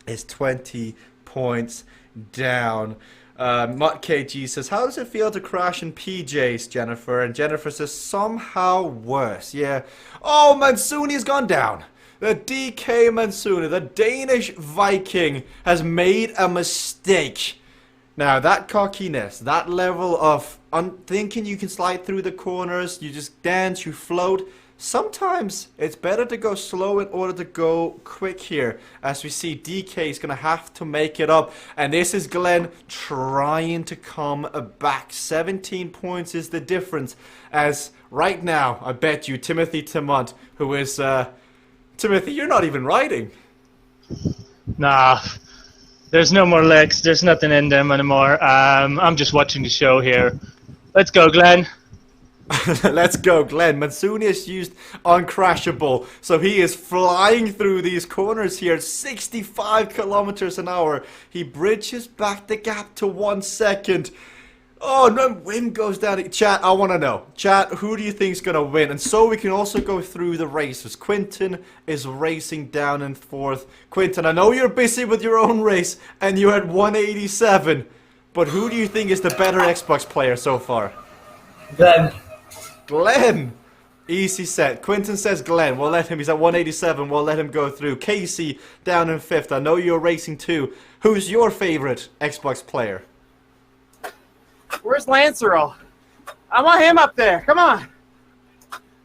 is 20 points down. Mutt KG says, how does it feel to crash in PJs, Jennifer? And Jennifer says, somehow worse. Yeah. Oh, Mansuni's gone down. The DK Mansuni, the Danish Viking, has made a mistake. Now, that cockiness, that level of thinking you can slide through the corners, you just dance, you float. Sometimes it's better to go slow in order to go quick here. As we see, DK is going to have to make it up. And this is Glenn trying to come back. 17 points is the difference. As right now, I bet you, Timothy Timont, who is... Timothy, you're not even riding. Nah, there's no more legs. There's nothing in them anymore. I'm just watching the show here. Let's go, Glenn. Let's go, Glenn. Mansuni is used uncrashable, so he is flying through these corners here, 65 kilometers an hour. He bridges back the gap to 1 second. Oh no, Wim goes down. Chat, I want to know. Chat, who do you think is going to win? And so we can also go through the races. Quinton is racing down and forth. Quinton, I know you're busy with your own race, and you're at 187, but who do you think is the better Xbox player so far? Glenn! Easy set. Quinton says Glenn. We'll let him. He's at 187. We'll let him go through. Casey down in 5th. I know you're racing too. Who's your favorite Xbox player? Where's Lancerol? I want him up there. Come on.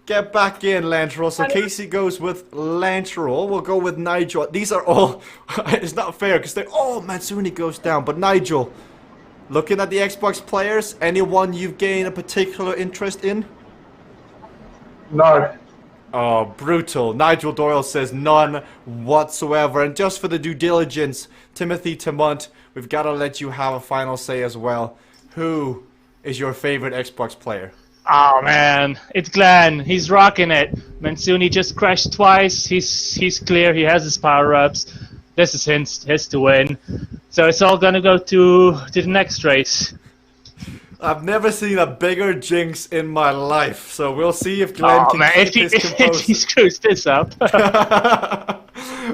Get back in, Lancerol. So Casey goes with Lancerol. We'll go with Nigel. These are all... it's not fair because they're... Oh, Mansuni goes down. But Nigel, looking at the Xbox players, anyone you've gained a particular interest in? No. Oh, brutal. Nigel Doyle says none whatsoever. And just for the due diligence, Timothy Timont, we've got to let you have a final say as well. Who is your favorite Xbox player? Oh man, it's Glenn. He's rocking it. Mansuni just crashed twice. He's clear. He has his power-ups. This is his to win. So it's all gonna go to the next race. I've never seen a bigger jinx in my life. So we'll see if Glenn can keep his composure. If he screws this up.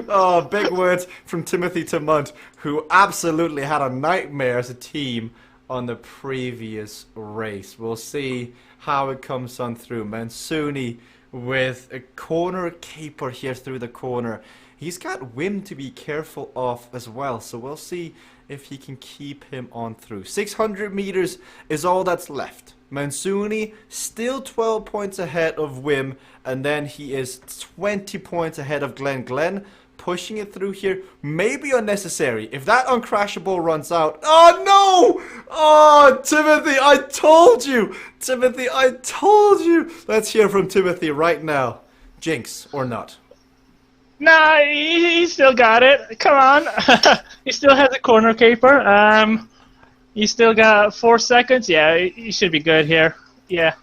Oh, big words from Timothy Timont, who absolutely had a nightmare as a team on the previous race. We'll see how it comes on through. Mansuni with a corner caper here through the corner. He's got Wim to be careful of as well, so we'll see if he can keep him on through. 600 meters is all that's left. Mansuni still 12 points ahead of Wim, and then he is 20 points ahead of Glenn. Glenn pushing it through here, maybe unnecessary. If that uncrashable runs out, oh no! Oh, Timothy, I told you! Timothy, I told you! Let's hear from Timothy right now. Jinx or not? Nah, he still got it. Come on. He still has a corner caper. He still got 4 seconds. Yeah, he should be good here. Yeah.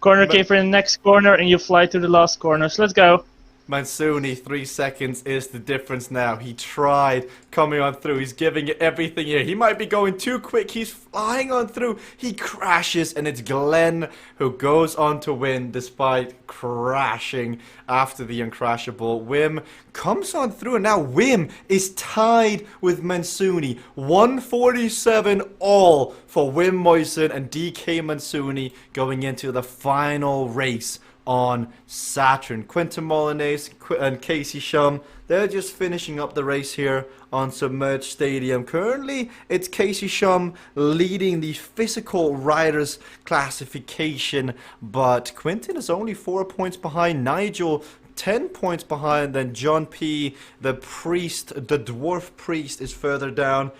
Corner caper in the next corner, and you fly to the last corner. So let's go. Mansuni, 3 seconds is the difference now. He tried coming on through. He's giving it everything here. He might be going too quick. He's flying on through. He crashes, and it's Glenn who goes on to win despite crashing after the uncrashable. Wim comes on through, and now Wim is tied with Mansuni. 147 all for Wim Moisen and DK Mansuni going into the final race on Saturn. Quentin Molyneux and Casey Shum, they're just finishing up the race here on Submerged Stadium. Currently, it's Casey Shum leading the physical riders classification, but Quentin is only 4 points behind. Nigel 10 points behind, then John P, the priest, the dwarf priest, is further down.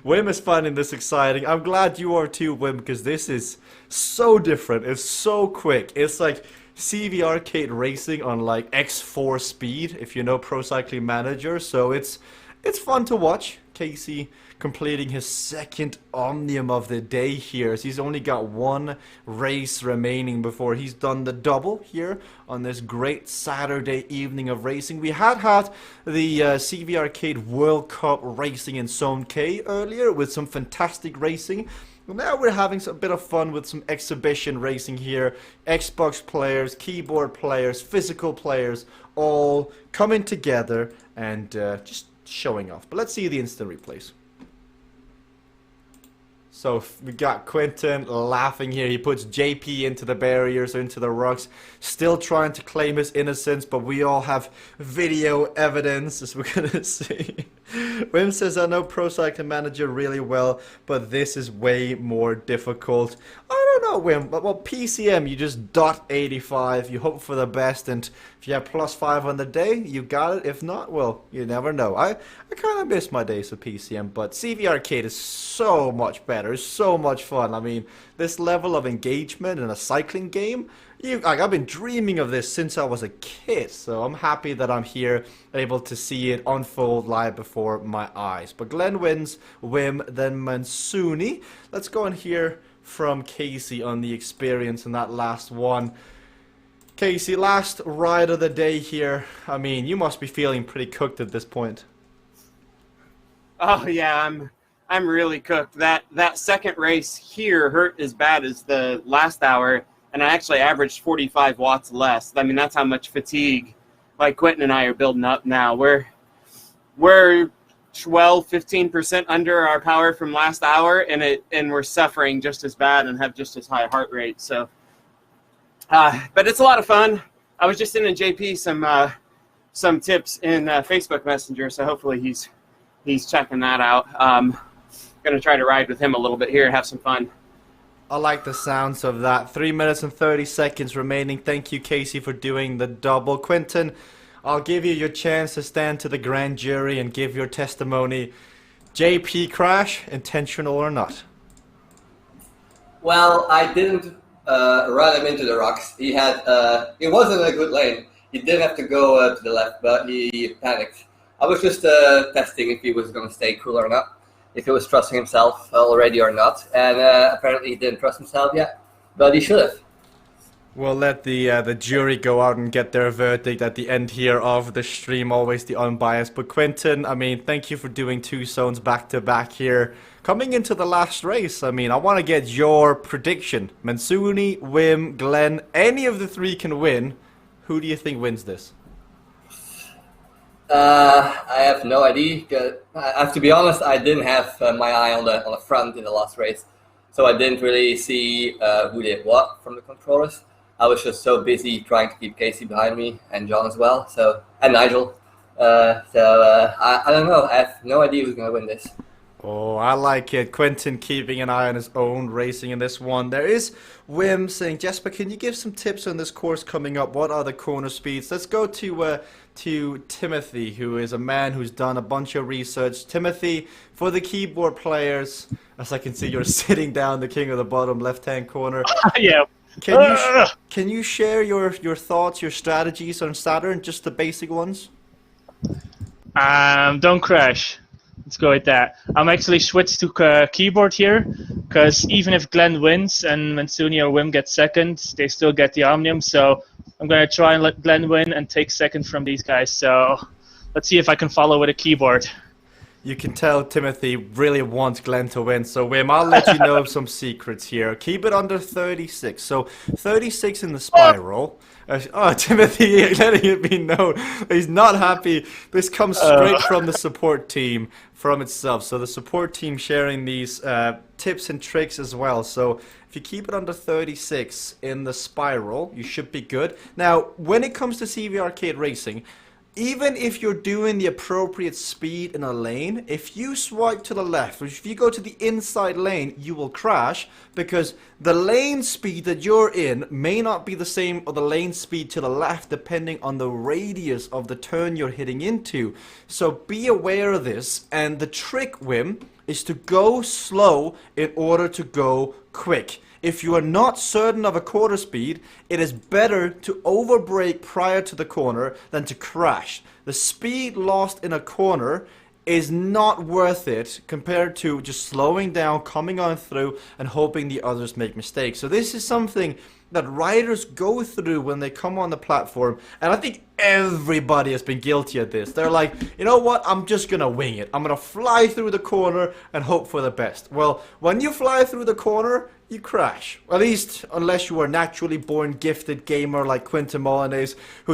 Wim is finding this exciting. I'm glad you are too, Wim, because this is so different. It's so quick. It's like CVRcade racing on like X4 speed, if you know Pro Cycling Manager. So it's fun to watch. Casey completing his second Omnium of the day here. So he's only got one race remaining before he's done the double here on this great Saturday evening of racing. We had the CVRcade World Cup racing in Zone K earlier with some fantastic racing. Now we're having a bit of fun with some exhibition racing here. Xbox players, keyboard players, physical players, all coming together and just showing off. But let's see the instant replays. So we got Quentin laughing here. He puts JP into the barriers, into the rocks, still trying to claim his innocence, but we all have video evidence, as we're gonna see. Wim says, I know Pro Cycling Manager really well, but this is way more difficult. I don't know, Wim, but well, PCM, you just dot 85, you hope for the best, and if you have +5 on the day, you got it. If not, well, you never know. I kind of miss my days of PCM, but CVRcade is so much better. It's so much fun. I mean, this level of engagement in a cycling game, I've been dreaming of this since I was a kid, so I'm happy that I'm here, able to see it unfold live before my eyes. But Glenn wins, Wim, then Mansuni. Let's go and hear from Casey on the experience in that last one. Casey, last ride of the day here. I mean, you must be feeling pretty cooked at this point. Oh yeah, I'm really cooked. That second race here hurt as bad as the last hour, and I actually averaged 45 watts less. I mean, that's how much fatigue like Quentin and I are building up now. We're 12-15% under our power from last hour, and we're suffering just as bad and have just as high heart rate. So but it's a lot of fun. I was just sending JP some tips in Facebook Messenger, so hopefully he's checking that out. Gonna try to ride with him a little bit here and have some fun. I like the sounds of that. 3 minutes and 30 seconds remaining. Thank you, Casey, for doing the double. Quentin, I'll give you your chance to stand to the grand jury and give your testimony. JP crash, intentional or not? Well, I didn't run him into the rocks. He had it wasn't a good lane. He did have to go to the left, but he panicked. I was just testing if he was going to stay cool or not, if he was trusting himself already or not, and apparently he didn't trust himself yet, but he should have. We'll let the jury go out and get their verdict at the end here of the stream, always the unbiased. But Quentin, I mean, thank you for doing 2 zones back to back here. Coming into the last race, I mean, I want to get your prediction. Mansuni, Wim, Glenn, any of the 3 can win. Who do you think wins this? I have no idea. I have to be honest, I didn't have my eye on the front in the last race, so I didn't really see who did what from the controllers. I was just so busy trying to keep Casey behind me and John as well, and Nigel. I don't know. I have no idea who's going to win this. Oh, I like it. Quentin keeping an eye on his own racing in this one. There is Wim saying, Jesper, can you give some tips on this course coming up? What are the corner speeds? Let's go to Timothy, who is a man who's done a bunch of research. Timothy, for the keyboard players, as I can see, you're sitting down, the king of the bottom left-hand corner. Yeah. Can you share your thoughts, your strategies on Saturn, just the basic ones? Don't crash. Let's go with that. I'm actually switched to keyboard here, because even if Glenn wins and Mansuni or Wim get second, they still get the Omnium. So I'm going to try and let Glenn win and take second from these guys. So let's see if I can follow with a keyboard. You can tell Timothy really wants Glenn to win. So Wim, I'll let you know some secrets here. Keep it under 36. So 36 in the spiral. Timothy letting it be known he's not happy. This comes straight from the support team from itself. So the support team sharing these tips and tricks as well. So if you keep it under 36 in the spiral, you should be good. Now, when it comes to CVRcade racing, even if you're doing the appropriate speed in a lane, if you swipe to the left, or if you go to the inside lane, you will crash, because the lane speed that you're in may not be the same or the lane speed to the left, depending on the radius of the turn you're hitting into. So be aware of this, and the trick, Wim, is to go slow in order to go quick. If you are not certain of a quarter speed, it is better to overbrake prior to the corner than to crash. The speed lost in a corner is not worth it compared to just slowing down, coming on through, and hoping the others make mistakes. So this is something that riders go through when they come on the platform, and I think everybody has been guilty of this. They're like, you know what, I'm just gonna wing it. I'm gonna fly through the corner and hope for the best. Well, when you fly through the corner, you crash. At least unless you are a naturally born gifted gamer like Quintin Molinez, who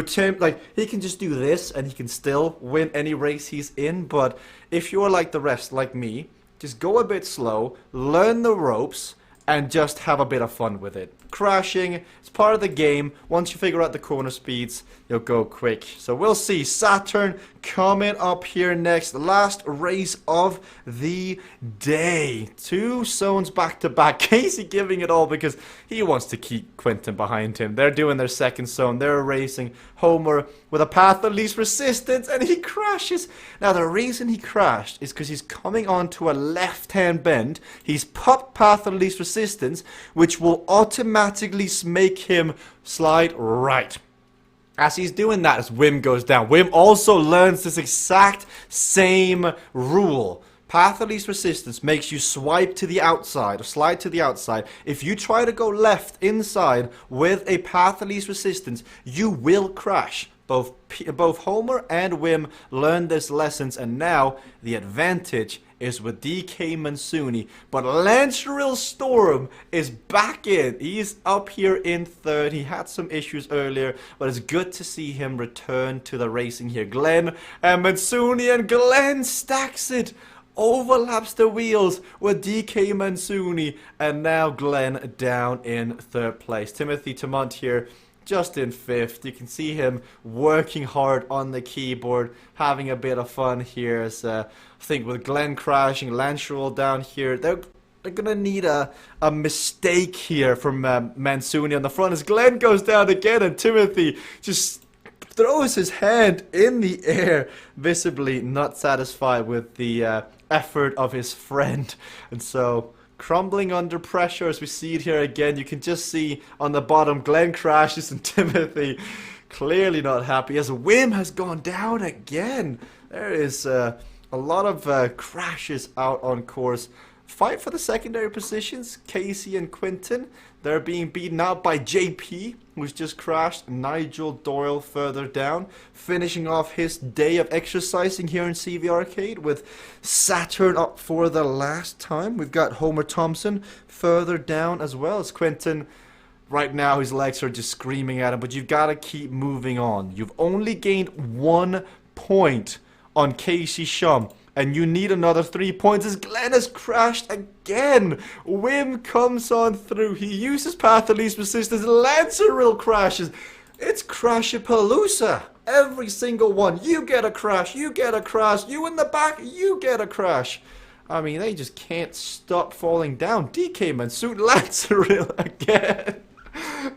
he can just do this and he can still win any race he's in. But if you're like the rest, like me, just go a bit slow, learn the ropes, and just have a bit of fun with it. Crashing, it's part of the game. Once you figure out the corner speeds, you'll go quick. So we'll see. Saturn coming up here next. The last race of the day. 2 zones back to back. Casey giving it all because he wants to keep Quintin behind him. They're doing their second zone. They're racing Homer with a path of least resistance, and he crashes. Now the reason he crashed is because he's coming onto a left-hand bend. He's popped path of least resistance, which will automatically make him slide right. As he's doing that, as Wim goes down, Wim also learns this exact same rule. Path of least resistance makes you swipe to the outside, or slide to the outside. If you try to go left inside with a path of least resistance, you will crash. Both Homer and Wim learned this lessons, and now the advantage is with DK Mansuni. But Lanceril Storm is back in. He's up here in third. He had some issues earlier, but it's good to see him return to the racing here. Glenn and Mansuni, and Glenn stacks it. Overlaps the wheels with DK Mansuni, and now Glenn down in third place. Timothy Tamont here just in fifth. You can see him working hard on the keyboard, having a bit of fun here. As I think with Glenn crashing, Lanceril down here, they're gonna need a mistake here from Mansuni on the front as Glenn goes down again, and Timothy just throws his hand in the air, visibly not satisfied with the effort of his friend. And so crumbling under pressure as we see it here again. You can just see on the bottom Glenn crashes and Timothy clearly not happy as Wim has gone down again. There is a lot of crashes out on course. Fight for the secondary positions, Casey and Quintin. They're being beaten out by JP, who's just crashed. Nigel Doyle further down, finishing off his day of exercising here in CVRcade with Saturn up for the last time. We've got Homer Thompson further down as well as Quintin. Right now his legs are just screaming at him, but you've got to keep moving on. You've only gained 1 point on Casey Shum, and you need another 3 points as Glenn has crashed again. Wim comes on through. He uses path of least resistance. Lanceril crashes. It's Crashapalooza. Every single one. You get a crash. You get a crash. You in the back. You get a crash. I mean, they just can't stop falling down. DK Mansuni, Lanceril again.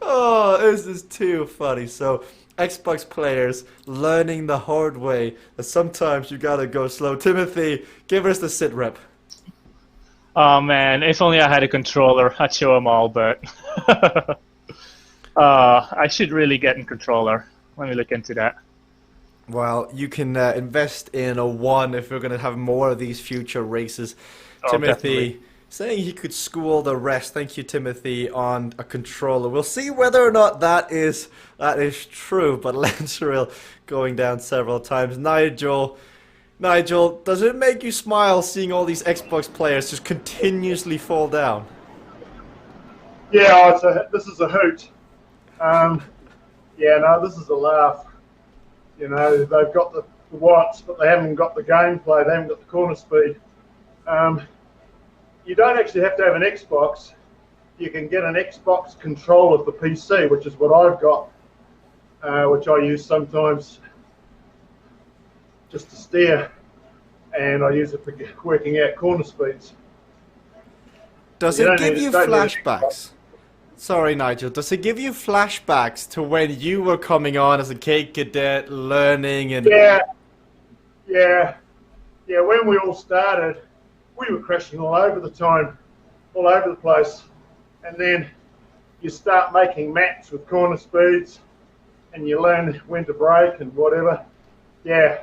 Oh, this is too funny. So Xbox players learning the hard way that sometimes you gotta go slow. Timothy, give us the sit rep. Oh man, if only I had a controller, I'd show them all, but I should really get a controller. Let me look into that. Well, you can invest in a one if we're gonna have more of these future races. Oh, Timothy, definitely. saying he could school the rest. Thank you, Timothy, on a controller. We'll see whether or not that is true. But Lanceril going down several times. Nigel, does it make you smile seeing all these Xbox players just continuously fall down? Yeah, this is a hoot. Yeah, no, this is a laugh. You know, they've got the watts, but they haven't got the gameplay. They haven't got the corner speed. You don't actually have to have an Xbox. You can get an Xbox controller for PC, which is what I've got, which I use sometimes just to steer, and I use it for working out corner speeds. Does it give you flashbacks? Sorry, Nigel. Does it give you flashbacks to when you were coming on as a cade cadet, learning and? Yeah. When we all started, we were crashing all over the time, all over the place, and then you start making maps with corner speeds, and you learn when to brake and whatever. Yeah.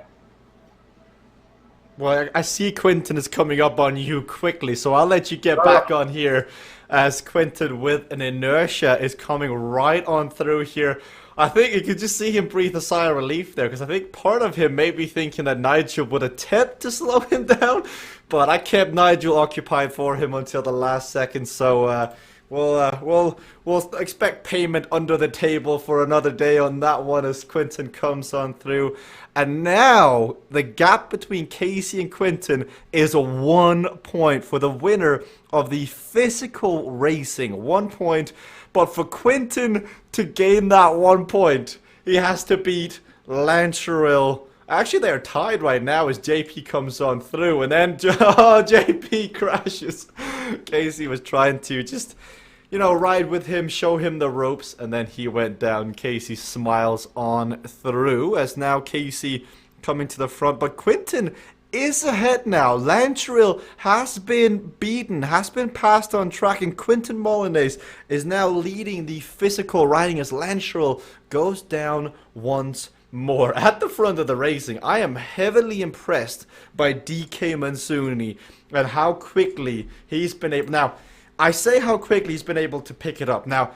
Well, I see Quinton is coming up on you quickly, so I'll let you get back on here as Quinton with an inertia is coming right on through here. I think you could just see him breathe a sigh of relief there, because I think part of him may be thinking that Nigel would attempt to slow him down, but I kept Nigel occupied for him until the last second, so we'll expect payment under the table for another day on that one as Quinton comes on through. And now the gap between Casey and Quinton is a 1 point for the winner of the physical racing. 1 point. But for Quinton to gain that 1 point, he has to beat Lanceril. Actually, they're tied right now as JP comes on through. And then JP crashes. Casey was trying to just, you know, ride with him, show him the ropes, and then he went down. Casey smiles on through as now Casey coming to the front. But Quinton is ahead now. Lanceril has been beaten, has been passed on track, and Quinton Molyneux is now leading the physical riding as Lanceril goes down once more. At the front of the racing, I am heavily impressed by DK Mansuni and how quickly he's been able... Now, I say how quickly he's been able to pick it up. Now,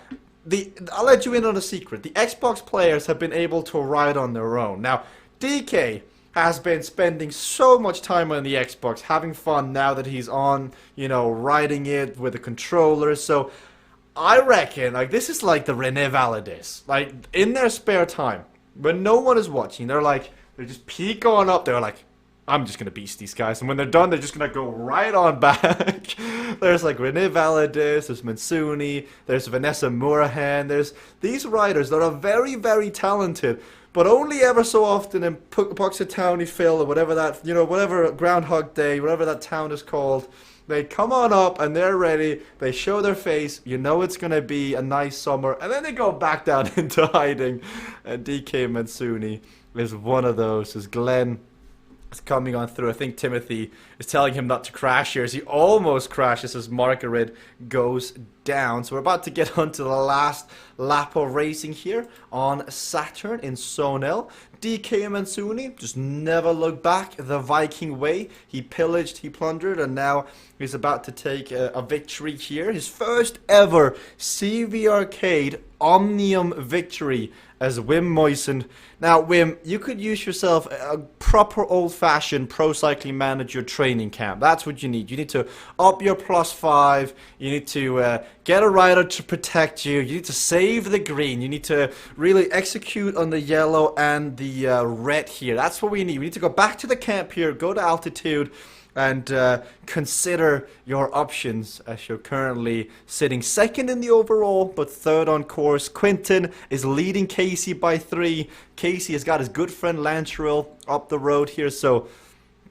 I'll let you in on a secret. The Xbox players have been able to ride on their own. Now, DK has been spending so much time on the Xbox, having fun now that he's on, you know, riding it with a controller. So, I reckon, like, this is like the Rene Valadez. Like, in their spare time, when no one is watching, they're just peek on up, they're like, I'm just going to beast these guys. And when they're done, they're just going to go right on back. There's like Rene Valadez, there's Mansuni, there's Vanessa Murahan. There's these riders that are very, very talented, but only ever so often in Puxatown, Phil, or whatever that, you know, whatever Groundhog Day, whatever that town is called. They come on up and they're ready. They show their face. You know it's going to be a nice summer. And then they go back down into hiding. And DK Mansuni is one of those. As Glenn is coming on through. I think Timothy is telling him not to crash here as he almost crashes as Margaret goes down. So we're about to get onto the last lap of racing here on Saturn in Sonel. DK Mansuni just never looked back the Viking way. He pillaged, he plundered, and now he's about to take a victory here. His first ever CVRcade Omnium victory as Wim Moisen. Now, Wim, you could use yourself a proper old-fashioned pro cycling manager training camp. That's what you need. You need to up your +5. You need to get a rider to protect you. You need to save the green. You need to really execute on the yellow and the red here. That's what we need. We need to go back to the camp here, go to altitude, and consider your options as you're currently sitting second in the overall, but third on course. Quinton is leading Casey by 3. Casey has got his good friend Lanceril up the road here, so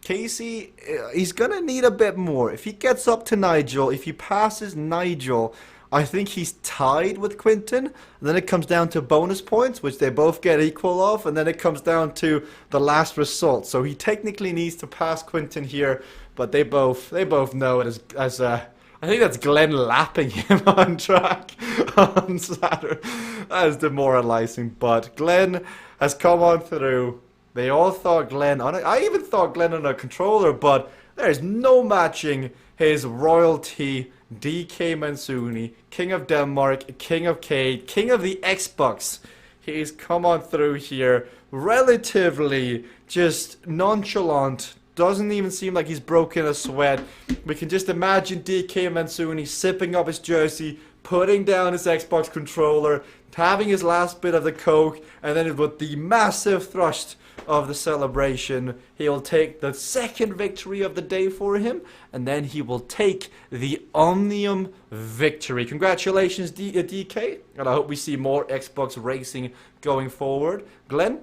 Casey, he's going to need a bit more. If he gets up to Nigel, if he passes Nigel, I think he's tied with Quinton. And then it comes down to bonus points, which they both get equal of. And then it comes down to the last result. So he technically needs to pass Quinton here. But they both know it as I think that's Glenn lapping him on track on Saturday. That is demoralizing. But Glenn has come on through. They all thought Glenn on it. I even thought Glenn on a controller, but There's no matching his royalty, DK Mansuni, King of Denmark, King of Cade, King of the Xbox. He's come on through here relatively just nonchalant. Doesn't even seem like he's broken a sweat. We can just imagine DK Mansuni sipping up his jersey, putting down his Xbox controller, having his last bit of the Coke, and then with the massive thrust of the celebration, he'll take the second victory of the day for him, and then he will take the Omnium victory. Congratulations, DK, and I hope we see more Xbox racing going forward. Glenn,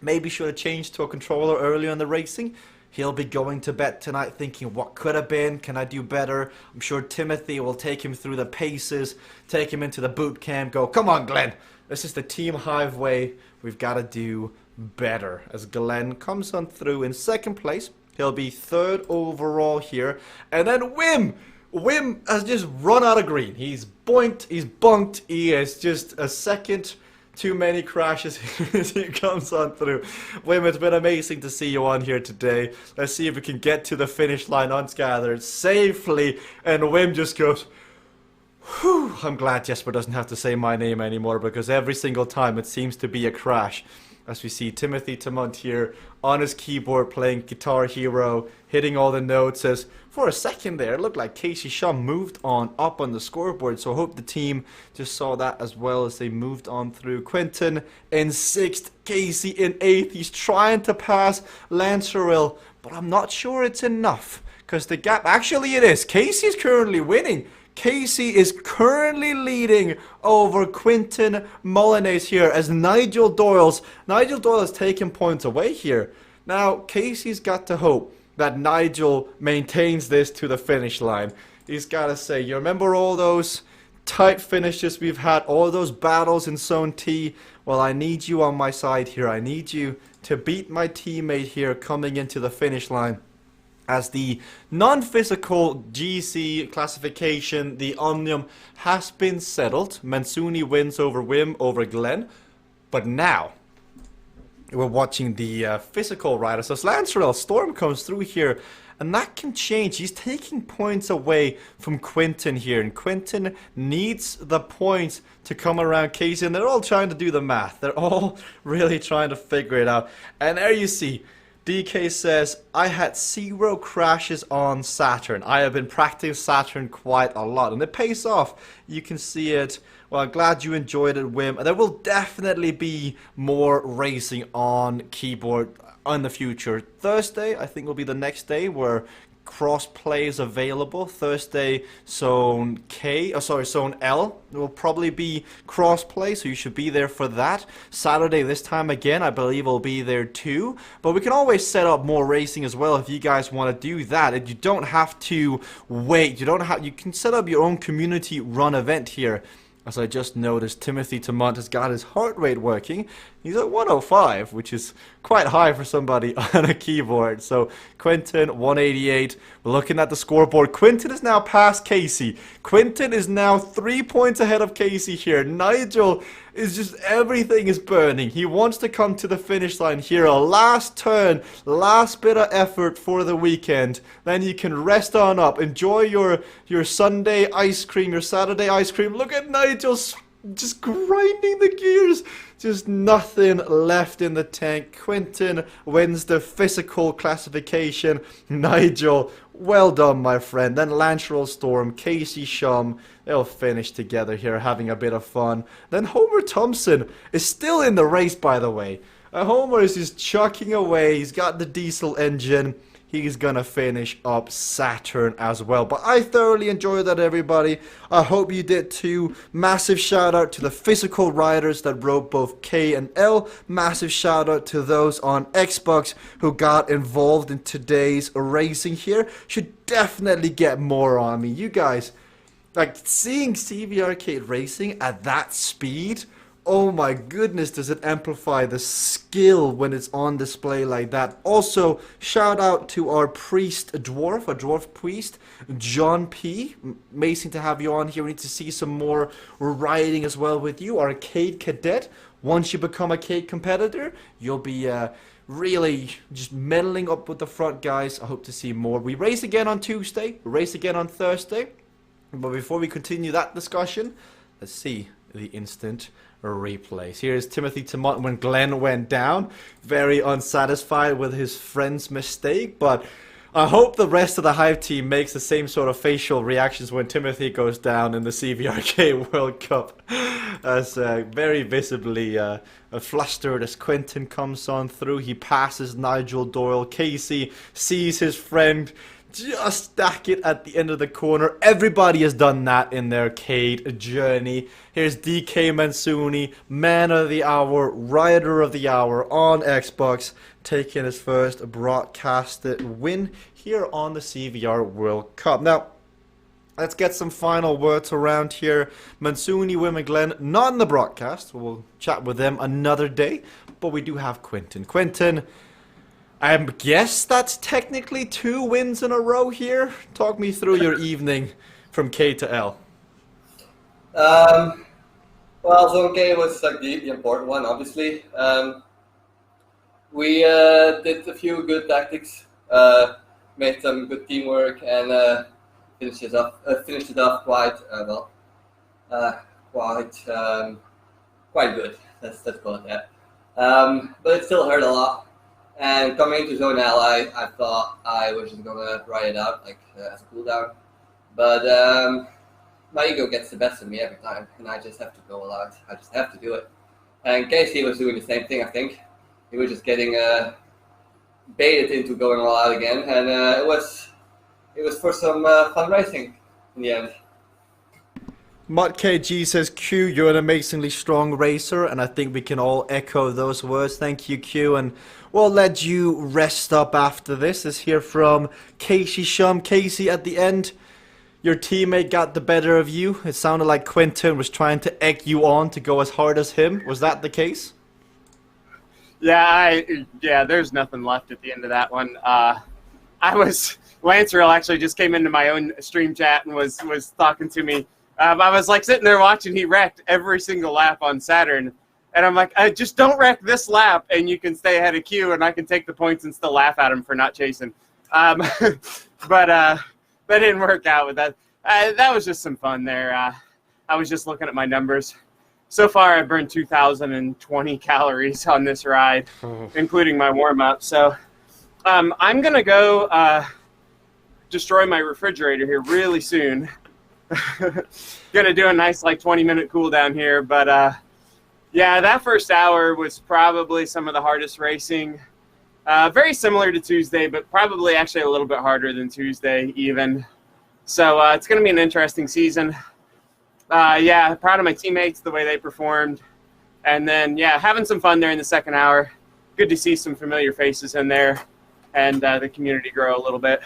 maybe should have changed to a controller earlier in the racing. He'll be going to bed tonight thinking, what could have been? Can I do better? I'm sure Timothy will take him through the paces, take him into the boot camp, go, come on, Glenn. This is the Team Hive way. We've got to do better. As Glenn comes on through in second place, he'll be third overall here. And then Wim has just run out of green. He's boinked, he's bunked. He is just a second too many crashes as he comes on through. Wim, it's been amazing to see you on here today. Let's see if we can get to the finish line unscathed safely. And Wim just goes, whew. I'm glad Jesper doesn't have to say my name anymore, because every single time it seems to be a crash. As we see Timothy Tamont here on his keyboard playing Guitar Hero, hitting all the notes. As for a second there, it looked like Casey Shum moved on up on the scoreboard. So I hope the team just saw that as well as they moved on through. Quinton in 6th, Casey in 8th. He's trying to pass Lanceril, but I'm not sure it's enough, because the gap, actually it is. Casey's currently winning. Casey is currently leading over Quinton Molinez here as Nigel Doyle is taking points away here. Now, Casey's got to hope that Nigel maintains this to the finish line. He's got to say, you remember all those tight finishes we've had, all those battles in Zone T? Well, I need you on my side here. I need you to beat my teammate here coming into the finish line. As the non-physical GC classification, the Omnium, has been settled. Mansuni wins over Wim, over Glenn. But now, we're watching the physical riders. As Lanceril Storm comes through here, and that can change. He's taking points away from Quinton here. And Quinton needs the points to come around Casey. And they're all trying to do the math. They're all really trying to figure it out. And there you see, DK says, I had 0 crashes on Saturn. I have been practicing Saturn quite a lot, and it pays off. You can see it. Well, I'm glad you enjoyed it, Wim. There will definitely be more racing on keyboard in the future. Thursday, I think, will be the next day where cross-play is available. Thursday, Zone L will probably be cross-play, so you should be there for that. Saturday this time again, I believe will be there too. But we can always set up more racing as well if you guys want to do that. And you don't have to wait. You can set up your own community run event here. As I just noticed, Timothy Tamont has got his heart rate working. He's at 105, which is quite high for somebody on a keyboard. So Quinton, 188. We're looking at the scoreboard. Quinton is now past Casey. Quinton is now 3 points ahead of Casey here. Nigel is just, everything is burning. He wants to come to the finish line here. A last turn, last bit of effort for the weekend. Then you can rest on up. Enjoy your Sunday ice cream, your Saturday ice cream. Look at Nigel just grinding the gears. Just nothing left in the tank. Quinton wins the physical classification. Nigel, well done, my friend. Then Lanceril Storm, Casey Shum, they'll finish together here, having a bit of fun. Then Homer Thompson is still in the race, by the way. Homer is just chucking away. He's got the diesel engine. He's gonna finish up Saturn as well. But I thoroughly enjoyed that, everybody. I hope you did too. Massive shout out to the physical riders that rode both K and L. Massive shout out to those on Xbox who got involved in today's racing here. Should definitely get more on me. You guys, like, seeing CVRcade racing at that speed, oh my goodness, does it amplify the skill when it's on display like that. Also, shout out to our dwarf priest, John P. Amazing to have you on here. We need to see some more riding as well with you. Arcade Cadet, once you become a Cade competitor, you'll be really just meddling up with the front guys. I hope to see more. We race again on Tuesday, race again on Thursday. But before we continue that discussion, let's see the instant replays. Here's Timothy Tamont when Glenn went down. Very unsatisfied with his friend's mistake, but I hope the rest of the Hive team makes the same sort of facial reactions when Timothy goes down in the CVRcade World Cup. As very visibly flustered as Quentin comes on through. He passes Nigel Doyle. Casey sees his friend just stack it at the end of the corner. Everybody has done that in their Cade journey. Here's DK Mansuni, man of the hour, rider of the hour on Xbox, taking his first broadcasted win here on the CVR World Cup. Now, let's get some final words around here. Mansuni, Wim and Glenn, not in the broadcast. We'll chat with them another day. But we do have Quentin. Quentin, I guess that's technically 2 wins in a row here. Talk me through your evening from K to L. Well, Zone K was like the important one, obviously. We did a few good tactics, made some good teamwork, and finished it off quite quite good. Let's call it that. But it still hurt a lot. And coming into Zone L, I thought I was just gonna ride it out as a cooldown, but my ego gets the best of me every time, and I just have to go all out. I just have to do it. And Casey was doing the same thing. I think he was just getting baited into going all out again, and it was for some fun racing in the end. Mud KG says, Q, you're an amazingly strong racer, and I think we can all echo those words. Thank you, Q, and we'll let you rest up after this. Let's hear from Casey Shum. Casey, at the end, your teammate got the better of you. It sounded like Quentin was trying to egg you on to go as hard as him. Was that the case? Yeah, there's nothing left at the end of that one. Lancerel actually just came into my own stream chat and was talking to me. I was like sitting there watching. He wrecked every single lap on Saturn, and I'm like, just don't wreck this lap, and you can stay ahead of Q, and I can take the points and still laugh at him for not chasing. But that didn't work out with that. That was just some fun there. I was just looking at my numbers. So far, I've burned 2,020 calories on this ride, including my warm-up. So I'm gonna go destroy my refrigerator here really soon. Gonna do a nice 20-minute cool down here, but yeah, that first hour was probably some of the hardest racing. Very similar to Tuesday, but probably actually a little bit harder than Tuesday even. So it's gonna be an interesting season. Yeah, proud of my teammates, the way they performed, and then yeah, having some fun there in the second hour. Good to see some familiar faces in there, and the community grow a little bit.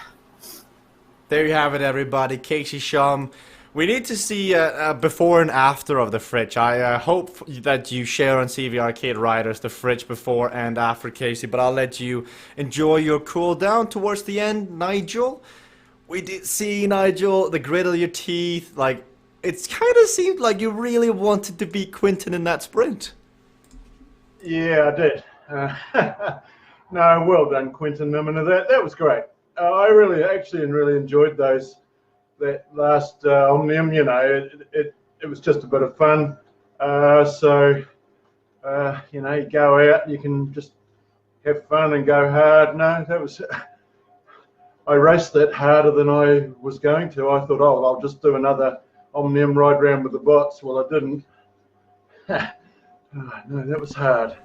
There you have it, everybody. Casey Shum. We need to see before and after of the fridge. I hope that you share on CVRcade Riders the fridge before and after, Casey, but I'll let you enjoy your cool down towards the end. Nigel, we did see, Nigel, the grit of your teeth. It's kind of seemed like you really wanted to beat Quentin in that sprint. Yeah, I did. No, well done, Quentin. I mean, that was great. I really enjoyed that last Omnium. You know, it was just a bit of fun. So you know, you go out, you can just have fun and go hard. No, that was. I raced that harder than I was going to. I thought, oh, I'll just do another Omnium ride round with the bots. Well, I didn't. No, that was hard.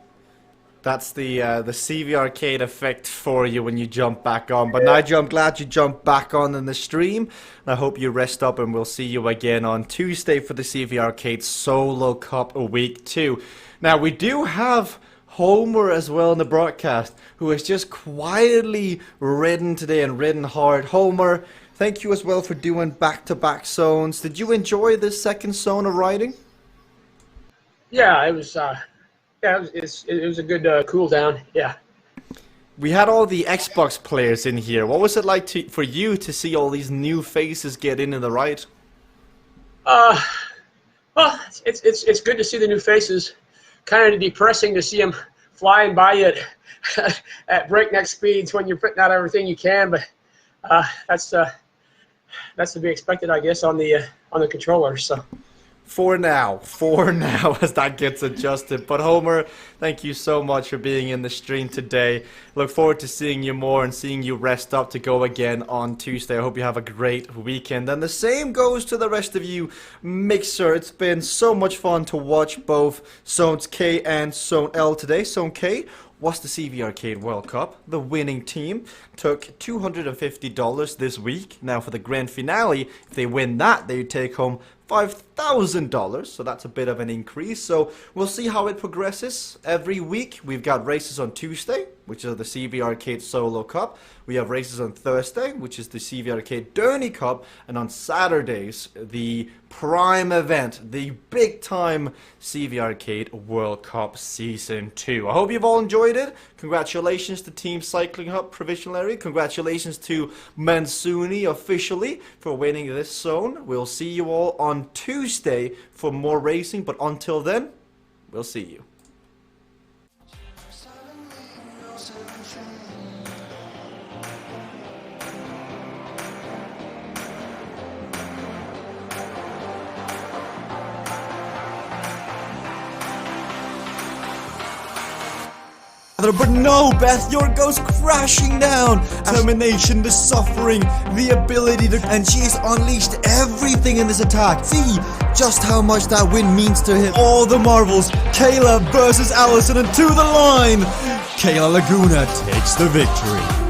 That's the CVRcade effect for you when you jump back on. But Nigel, I'm glad you jumped back on in the stream. And I hope you rest up, and we'll see you again on Tuesday for the CVRcade Solo Cup Week 2. Now, we do have Homer as well in the broadcast, who has just quietly ridden today and ridden hard. Homer, thank you as well for doing back-to-back zones. Did you enjoy this second zone of riding? Yeah, it was. It was a good cool down. Yeah. We had all the Xbox players in here. What was it like for you to see all these new faces get in the ride? Well, it's good to see the new faces. kind of depressing to see them flying by you at breakneck speeds when you're putting out everything you can. But that's to be expected, I guess, on the controller. So. For now, as that gets adjusted. But Homer, thank you so much for being in the stream today. Look forward to seeing you more and seeing you rest up to go again on Tuesday. I hope you have a great weekend. And the same goes to the rest of you, Mixer. It's been so much fun to watch both Zones K and Zone L today. Zone K was the CVRcade World Cup. The winning team took $250 this week. Now for the grand finale, if they win that, they take home $5,000, so that's a bit of an increase. So we'll see how it progresses every week. We've got races on Tuesday, which is the CVRcade Solo Cup. We have races on Thursday, which is the CVRcade Derny Cup, and on Saturdays, the prime event, the big time CVRcade World Cup Season 2. I hope you've all enjoyed it. Congratulations to Team Cycling Hub Provisionally. Congratulations to Mansuni officially for winning this zone. We'll see you all on Tuesday for more racing, but until then, we'll see you. But no, Beth, yours goes crashing down. Determination, the suffering, the ability to... And she's unleashed everything in this attack. See just how much that win means to him. All the marvels. Kayla versus Allison, and to the line. Kayla Laguna takes the victory.